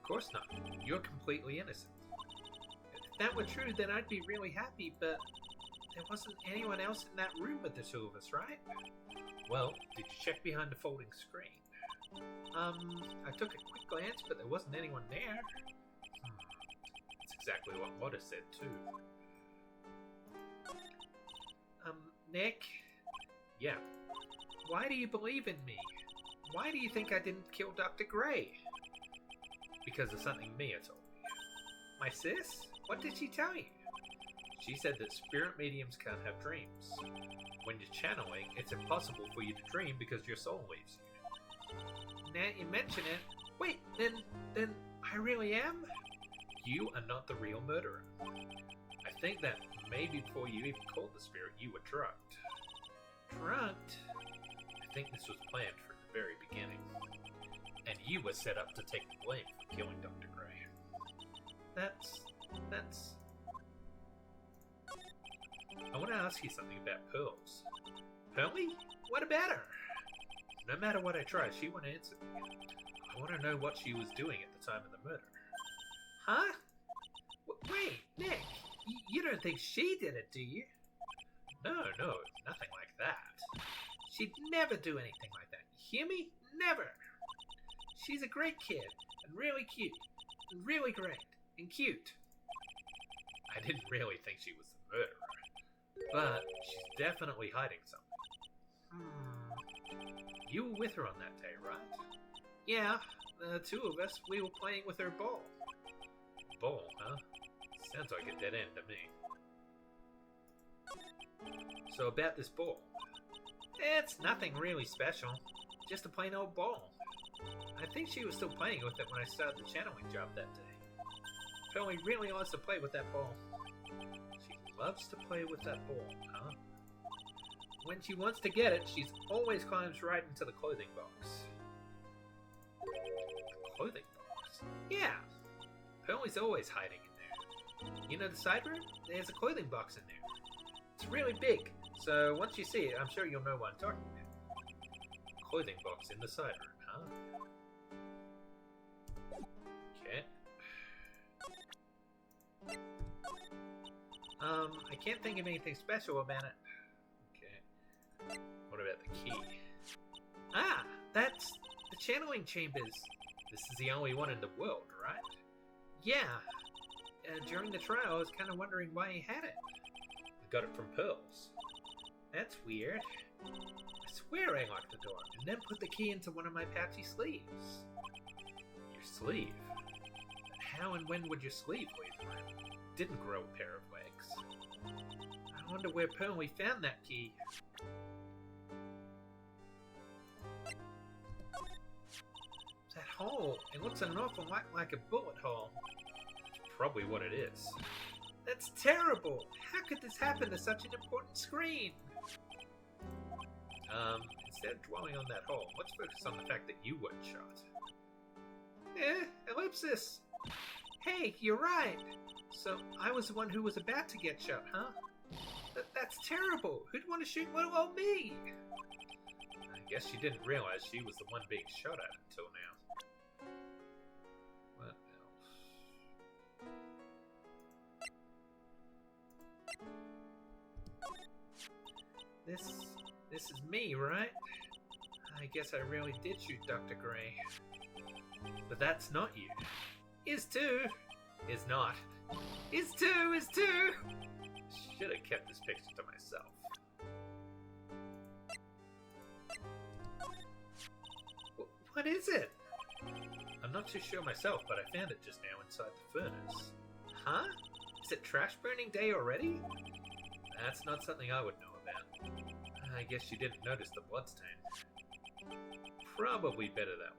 Of course not. You're completely innocent. If that were true, then I'd be really happy, but there wasn't anyone else in that room but the two of us, right? Well, did you check behind the folding screen? I took a quick glance, but there wasn't anyone there. That's exactly what Lotta said, too. Nick? Yeah? Why do you believe in me? Why do you think I didn't kill Dr. Gray? Because of something Mia told me. My sis? What did she tell you? She said that spirit mediums can't have dreams. When you're channeling, it's impossible for you to dream because your soul leaves you. Now you mention it. Wait, then I really am? You are not the real murderer. I think that maybe before you even called the spirit, you were drugged. Drugged? I think this was planned from the very beginning. And you were set up to take the blame for killing Dr. Gray. That's... I want to ask you something about Pearls. Pearlie? What about her? No matter what I try, she won't answer me. I want to know what she was doing at the time of the murder. Huh? Wait, Nick, you don't think she did it, do you? No, nothing like that. She'd never do anything like that. You hear me? Never. She's a great kid, and really cute, and really great, and cute. I didn't really think she was the murderer, but she's definitely hiding something. You were with her on that day, right? Yeah, the two of us, we were playing with her ball. Ball, huh? Sounds like a dead end to me. So about this ball. It's nothing really special. Just a plain old ball. I think she was still playing with it when I started the channeling job that day. Pearlie really loves to play with that ball. She loves to play with that ball, huh? When she wants to get it, she always climbs right into the clothing box. The clothing box? Yeah. Pearlie's always hiding in there. You know the side room? There's a clothing box in there. It's really big, so once you see it, I'm sure you'll know what I'm talking about. Clothing box in the side room, huh? Okay. I can't think of anything special about it. What about the key? Ah, that's the channeling chambers. This is the only one in the world, right? Yeah. During the trial, I was kind of wondering why he had it. I got it from Pearls. That's weird. I swear I locked the door, and then put the key into one of my pouchy sleeves. Your sleeve? How and when would your sleeve leave around? Didn't grow a pair of legs. I wonder where Pearlie found that key. That hole, it looks an awful lot like a bullet hole. It's probably what it is. That's terrible! How could this happen to such an important screen? Instead of dwelling on that hole, let's focus on the fact that you weren't shot. Ellipsis! Hey, you're right! So, I was the one who was about to get shot, huh? That's terrible! Who'd want to shoot little old me? I guess she didn't realize she was the one being shot at until now. What else? This is me, right? I guess I really did shoot Dr. Gray. But that's not you. Is too. Is not. Is too. Is too. Should have kept this picture to myself. What is it? I'm not too sure myself, but I found it just now inside the furnace. Huh? Is it trash burning day already? That's not something I would know about. I guess you didn't notice the bloodstain. Probably better that way.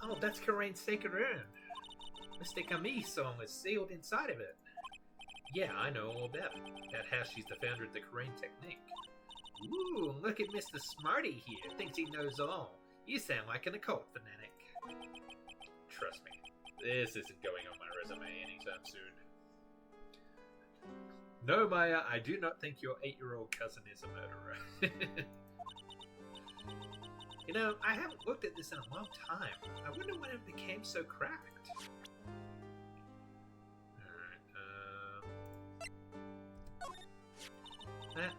Oh, that's Karain's sacred urn. Mr. Camille's song is sealed inside of it. Yeah, I know all about it. That how she's the founder of the Karain technique. Ooh, look at Mr. Smarty here. Thinks he knows all. You sound like an occult fanatic. Trust me, this isn't going on my resume anytime soon. No, Maya, I do not think your 8-year-old cousin is a murderer. You know, I haven't looked at this in a long time. I wonder when it became so cracked. Alright,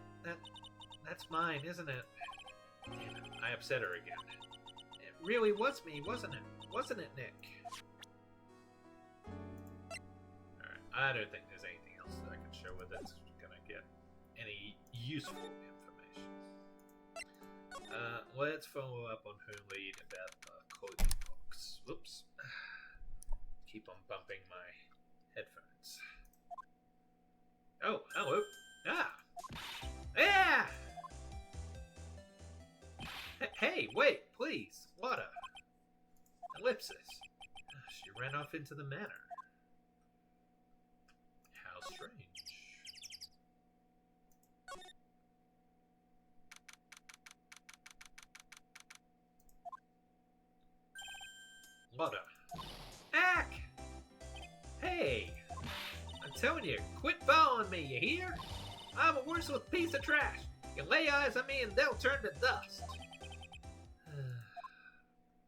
that's mine, isn't it? Damn it, I upset her again. It really was me, wasn't it? Wasn't it, Nick? Alright, I don't think there's anything else that I can show with that's gonna get any useful information. Let's follow up on her lead about the clothing box. Whoops. Keep on bumping my headphones. Oh, hello. Ah! Yeah! Hey, wait, please. Water. Ellipsis. She ran off into the manor. How strange. Water. Ack! Hey! I'm telling you, quit following me, you hear? I'm a worthless piece of trash. You lay eyes on me and they'll turn to dust.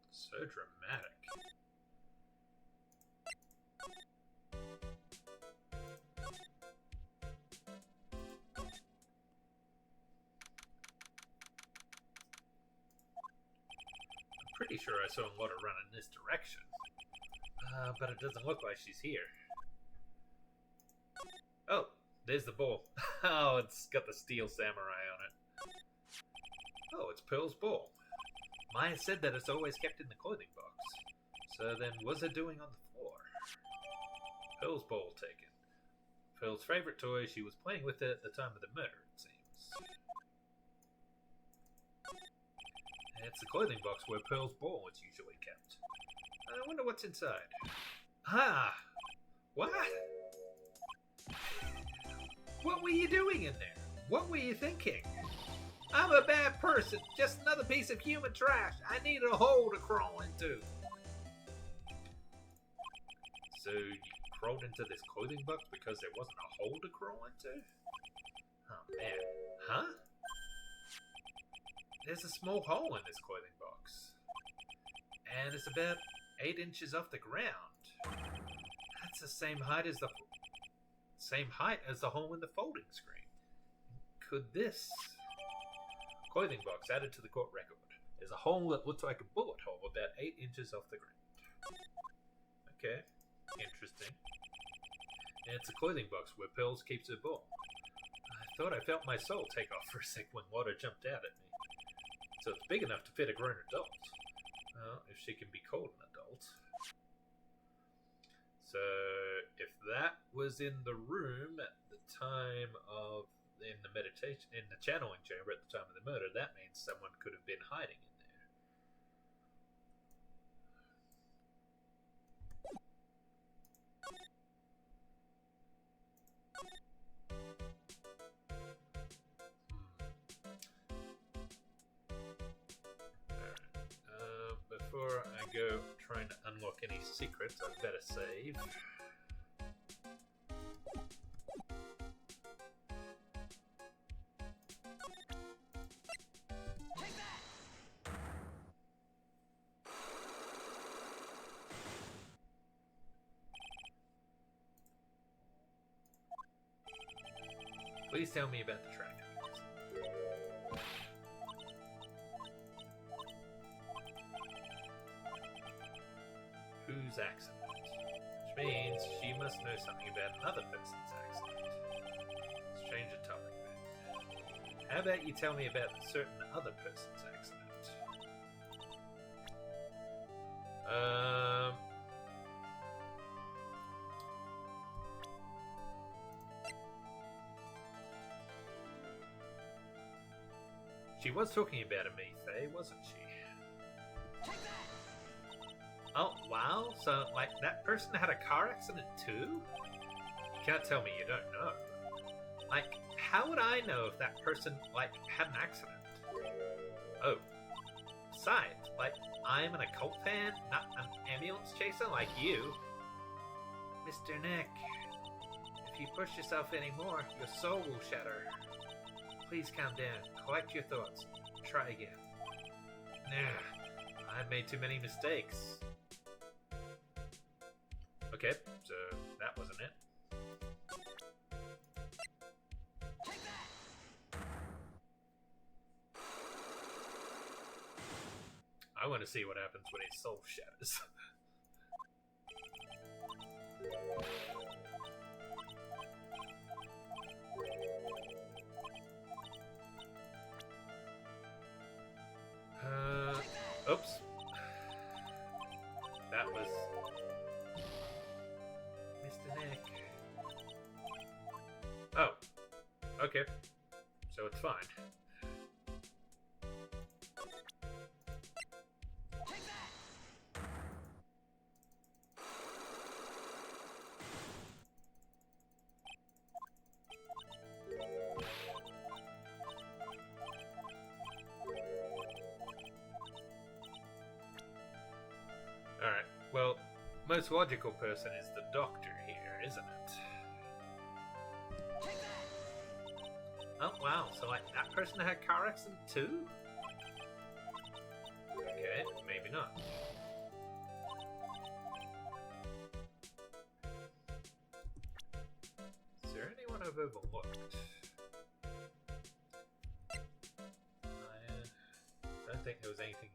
So dramatic. I'm pretty sure I saw water run in this direction. But it doesn't look like she's here. Oh, there's the ball. Oh, it's got the steel samurai on it. Oh, it's Pearl's ball. Maya said that it's always kept in the clothing box. So then, what's it doing on the floor? Pearl's ball taken. Pearl's favorite toy, she was playing with it at the time of the murder, it seems. It's the clothing box where Pearl's ball is usually kept. I wonder what's inside. Ah! What? What were you doing in there? What were you thinking? I'm a bad person, just another piece of human trash. I need a hole to crawl into. So you crawled into this clothing box because there wasn't a hole to crawl into? Oh man. Huh? There's a small hole in this clothing box. And it's about 8 inches off the ground. That's the same height as the hole in the folding screen. Could this clothing box added to the court record? There's a hole that looks like a bullet hole about 8 inches off the ground. Okay, interesting. And it's a clothing box where Pearls keeps her ball. I thought I felt my soul take off for a sec when water jumped out at me. So it's big enough to fit a grown adult. Well, if she can be called an adult. So, if that was in the room at the time of, in the meditation, in the channeling chamber at the time of the murder, that means someone could have been hiding in there. Before I go trying to unlock any secrets, I'd better save. Take that! Please tell me about the track. whose accident? Which means she must know something about another person's accident. Let's change the topic then. How about you tell me about a certain other person's accident? She was talking about a Methe, wasn't she? Oh, wow. So, like, that person had a car accident too? You can't tell me you don't know. Like, how would I know if that person, like, had an accident? Oh. Besides, like, I'm an occult fan, not an ambulance chaser like you. Mr. Nick, if you push yourself anymore, your soul will shatter. Please calm down, collect your thoughts, try again. Nah, I've made too many mistakes. Okay, so that wasn't it. I want to see what happens when his soul shatters. Oops. That was Mr. Nick. Oh. Okay. So it's fine. Alright, well, most logical person is the doctor here, isn't it? Oh, wow, so like that person had a car accident too? Okay, maybe not. Is there anyone I've overlooked? I don't think there was anything.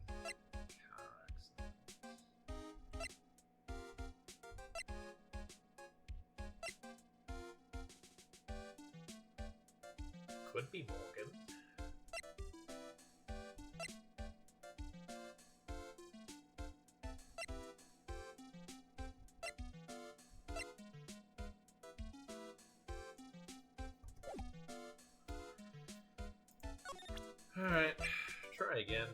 Could be Morgan. Alright, try again.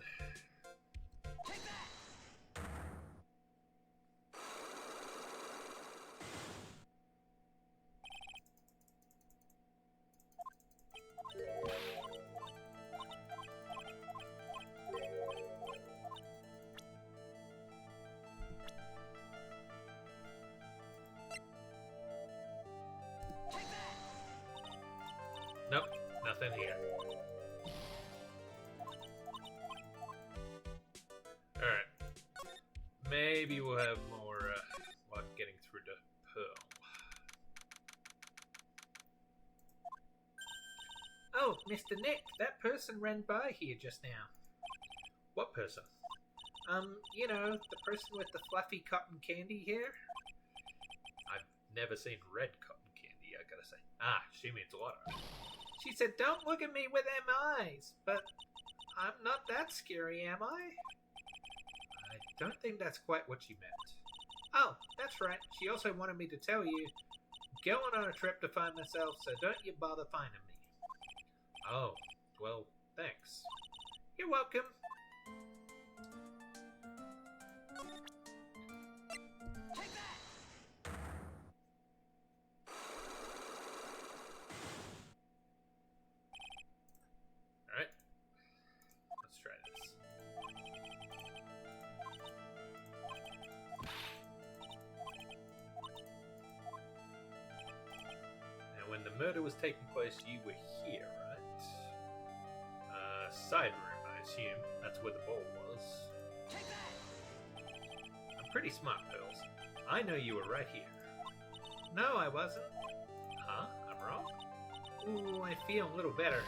Nope, nothing here. Alright. Maybe we'll have more luck getting through to Pearl. Oh, Mr. Nick, that person ran by here just now. What person? You know, the person with the fluffy cotton candy hair? I've never seen red cotton candy, I gotta say. Ah, she means water. She said, "Don't look at me with them eyes," but I'm not that scary, am I? I don't think that's quite what she meant. Oh, that's right. She also wanted me to tell you, going on a trip to find myself, so don't you bother finding me. Oh, well, thanks. You're welcome. Alright. Let's try this. Now, when the murder was taking place, you were here, right? Side room, I assume. That's where the bowl was. I'm pretty smart, Pearls. I know you were right here. No, I wasn't. Huh? I'm wrong? Ooh, I feel a little better.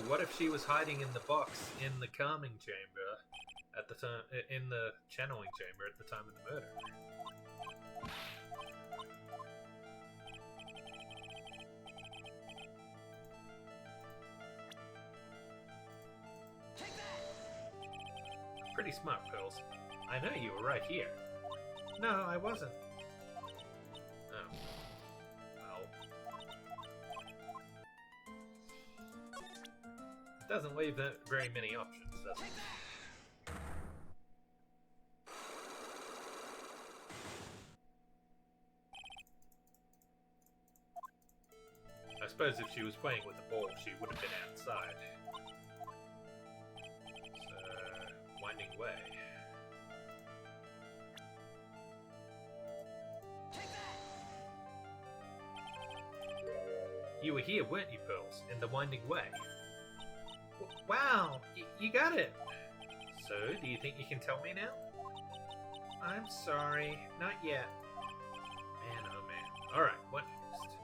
what if she was hiding in the box in the calming chamber at the time, in the channeling chamber at the time of the murder? Pretty smart, Pearls. I know you were right here. No, I wasn't. Oh. Well. It doesn't leave very many options, does it? I suppose if she was playing with the ball, she would have been outside. Winding way. You were here, weren't you, Pearls? In the winding way. Wow, you got it. So, do you think you can tell me now? I'm sorry, not yet. Man, oh man. Alright, what next?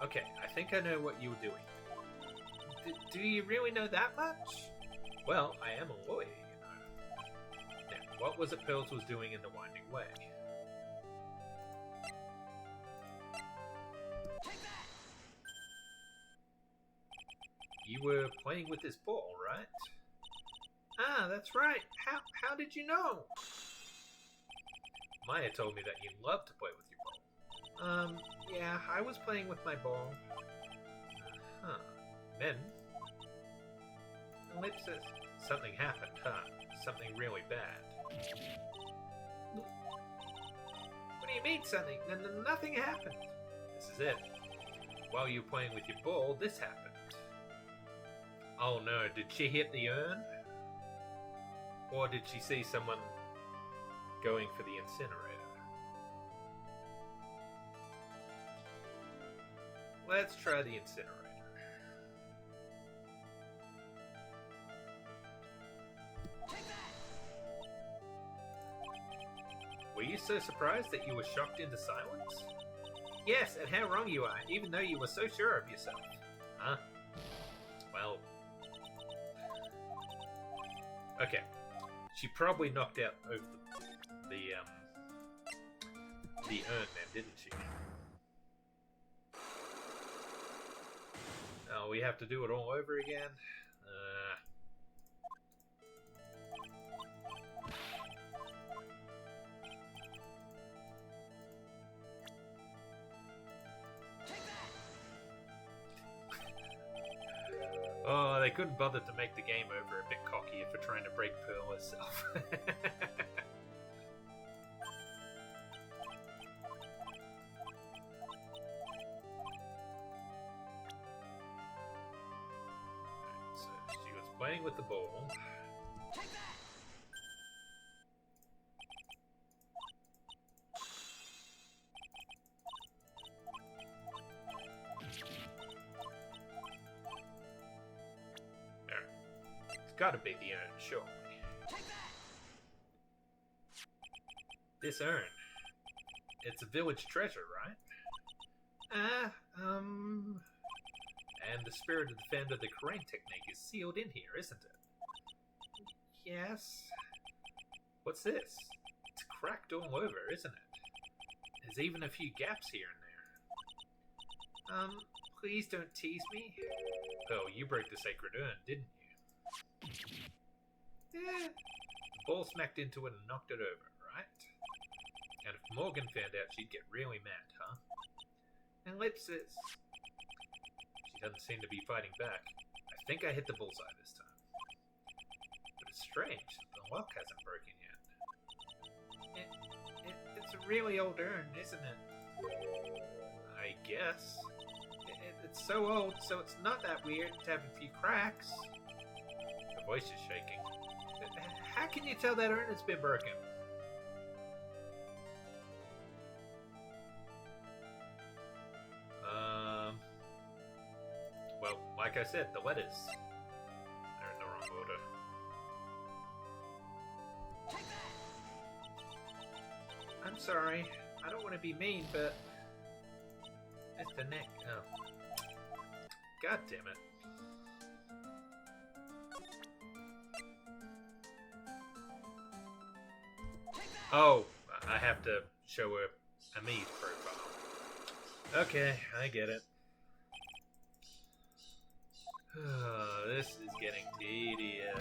Okay, I think I know what you were doing. Do you really know that much? Well, I am a lawyer. What was it Pearls was doing in the winding way? You were playing with this ball, right? Ah, that's right. How did you know? Maya told me that you love to play with your ball. Yeah, I was playing with my ball. Huh. Then... Ellipsis. Something happened, huh? Something really bad. What do you mean something? Nothing happened. This is it. While you were playing with your ball, this happened. Oh no, did she hit the urn? Or did she see someone going for the incinerator? Let's try the incinerator. Were you so surprised that you were shocked into silence? Yes, and how wrong you are, even though you were so sure of yourself. Huh? Well... Okay. She probably knocked out over the urn then, didn't she? Oh, we have to do it all over again? Oh, they couldn't bother to make the game over a bit cockier for trying to break Pearl herself. So she was playing with the ball. Gotta be the urn, surely. This urn. It's a village treasure, right? And the spirit of the founder of the Crane technique is sealed in here, isn't it? Yes. What's this? It's cracked all over, isn't it? There's even a few gaps here and there. Please don't tease me. Oh, you broke the sacred urn, didn't you? Yeah. The ball smacked into it and knocked it over, right? And if Morgan found out, she'd get really mad, huh? Ellipsis. She doesn't seem to be fighting back. I think I hit the bullseye this time. But it's strange. The lock hasn't broken yet. It's a really old urn, isn't it? I guess. It's so old, so it's not that weird to have a few cracks. The voice is shaking. How can you tell that urn has been broken? Well, like I said, the letters. They're in the wrong order. I'm sorry. I don't want to be mean, but... It's the neck. Oh. God damn it. Oh, I have to show her a me profile. Okay, I get it. This is getting tedious.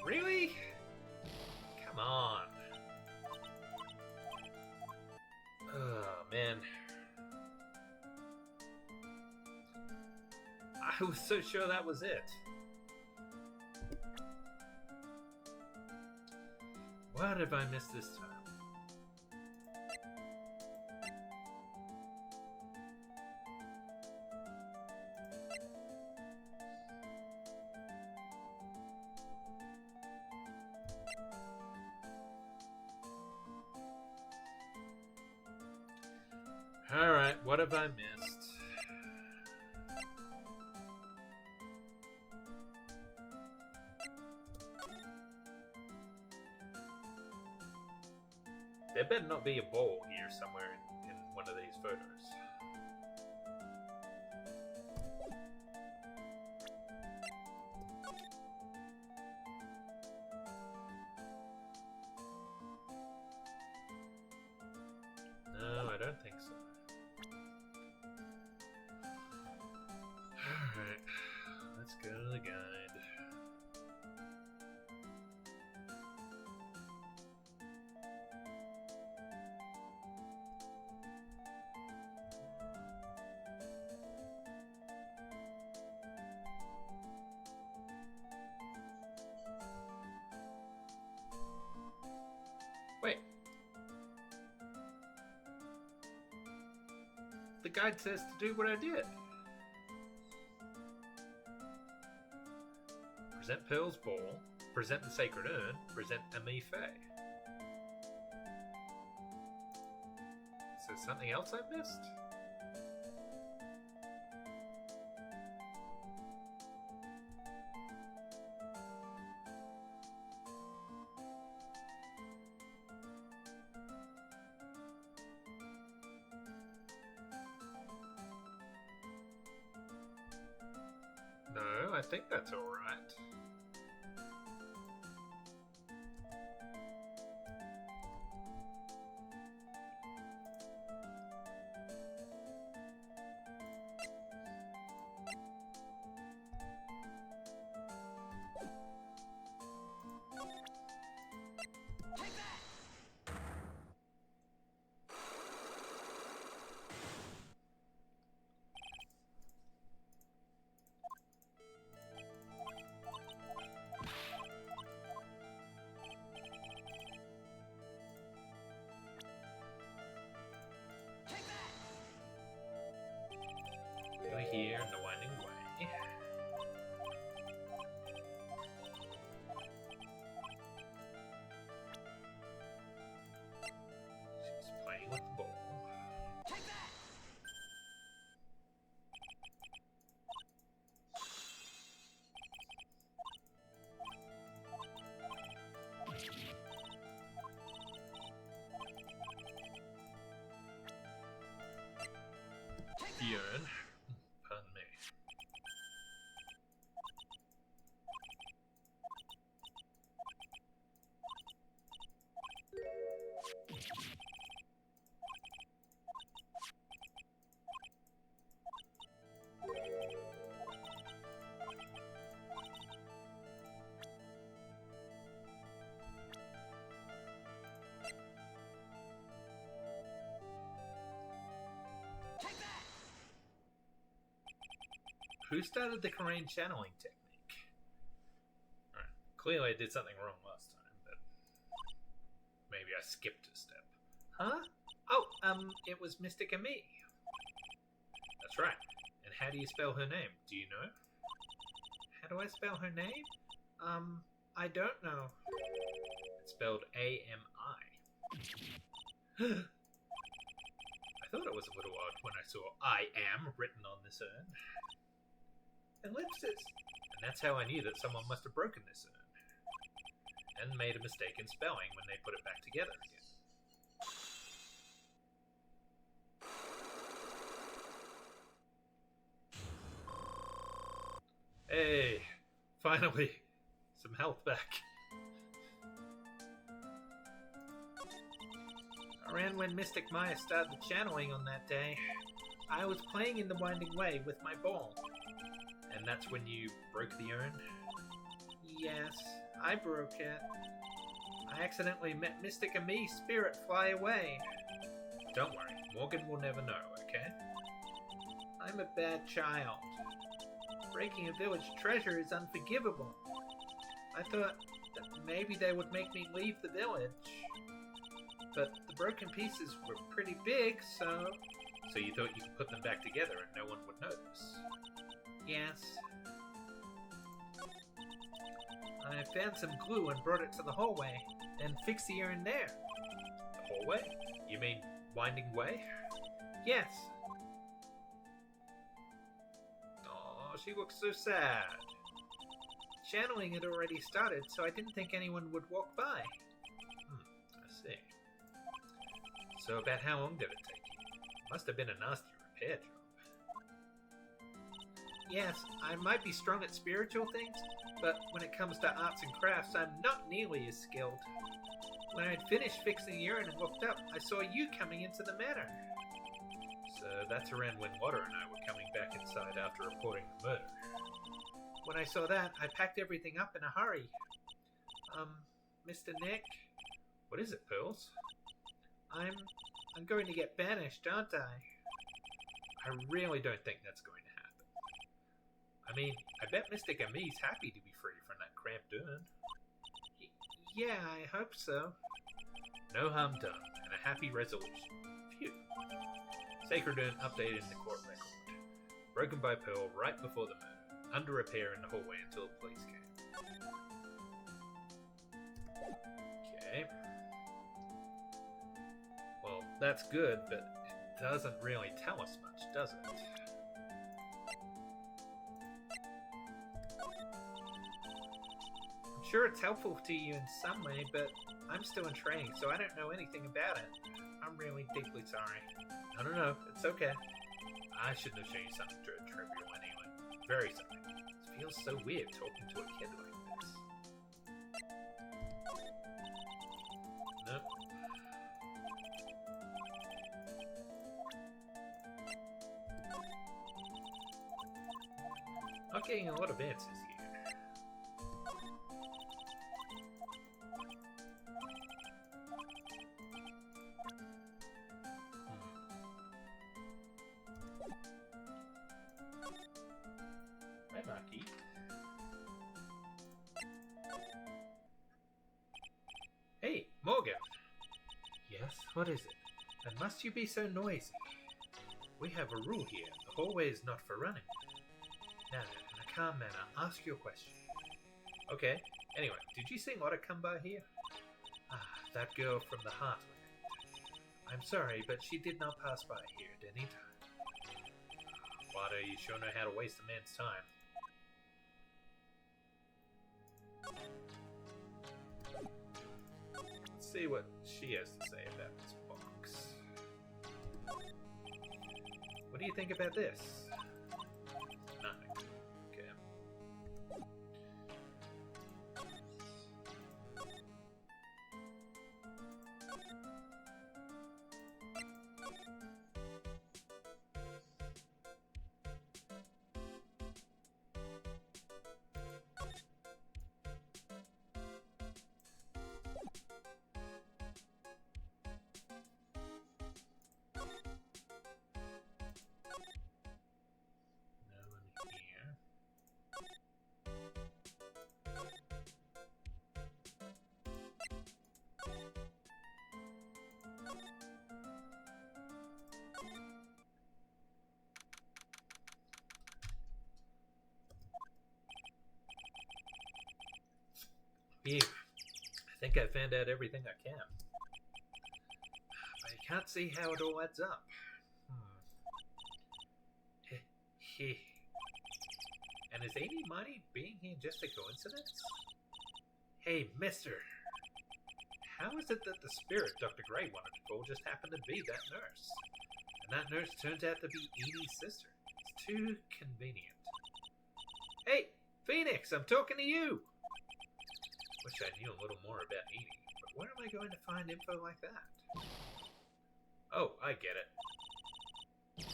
Really? Come on. Oh, man. I was so sure that was it. What have I missed this time? Alright, what have I missed? There better not be a ball here somewhere in one of these photos. No, I don't think so. Alright, let's go to the guide. Wait. The guide says to do what I did. Present Pearl's ball, present the sacred urn, present Ami Faye. Is there something else I missed? No, I think that's alright. Go here in the winding way. She's playing with the ball. Björn. Pardon me. Who started the Korean channeling technique? Alright, clearly I did something wrong last time, but maybe I skipped a step. Huh? Oh, It was Mystica Me. That's right. And how do you spell her name? Do you know? How do I spell her name? I don't know. It's spelled A-M-I. I thought it was a little odd when I saw I am written on this urn. Ellipsis. And that's how I knew that someone must have broken this urn. And made a mistake in spelling when they put it back together again. Hey, finally, some health back. Around when Mystic Maya started channeling on that day, I was playing in the Winding Way with my ball. And that's when you broke the urn? Yes, I broke it. I accidentally met Mystica Me's spirit fly away. Don't worry, Morgan will never know, okay? I'm a bad child. Breaking a village treasure is unforgivable. I thought that maybe they would make me leave the village. But the broken pieces were pretty big, so... So you thought you could put them back together and no one would notice? Yes. I found some glue and brought it to the hallway, and fixed the urn there. The hallway? You mean Winding Way? Yes. Oh, she looks so sad. Channeling had already started, so I didn't think anyone would walk by. I see. So about how long did it take you? Must have been a nasty repair job. Yes, I might be strong at spiritual things, but when it comes to arts and crafts, I'm not nearly as skilled. When I'd finished fixing the urn and looked up, I saw you coming into the manor. So that's around when Lotta and I were coming back inside after reporting the murder. When I saw that, I packed everything up in a hurry. Mr. Nick? What is it, Pearls? I'm going to get banished, aren't I? I really don't think that's going to happen. I mean, I bet Mystic Me's happy to be free from that cramped urn. Yeah, I hope so. No harm done, and a happy resolution. Phew. Sacred urn updated in the court record. Broken by Pearl right before the murder. Under repair in the hallway until the police came. Okay. Well, that's good, but it doesn't really tell us much, does it? I'm sure it's helpful to you in some way, but I'm still in training, so I don't know anything about it. I'm really deeply sorry. No, it's okay. I shouldn't have shown you something trivial anyway. Very sorry. It feels so weird talking to a kid like this. Nope. I'm getting a lot of answers here. Hi, Maki. Hey, Morgan! Yes, what is it? And must you be so noisy? We have a rule here. The hallway is not for running. Now, in a calm manner, ask your question. Okay, anyway, did you see Lotta come by here? Ah, that girl from the Heartland. I'm sorry, but she did not pass by here at any time. Lotta, you sure know how to waste a man's time. Let's see what she has to say about this box. What do you think about this? Nothing. Okay. Phew. I think I found out everything I can. But I can't see how it all adds up. And is Amy Mighty being here just a coincidence? Hey, mister. How is it that the spirit Dr. Gray wanted to call just happened to be that nurse? And that nurse turns out to be Edie's sister. It's too convenient. Hey, Phoenix, I'm talking to you! Wish I knew a little more about Edie, but where am I going to find info like that? Oh, I get it.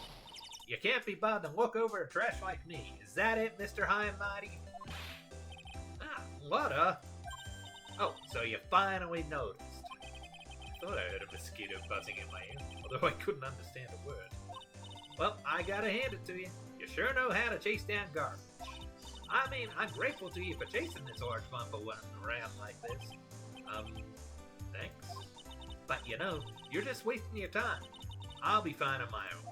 You can't be bothered to look over a trash like me. Is that it, Mr. High and Mighty? Ah, what Oh, so you finally noticed. I thought I heard a mosquito buzzing in my ear, although I couldn't understand a word. Well, I gotta hand it to you. You sure know how to chase down garbage. I mean, I'm grateful to you for chasing this large bumper around like this. Thanks. But you know, you're just wasting your time. I'll be fine on my own.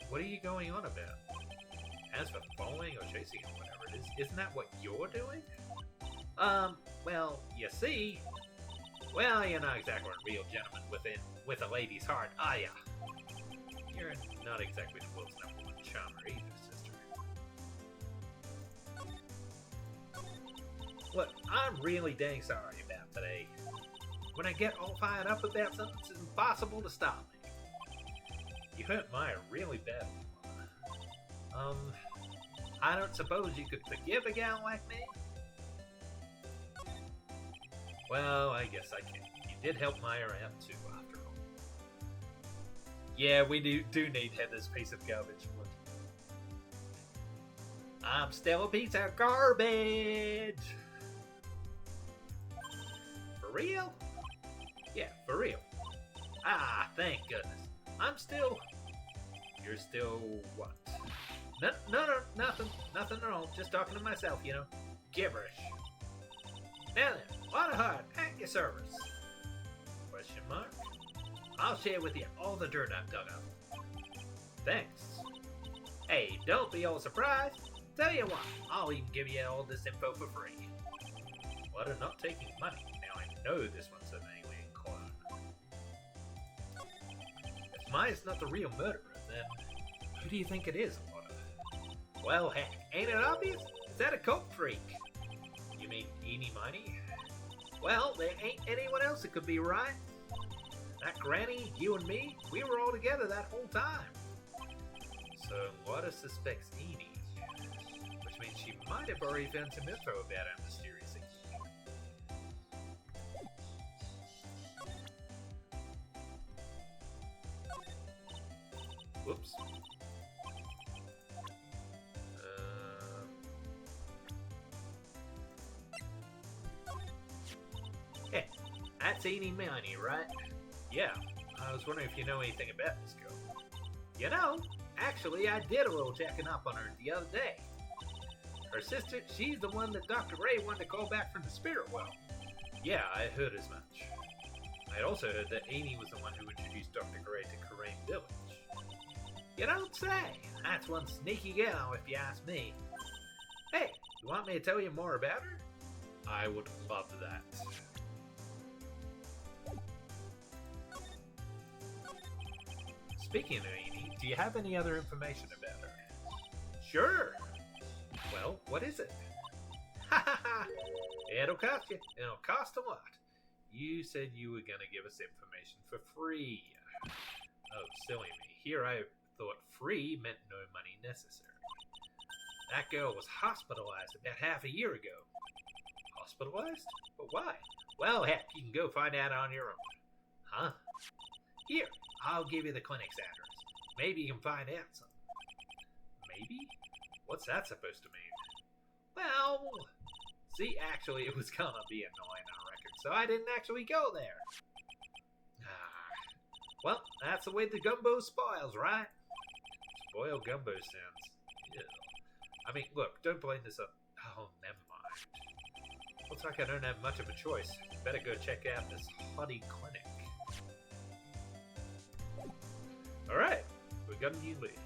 What are you going on about? As for following or chasing or whatever it is, isn't that what you're doing? Well, you see... Well, you're not exactly a real gentleman with a lady's heart, are ya? You're not exactly the world's #1 charmer either, sister. Look, I'm really dang sorry about today. When I get all fired up about something, it's impossible to stop me. You hurt Maya really badly. I don't suppose you could forgive a gal like me? Well, I guess I can. You did help Maya out too, after all. Yeah, we do need Heather's piece of garbage. I'm still a piece of garbage! For real? Yeah, for real. Ah, thank goodness. I'm still... You're still what? No, nothing at all. Just talking to myself, you know. Gibberish. Now then, what a heart at your service. Question mark? I'll share with you all the dirt I've dug up. Thanks. Hey, don't be all surprised. Tell you what, I'll even give you all this info for free. What, I'm not taking money. Now I know this one's an alien clone. If Maya's not the real murderer, then who do you think it is, Lotta? Well, heck, ain't it obvious? Is that a cult freak? You mean Eenie Miney? Well, there ain't anyone else that could be, right? That Granny, you and me, we were all together that whole time. So, Lotta suspects Eenie, which means she might have already found some info about our mysterious Eenie. Whoops. Hey, that's Eenie Miney, right? Yeah, I was wondering if you know anything about this girl. You know, actually I did a little checking up on her the other day. Her sister, she's the one that Dr. Ray wanted to call back from the spirit well. Yeah, I heard as much. I also heard that Amy was the one who introduced Dr. Gray to Karain Village. You don't say! That's one sneaky gal, if you ask me. Hey, you want me to tell you more about her? I would love that. Speaking of Amy, do you have any other information about her? Sure! Well, what is it? Ha ha ha! It'll cost you. It'll cost a lot. You said you were gonna give us information for free. Oh, silly me. Here I thought free meant no money necessary. That girl was hospitalized about half a year ago. Hospitalized? But why? Well, heck, you can go find out on your own. Huh? Here, I'll give you the clinic's address. Maybe you can find out something. Maybe? What's that supposed to mean? Well, see, actually, it was gonna be annoying, I reckon, so I didn't actually go there. Well, that's the way the gumbo spoils, right? Spoiled gumbo sounds... Ew. I mean, look, don't blame this up... Oh, never mind. Looks like I don't have much of a choice. Better go check out this hottie clinic. Alright, we got a new lead.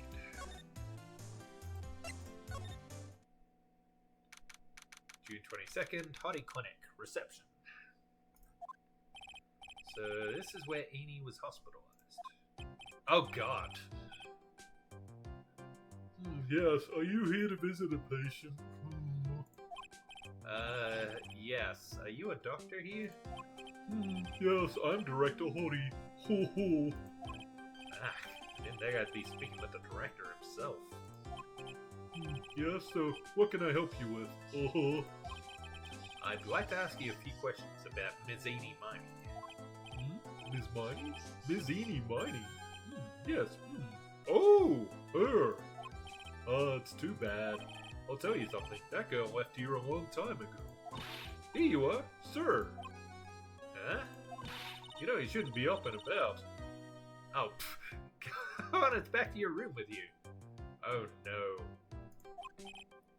June 22nd, Hottie Clinic, reception. So this is where Eni was hospitalized. Oh god. Yes, are you here to visit a patient? Yes. Are you a doctor here? Yes, I'm Director Hottie. Ho ho. Ah, I didn't think I'd be speaking with the director himself. Yes, so what can I help you with? Oh, I'd like to ask you a few questions about Ms. Eni Miney. Ms. Miney? Ms. Eni Miney? Yes. Oh, her. It's too bad. I'll tell you something. That girl left here a long time ago. Here you are, sir. Huh? You know you shouldn't be up and about. Oh, come on, it's back to your room with you. Oh no.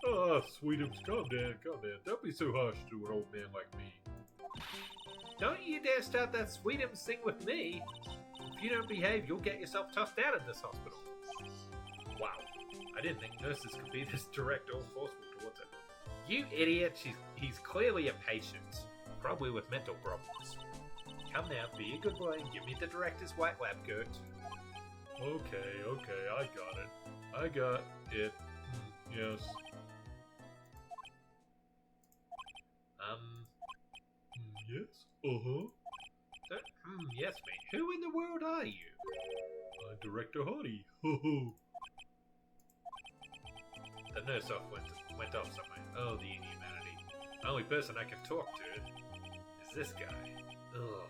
Ah, Sweetums, calm down. Don't be so harsh to an old man like me. Don't you dare start that Sweetums thing with me. If you don't behave, you'll get yourself tossed out of this hospital. Wow. I didn't think nurses could be this direct or forceful towards it. You idiot, he's clearly a patient. Probably with mental problems. Come now, be a good boy and give me the director's white lab coat. Okay, I got it. Yes. Yes? Yes, mate. Who in the world are you? Director Hottie. Ho ho. The nurse went off somewhere. Oh, the inhumanity. The only person I can talk to is this guy. Ugh.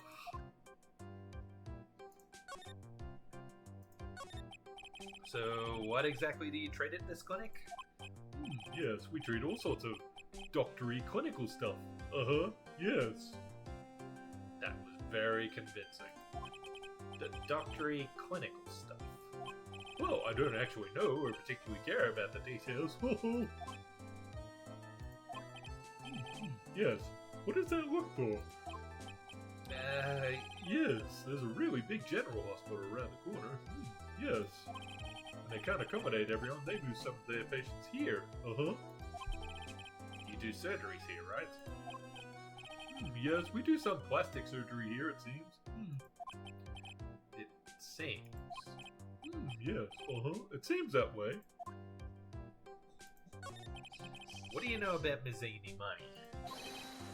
So, what exactly do you treat at this clinic? Yes, we treat all sorts of doctory clinical stuff. Yes. That was very convincing. The doctory clinical stuff. Well, I don't actually know or particularly care about the details. Yes. What does that look for? Yes, there's a really big general hospital around the corner. Yes. And they can't accommodate everyone. They move some of their patients here. You do surgeries here, right? Yes, we do some plastic surgery here, it seems. It seems. Yes, it seems that way. What do you know about Ms. Eni Miney?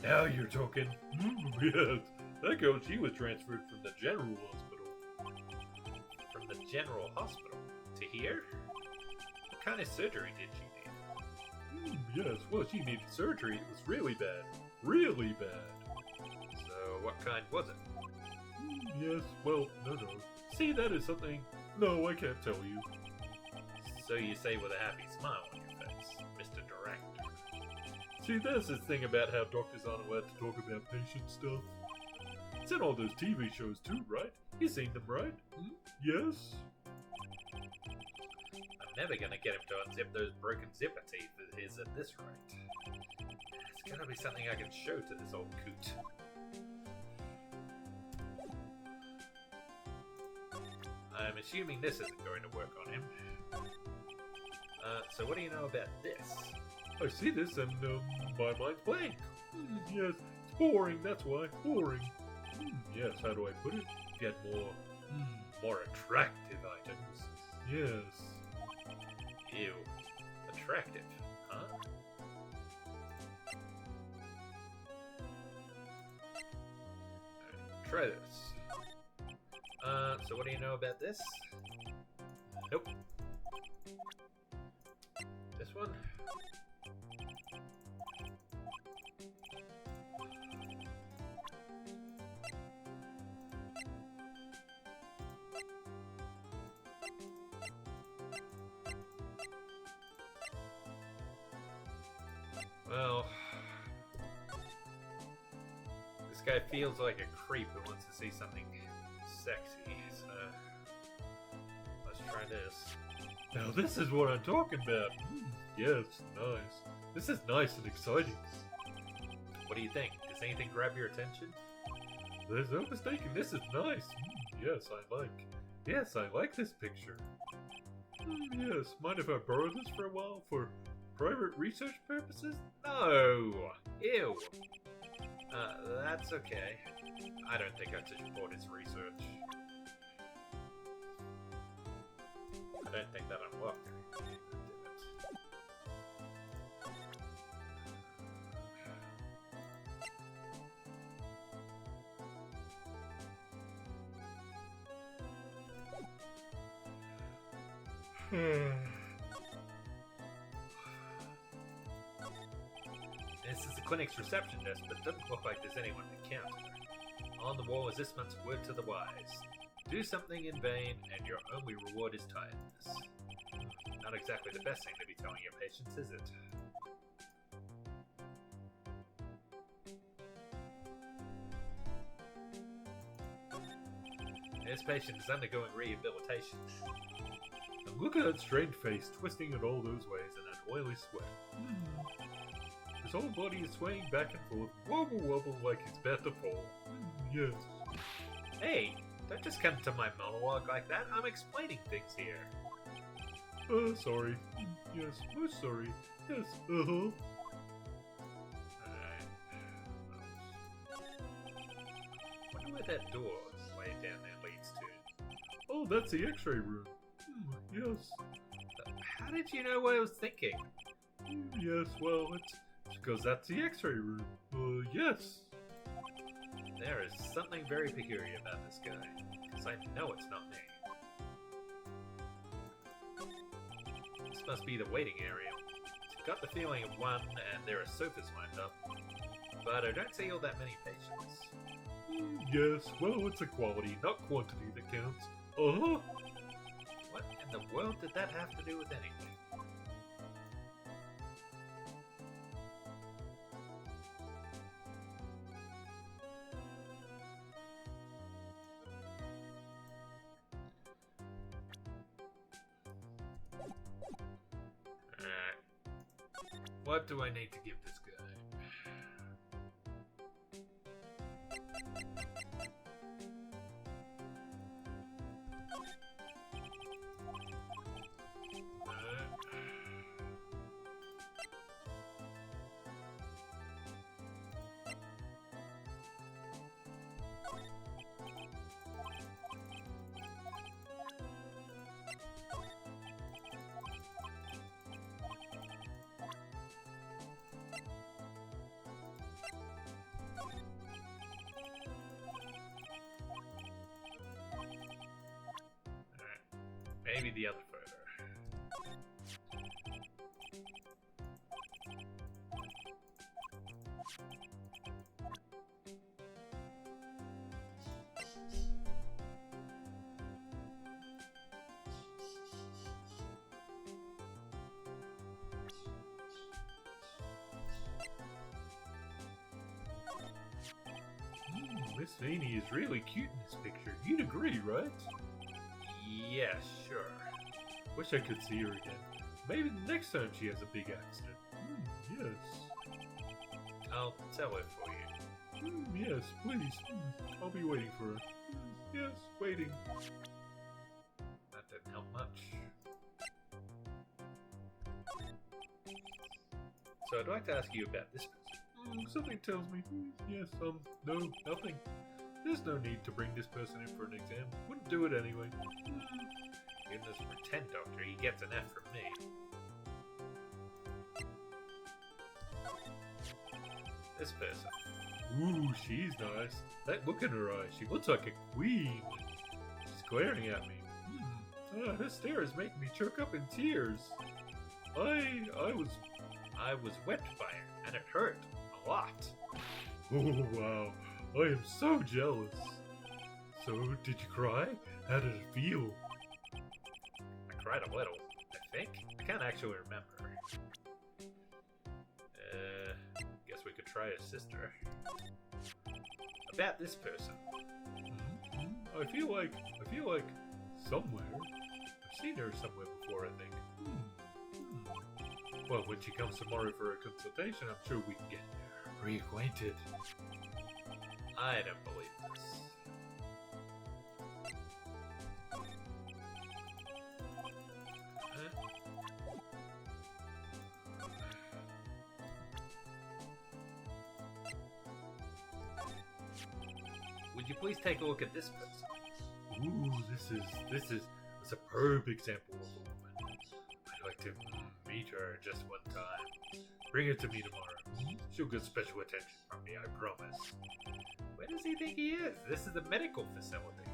Now you're talking. Yes, that girl, she was transferred from the general hospital. From the general hospital? To here? What kind of surgery did she need? Yes, well, she needed surgery. It was really bad. Really bad. So, what kind was it? Yes, well, no. See, that is something... No, I can't tell you. So you say with a happy smile on your face, Mr. Director. See, that's the thing about how doctors aren't allowed to talk about patient stuff. It's in all those TV shows too, right? You've seen them, right? Yes? I'm never gonna get him to unzip those broken zipper teeth of his at this rate. It's gotta be something I can show to this old coot. I'm assuming this isn't going to work on him. So what do you know about this? I see this and, my mind's blank. Yes, it's boring, that's why. Boring. Yes, how do I put it? Get more attractive items. Yes. Ew. Attractive, huh? Try this. So what do you know about this? Nope. This one? Well, this guy feels like a creep who wants to see something sexy, so let's try this. Now this is what I'm talking about. Yes, nice. This is nice and exciting. What do you think? Does anything grab your attention? There's no mistaking, this is nice. Yes, I like this picture. Yes, mind if I borrow this for a while? For private research purposes? No! Ew! That's okay. I don't think I'd support his research. I don't think that unlocked anything. This is the clinic's reception desk, but it doesn't look like there's anyone to count. On the wall is this month's word to the wise. Do something in vain, and your only reward is tiredness. Not exactly the best thing to be telling your patients, is it? This patient is undergoing rehabilitation. And look at that strained face, twisting in all those ways in that oily sweat. His whole body is swaying back and forth, wobble wobble like he's about to fall. Yes. Hey, don't just come to my monologue like that. I'm explaining things here. Sorry. Yes, most sorry. Yes, Alright. Wonder where that door way down there leads to. Oh, that's the x-ray room. Yes. How did you know what I was thinking? Yes, well, it's because that's the x-ray room. Yes. There is something very peculiar about this guy, because I know it's not me. This must be the waiting area. I've got the feeling of one, and there are sofas lined up, but I don't see all that many patients. Yes, well, it's a quality, not quantity that counts. Uh-huh. What in the world did that have to do with anything? What do I need to give this guy? Maybe the other photo. Miss Feeney is really cute in this picture. You'd agree, right? Yeah, sure. Wish I could see her again. Maybe the next time she has a big accident. Yes. I'll tell her for you. Yes, please. I'll be waiting for her. Yes, waiting. That didn't help much. So I'd like to ask you about this person. Something tells me. Yes, no, nothing. There's no need to bring this person in for an exam. Wouldn't do it anyway. Even this pretend doctor, he gets an F from me. This person. Ooh, she's nice. That look in her eyes, she looks like a queen. She's glaring at me. Her stare is making me choke up in tears. I was whipped by her, and it hurt a lot. Oh, wow. I am so jealous. So, did you cry? How did it feel? I cried a little, I think. I can't actually remember. Guess we could try his sister. About this person. I feel like somewhere. I've seen her somewhere before, I think. Well, when she comes tomorrow for a consultation, I'm sure we can get reacquainted. I don't believe this. Would you please take a look at this person? Ooh, this is a superb example of a woman. I'd like to meet her just one time. Bring her to me tomorrow. She'll get special attention from me, I promise. Where does he think he is? This is a medical facility.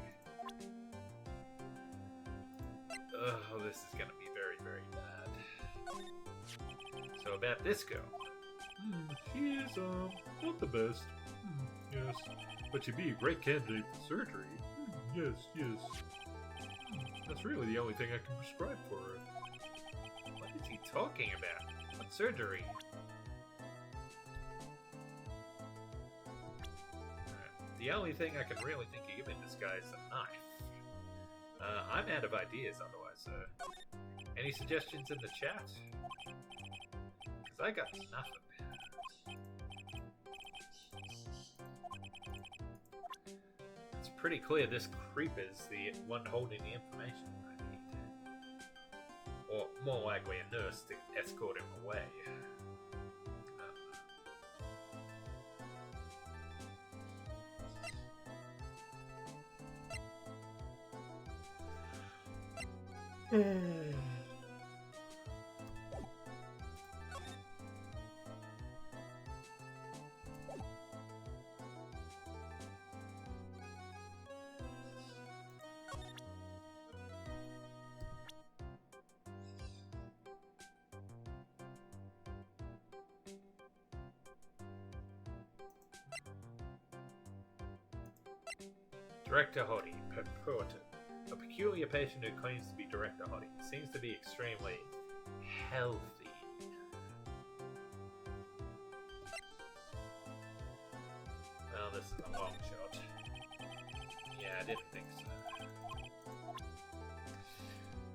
Oh, this is gonna be very, very bad. So about this girl. She is, not the best. Yes, but she'd be a great candidate for surgery. Yes. That's really the only thing I can prescribe for her. What is he talking about? What surgery? The only thing I can really think of giving this guy is a knife. I'm out of ideas otherwise. Any suggestions in the chat? Because I got nothing. It's pretty clear this creep is the one holding the information I need. Or more likely a nurse to escort him away. Director Hottie, purported. A peculiar patient who claims to be Director Hottie seems to be extremely healthy. Well, this is a long shot. Yeah, I didn't think so.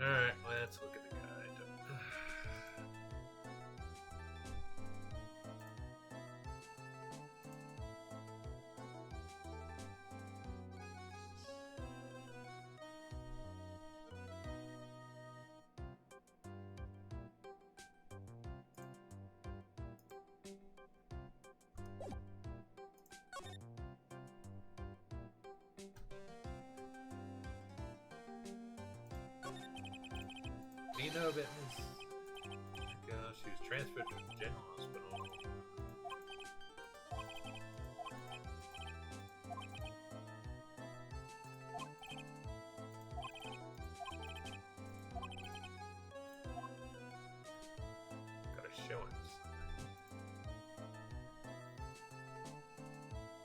Alright, let's look at the guide. Do you know about this? Gosh, she was transferred to the general hospital. Gotta show him something.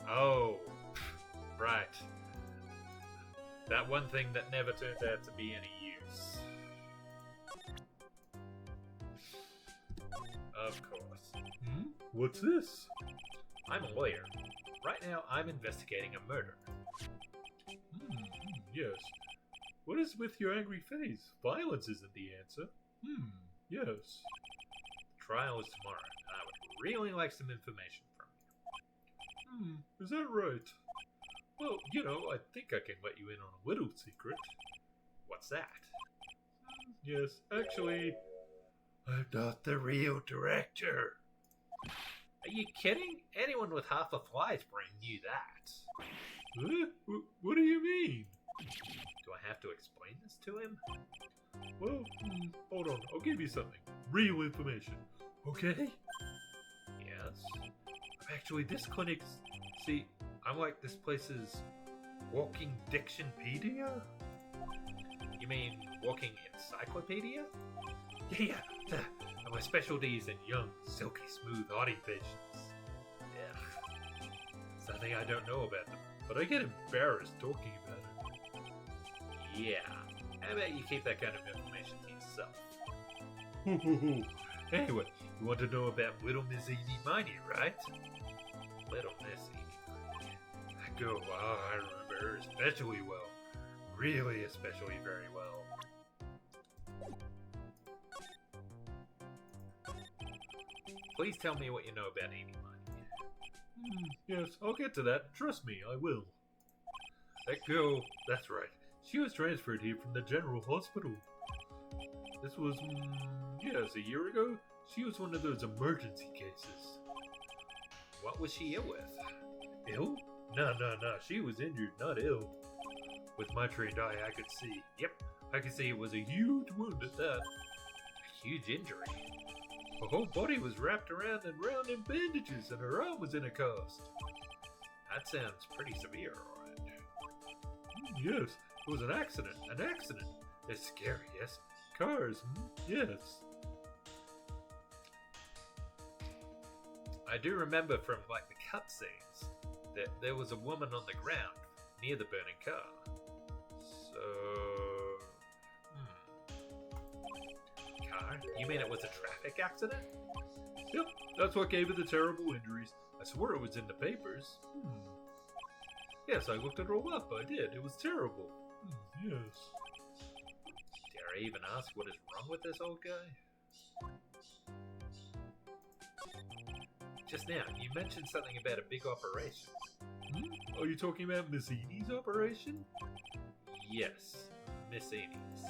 Oh, right. That one thing that never turns out to be any use. Of course. What's this? I'm a lawyer. Right now, I'm investigating a murder. Yes. What is with your angry face? Violence isn't the answer. Yes. The trial is tomorrow, and I would really like some information from you. Is that right? Well, you know, I think I can let you in on a little secret. What's that? Yes, actually, I'm not the real director. Are you kidding? Anyone with half a fly's brain knew that. Huh? What do you mean? Do I have to explain this to him? Well, hold on, I'll give you something. Real information, okay? Yes. Actually, this clinic's... See, I'm like this place's walking dictionpedia? You mean walking encyclopedia? Yeah. My specialty is in young, silky smooth Audie patients. Yeah. Something I don't know about them, but I get embarrassed talking about it. Yeah. How about you keep that kind of information to yourself? Anyway, you want to know about Little Miss Eeny Miny, right? Little Miss Eeny. That girl, I remember her especially well. Really especially very well. Please tell me what you know about Eeny Miny. Yes, I'll get to that. Trust me, I will. That girl, that's right. She was transferred here from the general hospital. This was, yes, a year ago. She was one of those emergency cases. What was she ill with? Ill? No, she was injured, not ill. With my trained eye, I could see. Yep, I could see it was a huge wound at that. A huge injury. Her whole body was wrapped around and round in bandages, and her arm was in a cast. That sounds pretty severe, alright. Yes, it was an accident. It's scary, yes. Cars, yes. I do remember from, like, the cutscenes that there was a woman on the ground near the burning car. So... Car? You mean it was a traffic accident? Yep, that's what gave her the terrible injuries. I swore it was in the papers. Yes, I looked it all up. I did. It was terrible. Yes. Dare I even ask what is wrong with this old guy? Just now, you mentioned something about a big operation. Are you talking about Miss Edie's operation? Yes, Miss Edie's.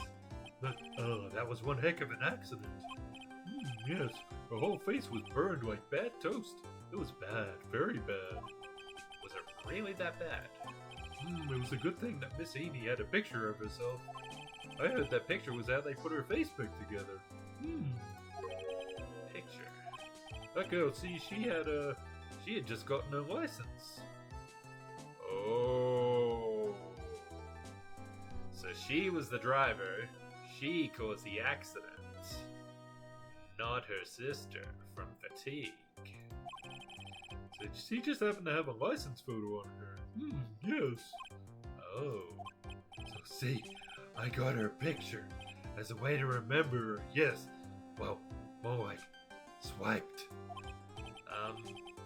That was one heck of an accident. Yes, her whole face was burned like bad toast. It was bad, very bad. Was it really that bad? It was a good thing that Miss Edie had a picture of herself. I heard that picture was how they put her face back together. Picture? That girl, see, she had just gotten her license. Oh. So she was the driver. She caused the accident. Not her sister from fatigue. So she just happened to have a license photo on her. Yes. Oh. So see, I got her picture as a way to remember her. Yes. Well, more like swiped.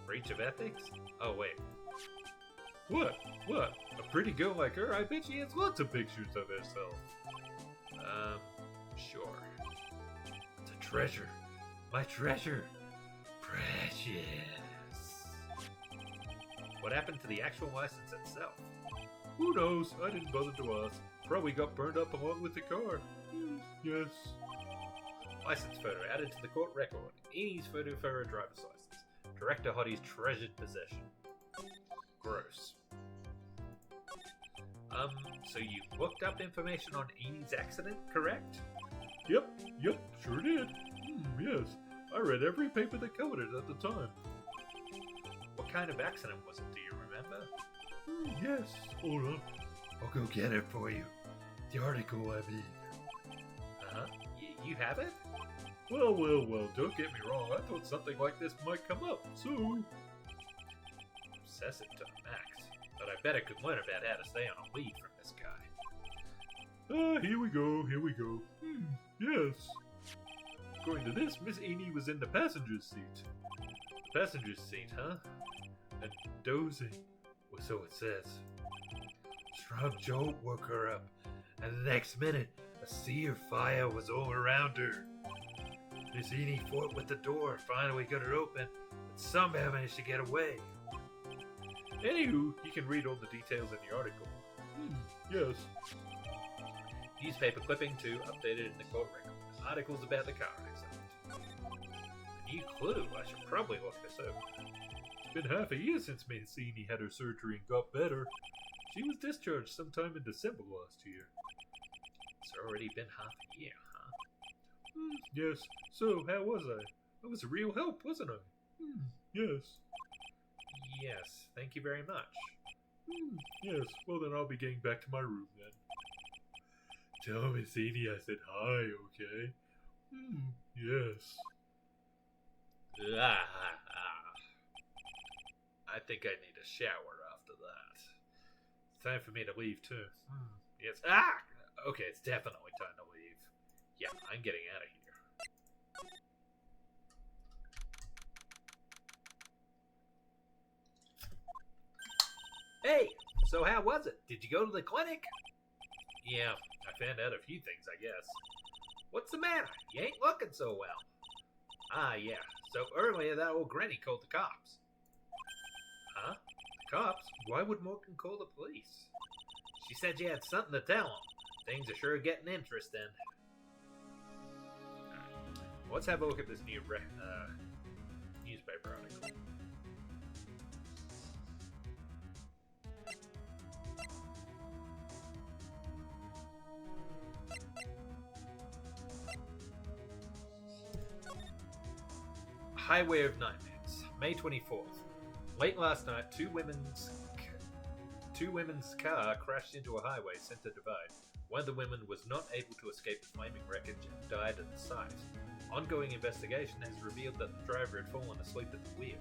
Breach of ethics? Oh, wait. What? A pretty girl like her? I bet she has lots of pictures of herself. Sure. It's a treasure. My treasure. Precious. What happened to the actual license itself? Who knows? I didn't bother to ask. Probably got burned up along with the car. Yes. License photo added to the court record. Edie's photo for her driver's license. Director Hottie's treasured possession. Gross. So you looked up information on Edie's accident, correct? Yep, sure did. Yes, I read every paper that covered it at the time. What kind of accident was it, do you remember? Yes, hold on. I'll go get it for you. The article, I mean. Uh-huh. You have it? Well, don't get me wrong. I thought something like this might come up, so... Obsessive to the max. But I bet I could learn about how to stay on a lead from this guy. Here we go. Yes. According to this, Miss Edie was in the passenger's seat. Passenger's seat, huh? And dozing. Well, so it says. Strong jolt woke her up, and the next minute, a sea of fire was all around her. Miss Edie fought with the door, finally got it open, but somehow managed to get away. Anywho, you can read all the details in the article. Yes. Newspaper clipping too, updated in the court record. Articles about the car accident. A new clue, I should probably look this over. It's been half a year since Miss Edie had her surgery and got better. She was discharged sometime in December last year. It's already been half a year, huh? Yes. So, how was I? I was a real help, wasn't I? Yes. Yes, thank you very much. Yes, well then I'll be getting back to my room then. Tell Miss Edie I said hi, okay? Yes. I think I need a shower after that. It's time for me to leave too. Yes. Okay, it's definitely time to leave. Yeah, I'm getting out of here. Hey, so how was it? Did you go to the clinic? Yeah, I found out a few things, I guess. What's the matter? You ain't looking so well. Yeah. So earlier that old granny called the cops. Huh? The cops? Why would Morgan call the police? She said you had something to tell them. Things are sure getting interesting. Let's have a look at this new newspaper article. Highway of Nightmares, May 24th. Late last night, two women's car crashed into a highway center divide. One of the women was not able to escape the flaming wreckage and died at the site. Ongoing investigation has revealed that the driver had fallen asleep at the wheel.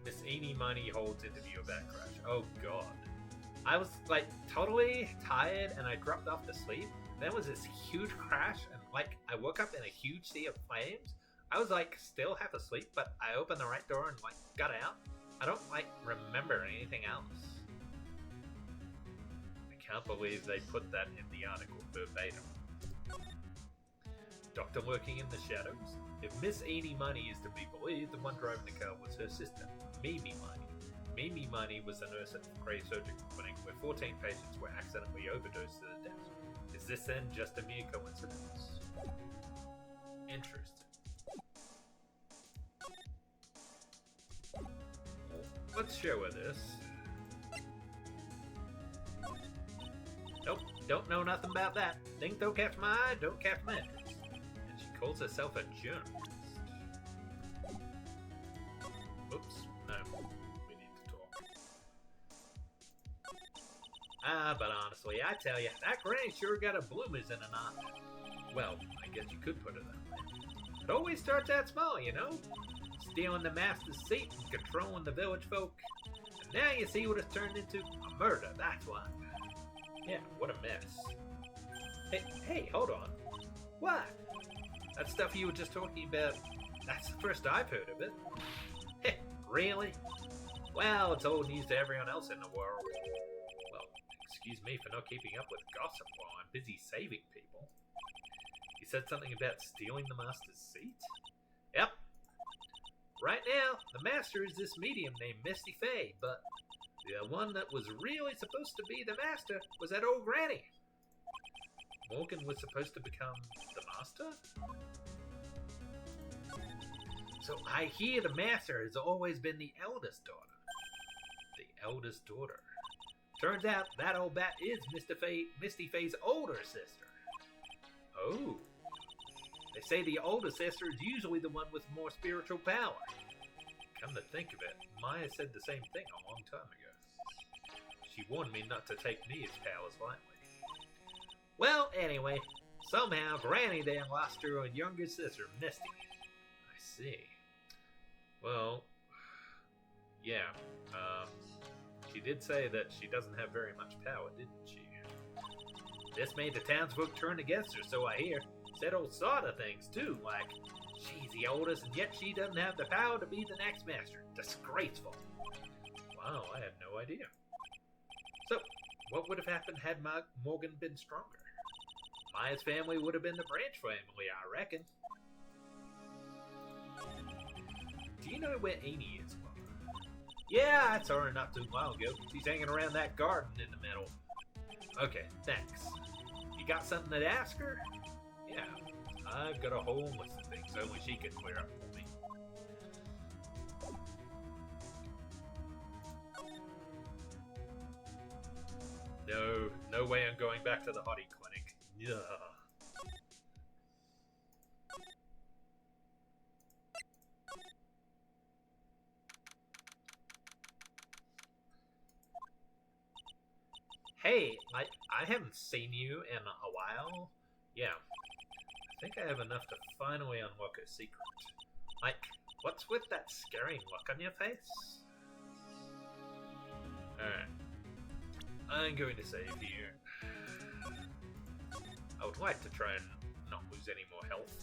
Miss Eenie Miney holds interview of that crash. Oh god. I was like totally tired and I dropped off to sleep. There was this huge crash and like I woke up in a huge sea of flames. I was like still half asleep, but I opened the right door and like got out. I don't like remember anything else. I can't believe they put that in the article verbatim. Doctor lurking in the shadows. If Miss Eenie Money is to be believed, the one driving the car was her sister, Mimi Money. Mimi Money was a nurse at the Cray Surgical Clinic where 14 patients were accidentally overdosed to their death. Is this then just a mere coincidence? Interesting. Let's show her this. Nope, don't know nothing about that. Think don't catch my eye, don't catch my interest. And she calls herself a journalist. Oops, no, we need to talk. But honestly, I tell you, that granny sure got a bloomers in a knot. Well, I guess you could put it that way. It always starts out small, you know? Stealing the master's seat and controlling the village folk. And now you see what it's turned into? A murder, that's why. Yeah, what a mess. Hey, hold on. What? That stuff you were just talking about, that's the first I've heard of it. Really? Well, it's old news to everyone else in the world. Well, excuse me for not keeping up with gossip while I'm busy saving people. You said something about stealing the master's seat? Yep. Right now, the master is this medium named Misty Fay, but the one that was really supposed to be the master was that old granny. Morgan was supposed to become the master? So I hear the master has always been the eldest daughter. The eldest daughter. Turns out that old bat is Misty Fay's older sister. Oh. They say the older sister is usually the one with more spiritual power. Come to think of it, Maya said the same thing a long time ago. She warned me not to take Mia's powers lightly. Well, anyway, somehow Granny then lost her younger sister, Misty. I see. Well, yeah, she did say that she doesn't have very much power, didn't she? This made the townsfolk turn against her, so I hear. Said all sort of things, too, like, she's the oldest and yet she doesn't have the power to be the next master. Disgraceful. Wow, I had no idea. So, what would have happened had Morgan been stronger? Maya's family would have been the Branch family, I reckon. Do you know where Amy is, Mother? Yeah, I saw her not too long ago. She's hanging around that garden in the middle. Okay, thanks. You got something to ask her? Yeah, I've got a whole list of things only she can clear up for me. No way I'm going back to the hottie clinic. Ugh. Hey, I haven't seen you in a while. Yeah, I think I have enough to finally unlock a secret. Like, what's with that scaring look on your face? Alright. I'm going to save here. I would like to try and not lose any more health.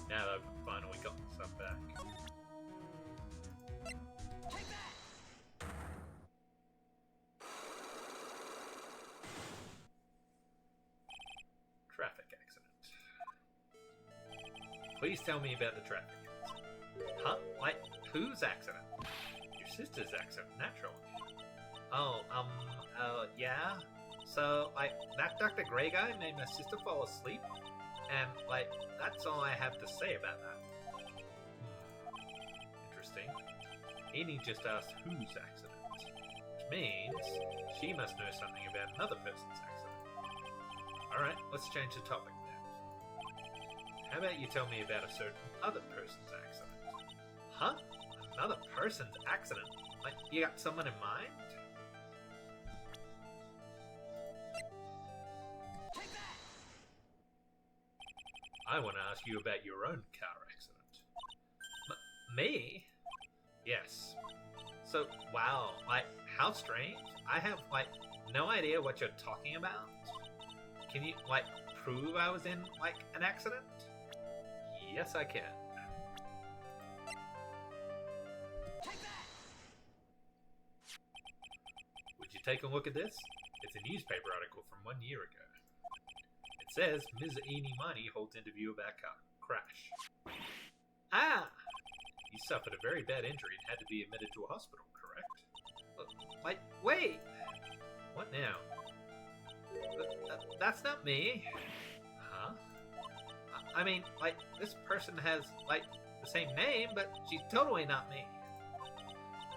Now that I've finally gotten some back. Traffic accident. Please tell me about the traffic accident. Huh? Like, whose accident? Your sister's accident, naturally. Oh, yeah? So, like, that Dr. Grey guy made my sister fall asleep? And, like, that's all I have to say about that. Interesting. Amy just asked whose accident. Which means she must know something about another person's accident. Alright, let's change the topic then. how about you tell me about a certain other person's accident? Huh? Another person's accident? Like, you got someone in mind? I want to ask you about your own car accident. Me? Yes. So, wow, like, how strange. I have, like, no idea what you're talking about. Can you, like, prove I was in, like, an accident? Yes, I can. Would you take a look at this? It's a newspaper article from 1 year ago. It says Ms. Eenie Miney holds interview about car crash. Ah! You suffered a very bad injury and had to be admitted to a hospital, correct? Like, wait! What now? That's not me. Huh? I mean, like, this person has, like, the same name, but she's totally not me.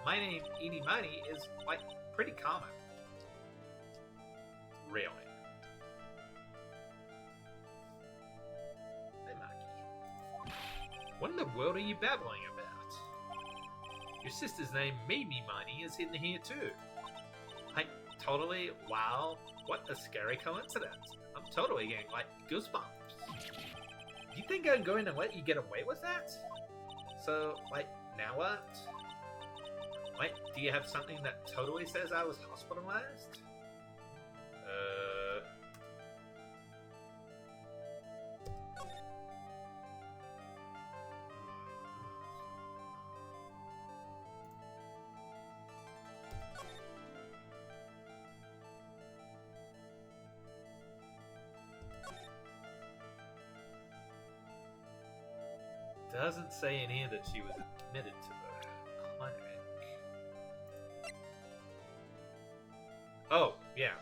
My name, Eenie Miney, is, like, pretty common. Really? Hey, Maki. What in the world are you babbling about? Your sister's name, Mimi Miney, is in here too. Like, totally, wow, what a scary coincidence. I'm totally getting, like, goosebumps. Do you think I'm going to let you get away with that? So, like, now what? Like, do you have something that totally says I was hospitalized? Doesn't say in here that she was admitted to the clinic. Oh, yeah.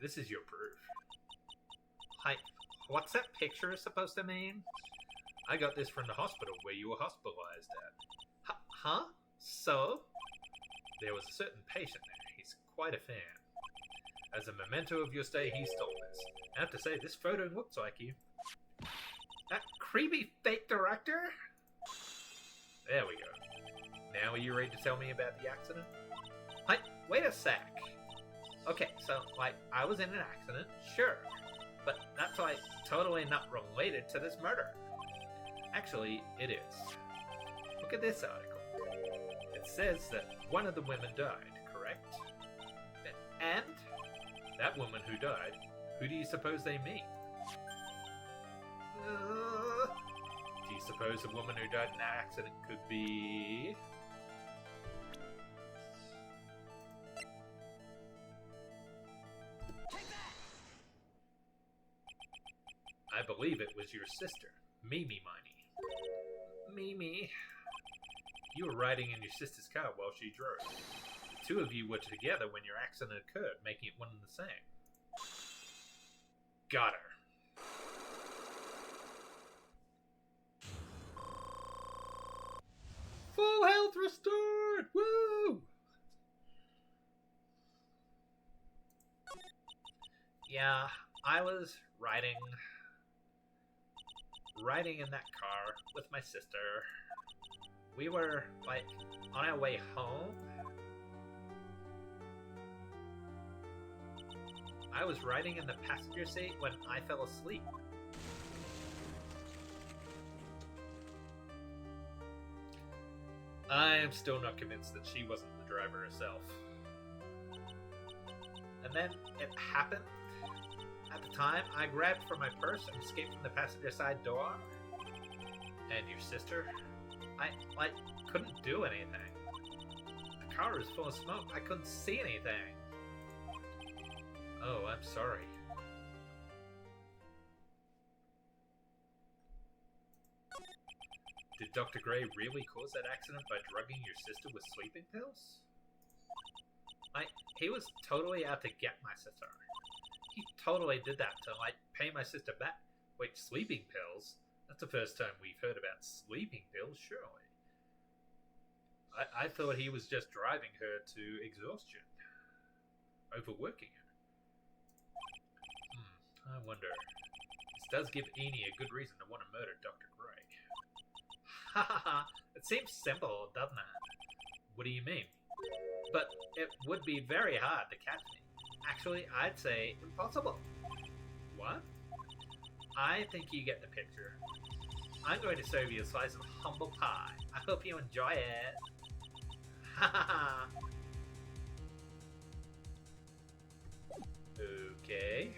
This is your proof. Hi, what's that picture supposed to mean? I got this from the hospital where you were hospitalized at. Huh? So? There was a certain patient there. He's quite a fan. As a memento of your stay, he stole this. I have to say, this photo looks like you. That creepy fake director? There we go. Now are you ready to tell me about the accident? Wait a sec. Okay, so, like, I was in an accident, sure. But that's, like, totally not related to this murder. Actually, it is. Look at this article. It says that one of the women died, correct? And that woman who died, who do you suppose they mean? Do you suppose the woman who died in that accident could be... I believe it was your sister, Mimi Miney. Mimi? You were riding in your sister's car while she drove. The two of you were together when your accident occurred, making it one and the same. Got her. Full health restored! Woo! Yeah, I was riding in that car with my sister. We were, like, on our way home. I was riding in the passenger seat when I fell asleep. I am still not convinced that she wasn't the driver herself. And then it happened. At the time, I grabbed for my purse and escaped from the passenger side door. And your sister? I, like, couldn't do anything. The car was full of smoke. I couldn't see anything. Oh, I'm sorry. Did Dr. Gray really cause that accident by drugging your sister with sleeping pills? He was totally out to get my sister. He totally did that to, like, pay my sister back. Wait, sleeping pills? That's the first time we've heard about sleeping pills, surely. I thought he was just driving her to exhaustion. Overworking her. I wonder. This does give Eni a good reason to want to murder Dr. Gray. Ha ha ha! It seems simple, doesn't it? What do you mean? But it would be very hard to catch me. Actually, I'd say impossible. What? I think you get the picture. I'm going to serve you a slice of humble pie. I hope you enjoy it. Ha ha ha! Okay.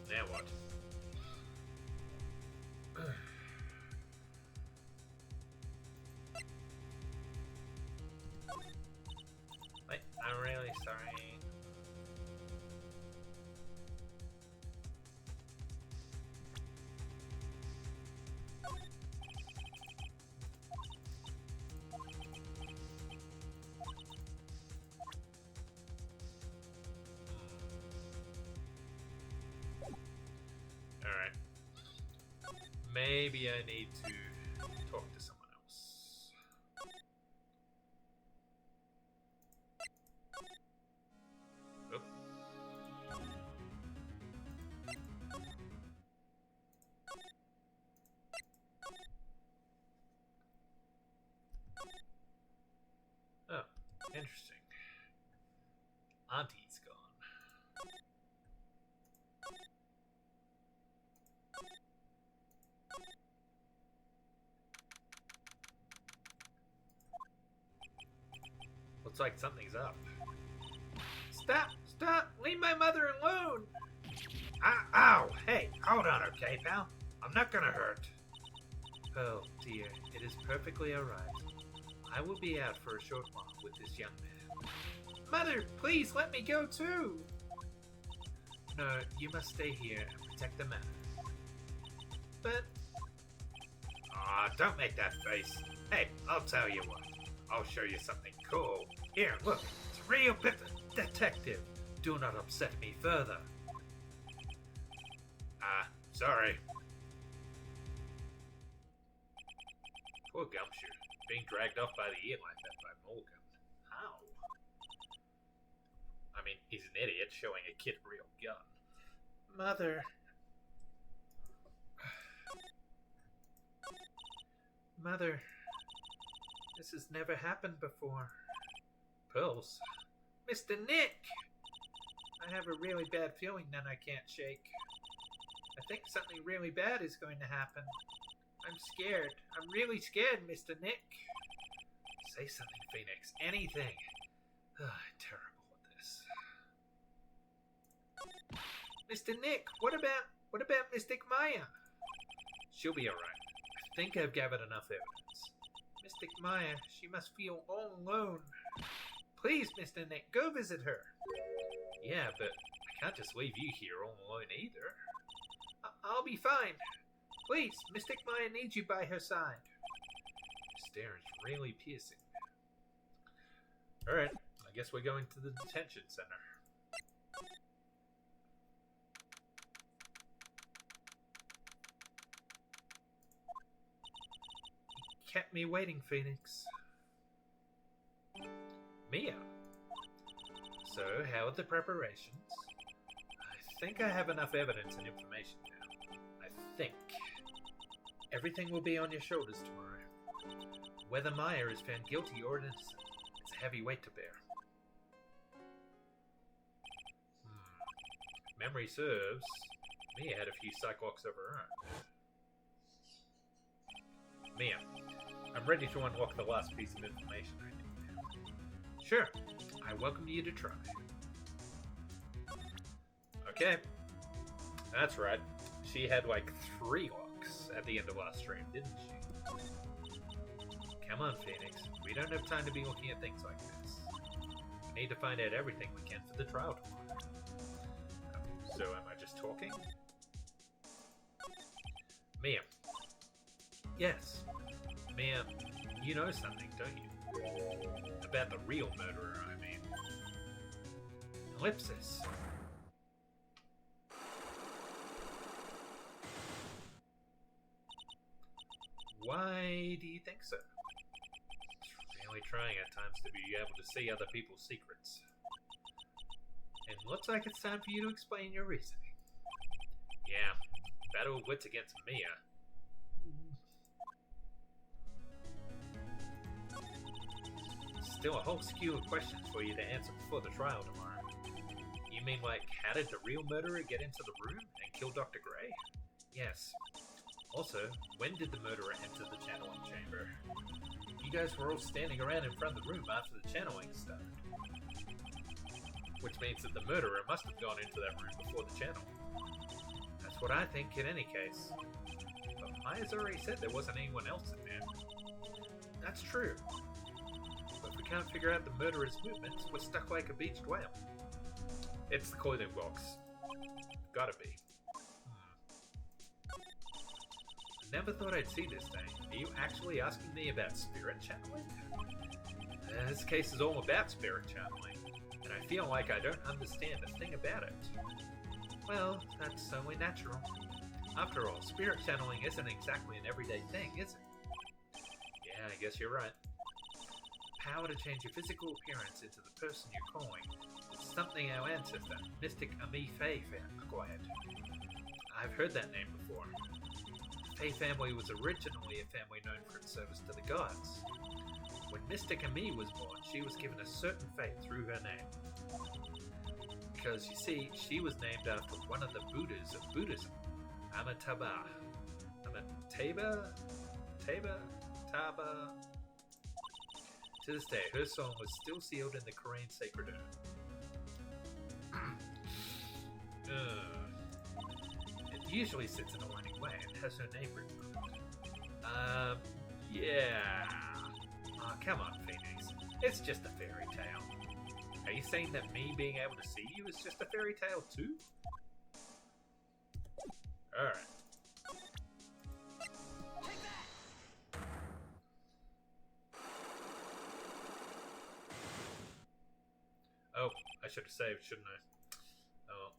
Now what? Wait, I'm really sorry. Alright. Maybe I need to talk to someone else. Oh. Oh, interesting. Auntie's gone. Looks like something's up. Stop! Stop! Leave my mother alone! Ow! Hey, hold on, okay, pal? I'm not gonna hurt. Oh, dear. It is perfectly alright. I will be out for a short while with this young man. Mother, please let me go too! No, you must stay here and protect the manor. But... Aw, don't make that face. Hey, I'll tell you what. I'll show you something cool. Here, look. It's a real detective. Do not upset me further. Sorry. Poor Gumshoe. Being dragged off by the ear like that by Morgan. How? I mean, he's an idiot showing a kid a real gun. Mother. Mother. This has never happened before. Pearls? Mr. Nick! I have a really bad feeling that I can't shake. I think something really bad is going to happen. I'm scared. I'm really scared, Mr. Nick. Say something, Phoenix. Anything. I'm terrible at this. Mr. Nick, what about Mystic Maya? She'll be alright. I think I've gathered enough evidence. Mystic Maya, she must feel all alone. Please, Mr. Nick, go visit her. Yeah, but I can't just leave you here all alone either. I'll be fine. Please, Mystic Maya needs you by her side. Your stare is really piercing. Alright, I guess we're going to the detention center. You kept me waiting, Phoenix. Mia. So, how are the preparations? I think I have enough evidence and information now. I think. Everything will be on your shoulders tomorrow. Whether Maya is found guilty or innocent, it's a heavy weight to bear. Memory serves, Mia had a few psych-walks of her own. Mia, I'm ready to unlock the last piece of information I need. Sure, I welcome you to try. Okay, that's right. She had like 3 locks at the end of last stream, didn't she? Come on, Phoenix. We don't have time to be looking at things like this. We need to find out everything we can for the trial tomorrow. So am I just talking? Mia. Yes. Mia, you know something, don't you? About the real murderer, I mean. Ellipsis. do you think so? It's really trying at times to be able to see other people's secrets. And looks like it's time for you to explain your reasoning. Yeah, battle of wits against Mia. Still a whole skew of questions for you to answer before the trial tomorrow. You mean like, how did the real murderer get into the room and kill Dr. Gray? Yes. Also, when did the murderer enter the channeling chamber? You guys were all standing around in front of the room after the channeling started. Which means that the murderer must have gone into that room before the channel. That's what I think in any case. But Maya's already said there wasn't anyone else in there. That's true. But if we can't figure out the murderer's movements, we're stuck like a beached whale. It's the clothing box. Gotta be. I never thought I'd see this day. Are you actually asking me about spirit channeling? This case is all about spirit channeling, and I feel like I don't understand a thing about it. Well, that's only natural. After all, spirit channeling isn't exactly an everyday thing, is it? Yeah, I guess you're right. The power to change your physical appearance into the person you're calling is something our ancestor, Mystic Ami Faye, acquired. I've heard that name before. The Faye family was originally a family known for its service to the gods. When Mystic Ami was born, she was given a certain fate through her name. Because, you see, she was named after one of the Buddhas of Buddhism, Amitabha. Taba. To this day, her soul was still sealed in the Korean sacred urn. It usually sits in a winding way and has her name written on it. Yeah. Oh, come on, Phoenix. It's just a fairy tale. Are you saying that me being able to see you is just a fairy tale too? Alright. Oh, I should have saved, shouldn't I? Oh.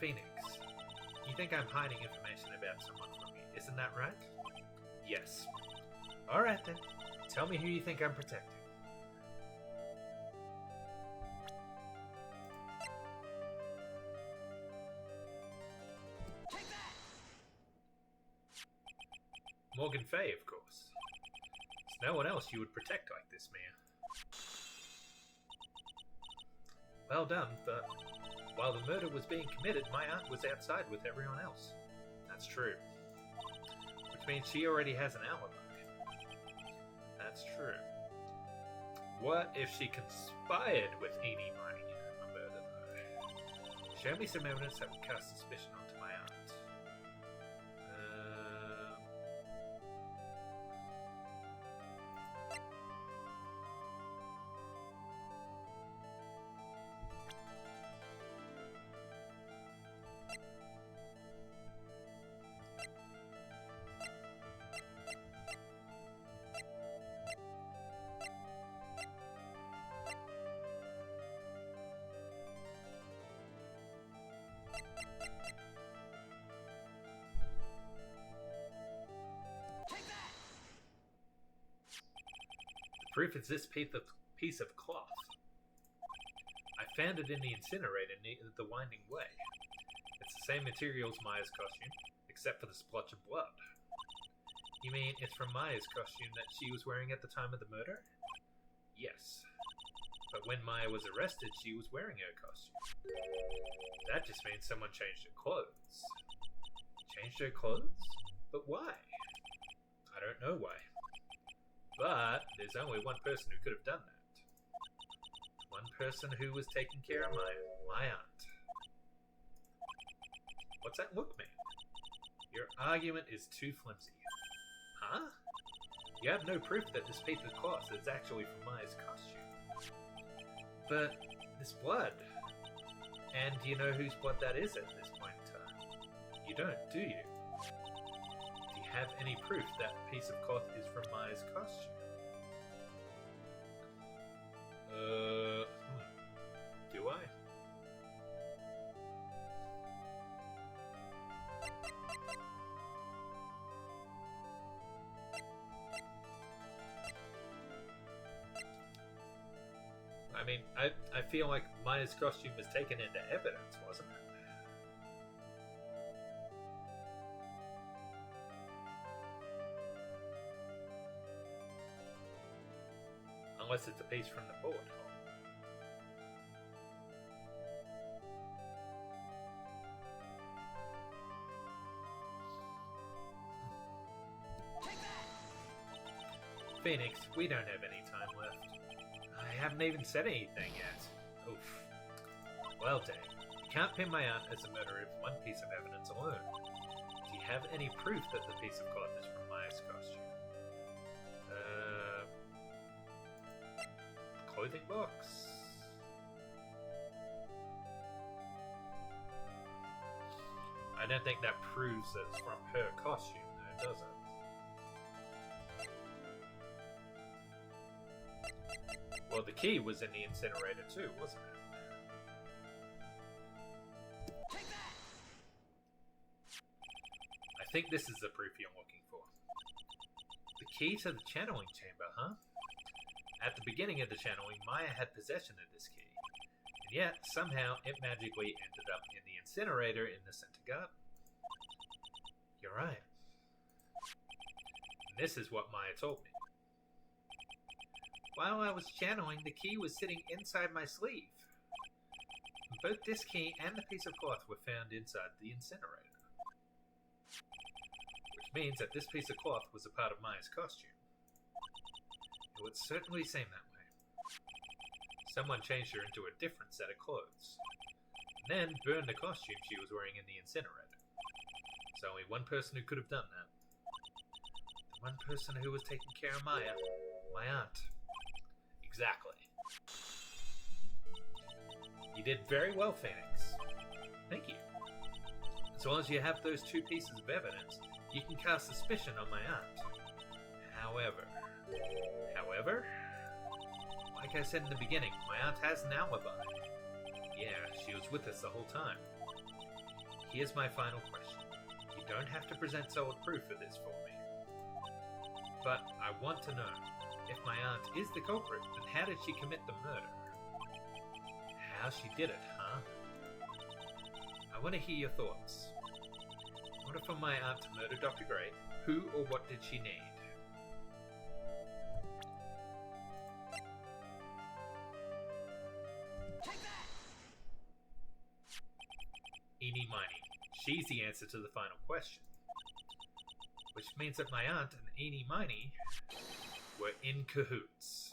Phoenix, you think I'm hiding information about someone from you, isn't that right? Yes. Alright then. Tell me who you think I'm protecting. Morgan Fay, of course. There's no one else you would protect like this, Mia. Well done, but while the murder was being committed, my aunt was outside with everyone else. That's true. Which means she already has an alibi. That's true. What if she conspired with Eenie Mine in the murder, though? Show me some evidence that would cast suspicion onto my aunt. Proof is this piece of cloth. I found it in the incinerator near the winding way. It's the same material as Maya's costume, except for the splotch of blood. You mean it's from Maya's costume that she was wearing at the time of the murder? Yes. But when Maya was arrested, she was wearing her costume. That just means someone changed her clothes. Changed her clothes? But why? I don't know why. But there's only one person who could have done that. One person who was taking care of my aunt. What's that look mean? Your argument is too flimsy. Huh? You have no proof that this piece of cloth is actually from Maya's costume. But this blood. And do you know whose blood that is at this point in time? You don't, do you? Have any proof that piece of cloth is from Maya's costume? Do I? I mean, I feel like Maya's costume was taken into evidence, wasn't it? Unless it's a piece from the board. Phoenix, we don't have any time left. I haven't even said anything yet. Oof. Well, Dave, you can't pin my aunt as a murderer with one piece of evidence alone. Do you have any proof that the piece of cloth is from Maya's costume? Clothing box? I don't think that proves that it's from her costume, though, does it? Well, the key was in the incinerator too, wasn't it? I think this is the proof you're looking for. The key to the channeling chamber, huh? At the beginning of the channeling, Maya had possession of this key, and yet, somehow, it magically ended up in the incinerator in the center garden. You're right. And this is what Maya told me. While I was channeling, the key was sitting inside my sleeve. Both this key and the piece of cloth were found inside the incinerator. Which means that this piece of cloth was a part of Maya's costume. It would certainly seem that way. Someone changed her into a different set of clothes, and then burned the costume she was wearing in the incinerator. There's only one person who could have done that. The one person who was taking care of Maya, my aunt. Exactly. You did very well, Phoenix. Thank you. As long as you have those two pieces of evidence, you can cast suspicion on my aunt. However, like I said in the beginning, my aunt has an alibi. Yeah, she was with us the whole time. Here's my final question. You don't have to present solid proof of this for me. But I want to know, if my aunt is the culprit, then how did she commit the murder? How she did it, huh? I want to hear your thoughts. In order for my aunt to murder Dr. Gray, who or what did she need? Eeny Miny. She's the answer to the final question. Which means that my aunt and Eeny Miny were in cahoots.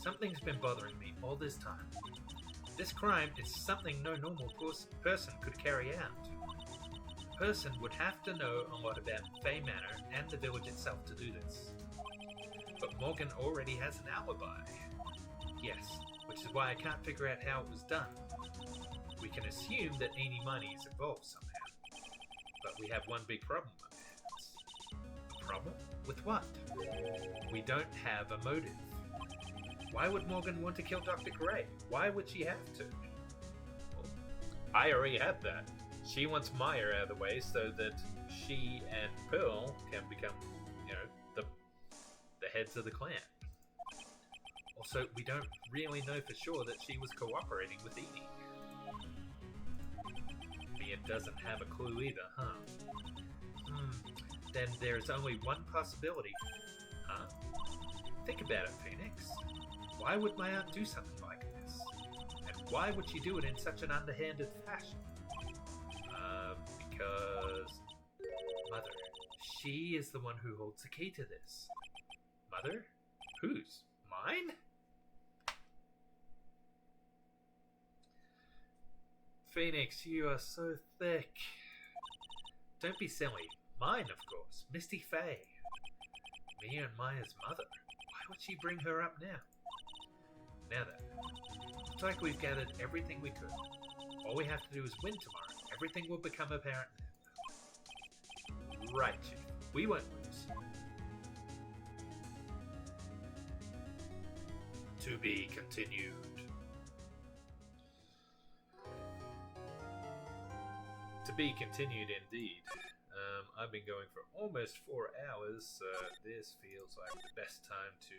Something's been bothering me all this time. This crime is something no normal person could carry out. A person would have to know a lot about Fay Manor and the village itself to do this. But Morgan already has an alibi. Yes, which is why I can't figure out how it was done. We can assume that Eeny Miny is involved somehow. But we have one big problem on our hands. A problem? With what? We don't have a motive. Why would Morgan want to kill Dr. Gray? Why would she have to? Well, I already had that. She wants Maya out of the way so that she and Pearl can become, the heads of the clan. Also, we don't really know for sure that she was cooperating with Edie. Mia doesn't have a clue either, huh? Then there's only one possibility. Huh? Think about it, Phoenix. Why would my aunt do something like this? And why would she do it in such an underhanded fashion? Because... Mother. She is the one who holds the key to this. Mother? Whose? Mine? Phoenix, you are so thick. Don't be silly. Mine, of course. Misty Fay. Mia and Maya's mother. Why would she bring her up now? Now then, looks like we've gathered everything we could. All we have to do is win tomorrow. Everything will become apparent then. Right, Chief. We won't lose. To be continued. To be continued indeed. I've been going for almost 4 hours, so this feels like the best time to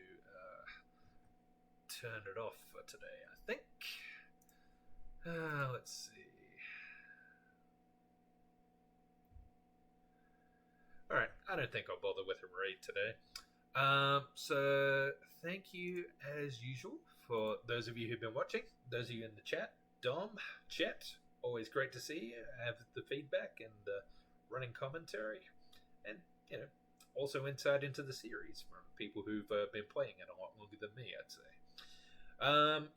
turn it off for today, I think. Let's see. Alright, I don't think I'll bother with a raid today. So, thank you as usual for those of you who've been watching, those of you in the chat. Dom, chat, always great to see you, have the feedback and the running commentary, and, you know, also insight into the series from people who've been playing it a lot longer than me, I'd say.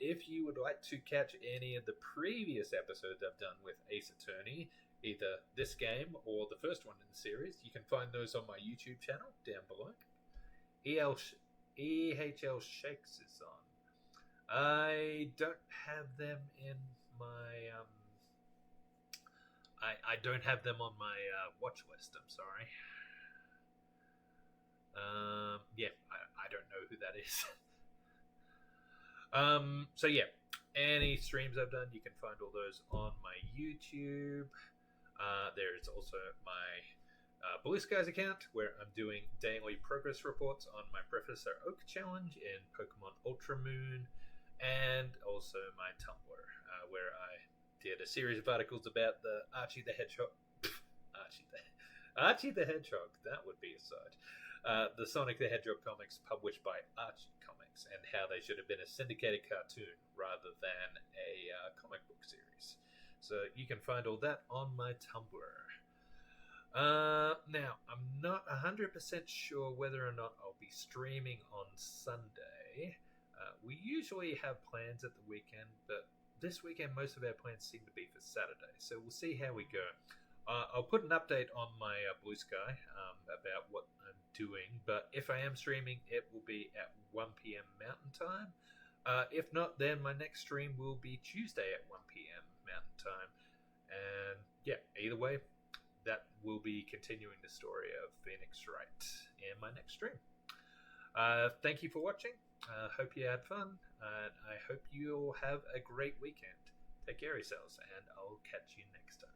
If you would like to catch any of the previous episodes I've done with Ace Attorney, either this game or the first one in the series, you can find those on my YouTube channel down below. EHL Shakes is on. I don't have them in my I don't have them on my watch list. I'm sorry. Yeah, I don't know who that is. So yeah, any streams I've done, you can find all those on my YouTube. There's also my Blue Skies account, where I'm doing daily progress reports on my Professor Oak challenge in Pokemon Ultra Moon, and also my Tumblr, where I did a series of articles about the Archie the Hedgehog. Archie the Hedgehog, that would be a sight. The Sonic the Hedgehog comics published by Archie Comics, and how they should have been a syndicated cartoon rather than a comic book series. So you can find all that on my Tumblr. Now, I'm not 100% sure whether or not I'll be streaming on Sunday. We usually have plans at the weekend, but this weekend most of our plans seem to be for Saturday, so we'll see how we go. I'll put an update on my Blue Sky about what I'm doing, but if I am streaming, it will be at 1 p.m. Mountain Time. If not, then my next stream will be Tuesday at 1 p.m. Mountain Time. And yeah, either way, that will be continuing the story of Phoenix Wright in my next stream. Thank you for watching. Hope you had fun, and I hope you all have a great weekend. Take care of yourselves, and I'll catch you next time.